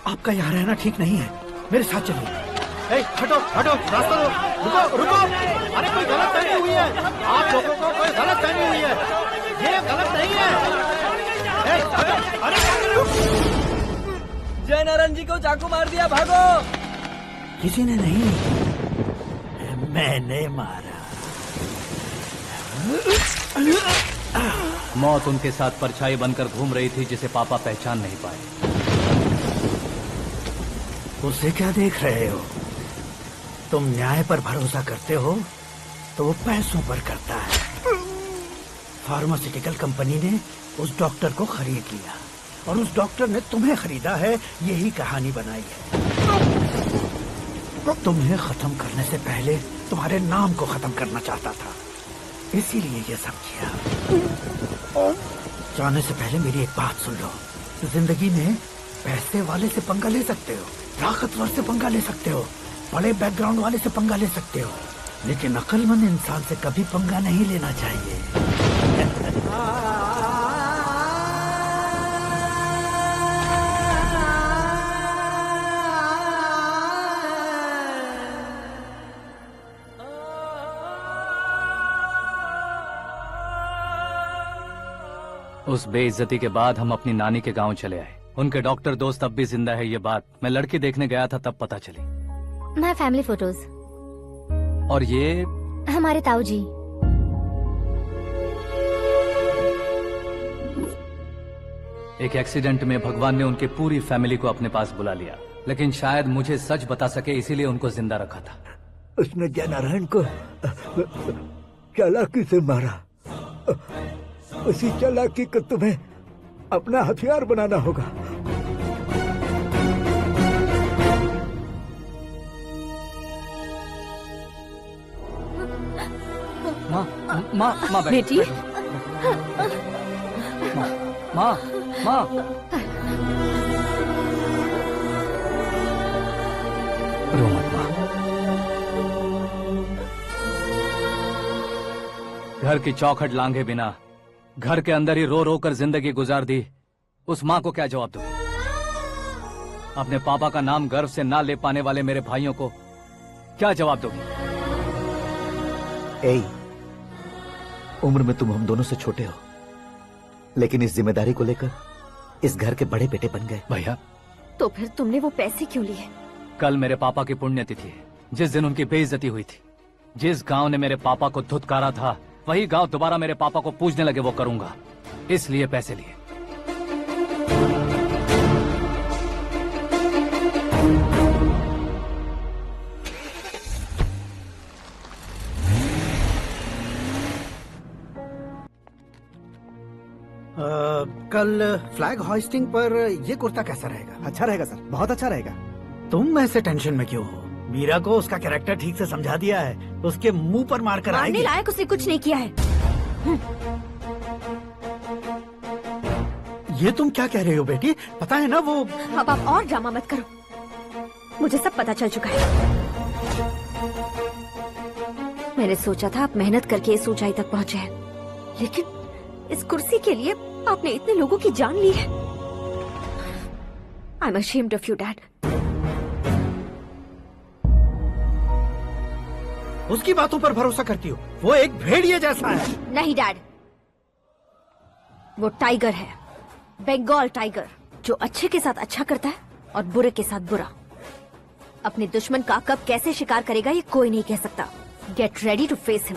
आपका यहाँ रहना ठीक नहीं है, मेरे साथ चलिए। हटो हटो, रास्ता दो, रुको रुको। अरे कोई गलत फहमी हुई है, आप लोगों को कोई गलत फहमी हुई है, ये गलत नहीं है। अरे जयनारायण जी को चाकू मार दिया, भागो। किसी ने नहीं, मैंने मारा। मौत उनके साथ परछाई बनकर घूम रही थी जिसे पापा पहचान नहीं पाए। उसे क्या देख रहे हो? तुम न्याय पर भरोसा करते हो तो वो पैसों पर करता है। फार्मास्यूटिकल कंपनी ने उस डॉक्टर को खरीद लिया और उस डॉक्टर ने तुम्हें खरीदा है, यही कहानी बनाई है। तुम्हें खत्म करने से पहले तुम्हारे नाम को खत्म करना चाहता था, इसीलिए ये सब किया। जाने से पहले मेरी एक बात सुन लो। जिंदगी में पैसे वाले से पंगा ले सकते हो, ताकतवर से पंगा ले सकते हो, बड़े बैकग्राउंड वाले से पंगा ले सकते हो, लेकिन अक्लमंद इंसान से कभी पंगा नहीं लेना चाहिए। उस बेइज्जती के बाद हम अपनी नानी के गांव चले आए। उनके डॉक्टर दोस्त अब भी जिंदा है, ये बात मैं लड़की देखने गया था तब पता चली। My family photos. और ये हमारे ताऊ जी। एक एक्सीडेंट में भगवान ने उनकी पूरी फैमिली को अपने पास बुला लिया, लेकिन शायद मुझे सच बता सके इसीलिए उनको जिंदा रखा था। उसने जयनारायण को चालाकी से मारा। उसी चालाकी को तुम्हें अपना हथियार बनाना होगा। माँ माँ माँ बेटी। माँ माँ रो मत माँ। घर की चौखट लांघे बिना घर के अंदर ही रो रो कर जिंदगी गुजार दी उस माँ को क्या जवाब दूं? अपने पापा का नाम गर्व से ना ले पाने वाले मेरे भाइयों को क्या जवाब दोगी? उम्र में तुम हम दोनों से छोटे हो, लेकिन इस जिम्मेदारी को लेकर इस घर के बड़े बेटे बन गए। भैया, तो फिर तुमने वो पैसे क्यों लिए? कल मेरे पापा की पुण्यतिथि है, जिस दिन उनकी बेइज्जती हुई थी। जिस गांव ने मेरे पापा को धुतकारा था वही गांव दोबारा मेरे पापा को पूजने लगे, वो करूंगा, इसलिए पैसे लिए। कल फ्लैग होइस्टिंग पर ये कुर्ता कैसा रहेगा? अच्छा रहेगा सर, बहुत अच्छा रहेगा। तुम ऐसे टेंशन में क्यों हो? मीरा को उसका कैरेक्टर ठीक से समझा दिया है, उसके मुंह पर मारकर आएगी। मारने लायक उसने कुछ नहीं किया है। ये तुम क्या कह रहे हो बेटी? पता है ना वो। अब आप और ड्रामा मत करो, मुझे सब पता चल चुका है। मैंने सोचा था आप मेहनत करके इस ऊंचाई तक पहुंचे हैं, लेकिन इस कुर्सी के लिए आपने इतने लोगों की जान ली है। I am ashamed of you dad. उसकी बातों पर भरोसा करती हो? वो एक भेड़िए जैसा है। नहीं डैड, वो टाइगर है, बंगाल टाइगर, जो अच्छे के साथ अच्छा करता है और बुरे के साथ बुरा। अपने दुश्मन का कब कैसे शिकार करेगा ये कोई नहीं कह सकता। Get ready to face him.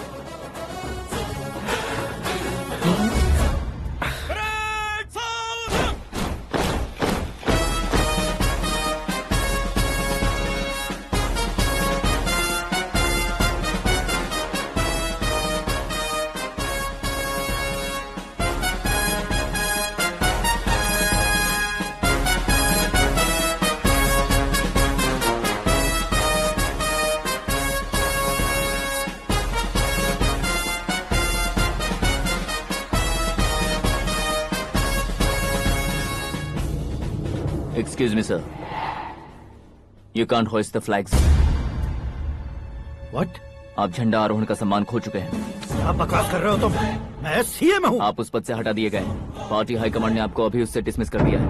Excuse me, sir. You can't hoist the flags. What? आप झंडा आरोहण का सम्मान खो चुके हैं। क्या बकवास कर रहे हो तुम? मैं सीएम हूँ। आप उस पद से हटा दिए गए। पार्टी हाईकमांड ने आपको अभी उससे डिसमिस कर दिया है।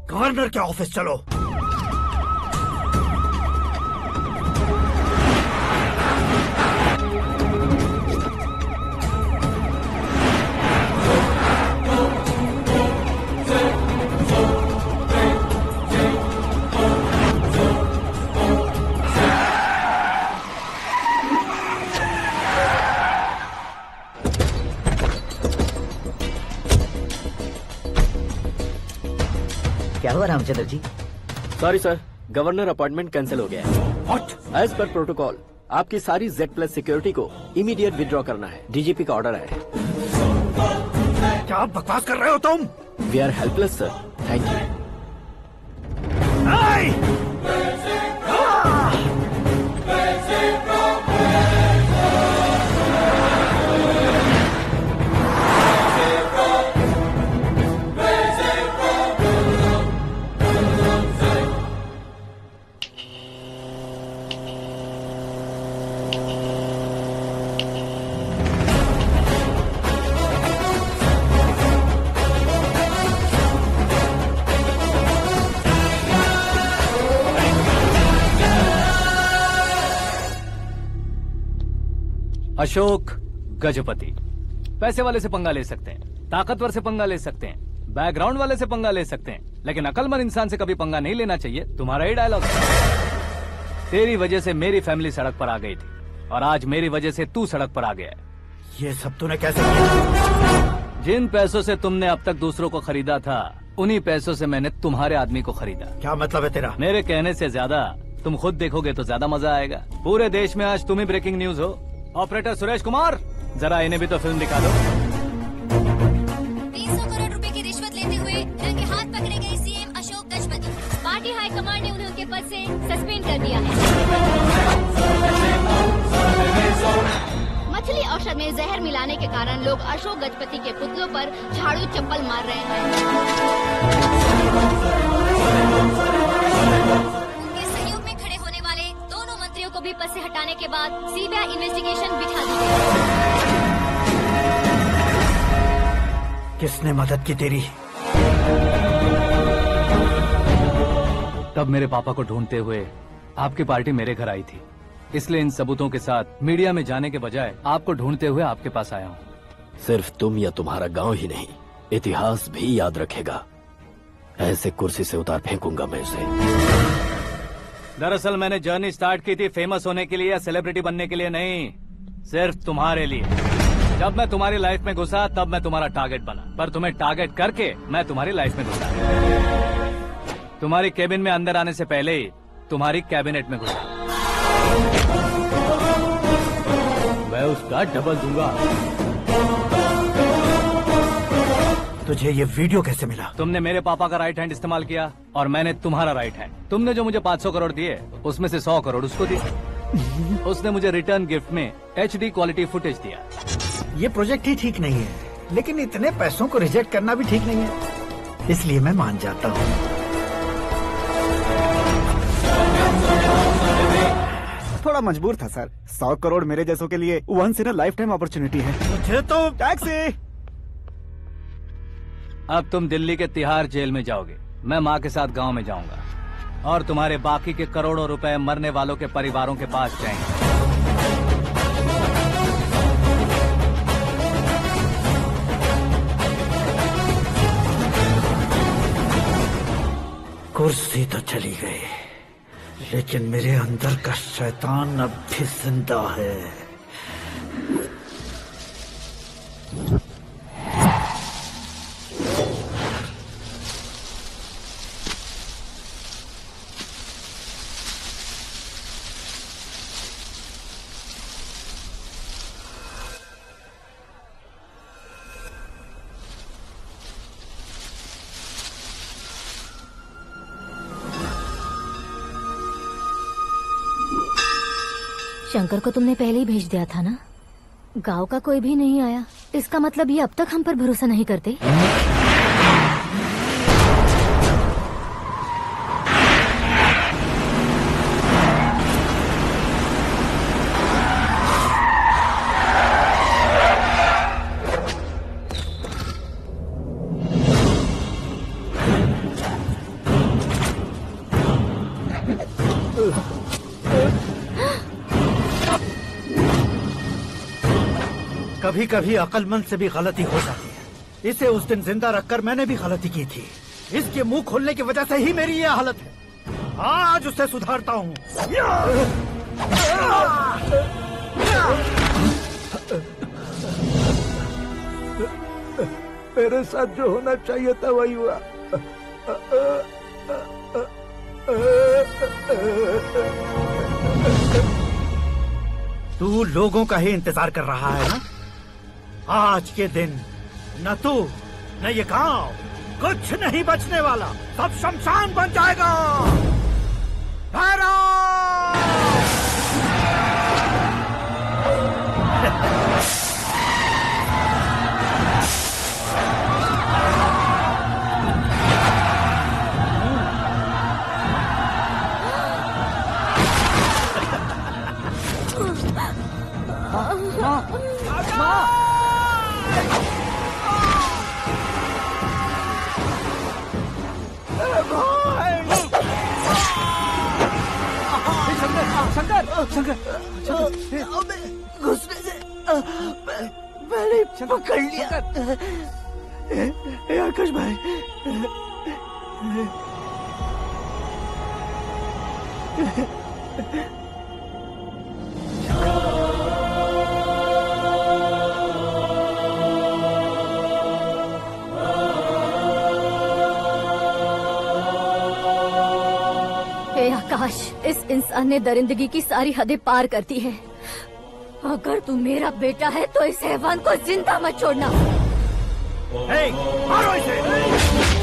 गवर्नर के ऑफिस चलो। क्या हुआ Ramchandra ji? Sorry sir, governor appointment cancel हो गया है। What? एज पर प्रोटोकॉल आपकी सारी Z+ सिक्योरिटी को इमीडिएट विड्रॉ करना है। डीजीपी का ऑर्डर है। क्या बकवास कर रहे हो तुम? We are helpless sir. Thank you. Ashok Gajapati. पैसे वाले से पंगा ले सकते हैं, ताकतवर से पंगा ले सकते हैं, बैकग्राउंड वाले से पंगा ले सकते हैं, लेकिन अकलमंद इंसान से कभी पंगा नहीं लेना चाहिए। तुम्हारा ही डायलॉग। तेरी वजह से मेरी फैमिली सड़क पर आ गई थी और आज मेरी वजह से तू सड़क पर आ गया है। ये सब तूने कैसे किया? जिन पैसों से तुमने अब तक दूसरों को खरीदा था, उन्हीं पैसों से मैंने तुम्हारे आदमी को खरीदा। क्या मतलब है तेरा? मेरे कहने से ज्यादा तुम खुद देखोगे तो ज्यादा मजा आएगा। पूरे देश में आज तुम ही ब्रेकिंग न्यूज हो। ऑपरेटर सुरेश कुमार, जरा इन्हें भी तो फिल्म दिखा दो। 300 करोड़ रुपए की रिश्वत लेते हुए रंगे हाथ पकड़े गए CM Ashok Gajapati. Party high command ने उन्हें उनके पद से सस्पेंड कर दिया है। मछली औषध में जहर मिलाने के कारण लोग अशोक गजपति के पुतलों पर झाड़ू चप्पल मार रहे हैं। उनके सहयोग में खड़े होने वाले दोनों मंत्रियों को भी पद से हटाने के बाद सीबीआई इन्वेस्टिगेशन बिठा दी गई। किसने मदद की तेरी? तब मेरे पापा को ढूंढते हुए आपकी पार्टी मेरे घर आई थी, इसलिए इन सबूतों के साथ मीडिया में जाने के बजाय आपको ढूंढते हुए आपके पास आया हूँ। सिर्फ तुम या तुम्हारा गांव ही नहीं, इतिहास भी याद रखेगा। ऐसे कुर्सी से उतार फेंकूंगा मैं उसे। दरअसल मैंने जर्नी स्टार्ट की थी फेमस होने के लिए या सेलिब्रिटी बनने के लिए नहीं, सिर्फ तुम्हारे लिए। जब मैं तुम्हारी लाइफ में घुसा तब मैं तुम्हारा टारगेट बना, पर तुम्हें टारगेट करके मैं तुम्हारी लाइफ में घुसा। तुम्हारी केबिन में अंदर आने से पहले ही तुम्हारी कैबिनेट में घुसा। मैं उसका डबल दूंगा। तुझे ये वीडियो कैसे मिला? तुमने मेरे पापा का राइट हैंड इस्तेमाल किया और मैंने तुम्हारा राइट हैंड। तुमने जो मुझे 500 करोड़ दिए, उसमें से 100 करोड़ उसको दिए। उसने मुझे रिटर्न गिफ्ट में HD क्वालिटी फुटेज दिया। ये प्रोजेक्ट ही ठीक नहीं है, लेकिन इतने पैसों को रिजेक्ट करना भी ठीक नहीं है, इसलिए मैं मान जाता हूँ। थोड़ा मजबूर था सर। 100 करोड़ मेरे जैसों के लिए once in a lifetime opportunity है। मुझे तो टैक्सी। अब तुम दिल्ली के तिहाड़ जेल में जाओगे, मैं माँ के साथ गांव में जाऊंगा और तुम्हारे बाकी के करोड़ों रुपए मरने वालों के परिवारों के पास जाएंगे। कुर्सी तो चली गई, लेकिन मेरे अंदर का शैतान अब भी जिंदा है। शंकर को तुमने पहले ही भेज दिया था ना? गांव का कोई भी नहीं आया, इसका मतलब ये अब तक हम पर भरोसा नहीं करते। कभी कभी अक्लमंद से भी गलती हो जाती है। इसे उस दिन जिंदा रखकर मैंने भी गलती की थी। इसके मुंह खोलने की वजह से ही मेरी ये हालत है। आज उसे सुधारता हूँ। मेरे साथ जो होना चाहिए था वही हुआ। तू लोगों का ही इंतजार कर रहा है ना? आज के दिन न तू न ये गांव कुछ नहीं बचने वाला, सब शमशान बन जाएगा। घुसने से पहले पकड़ लिया। आकाश भाई, हे आकाश, इस इंसान ने दरिंदगी की सारी हदें पार कर दी है। अगर तू मेरा बेटा है तो इस हैवान को जिंदा मत छोड़ना। मारो इसे।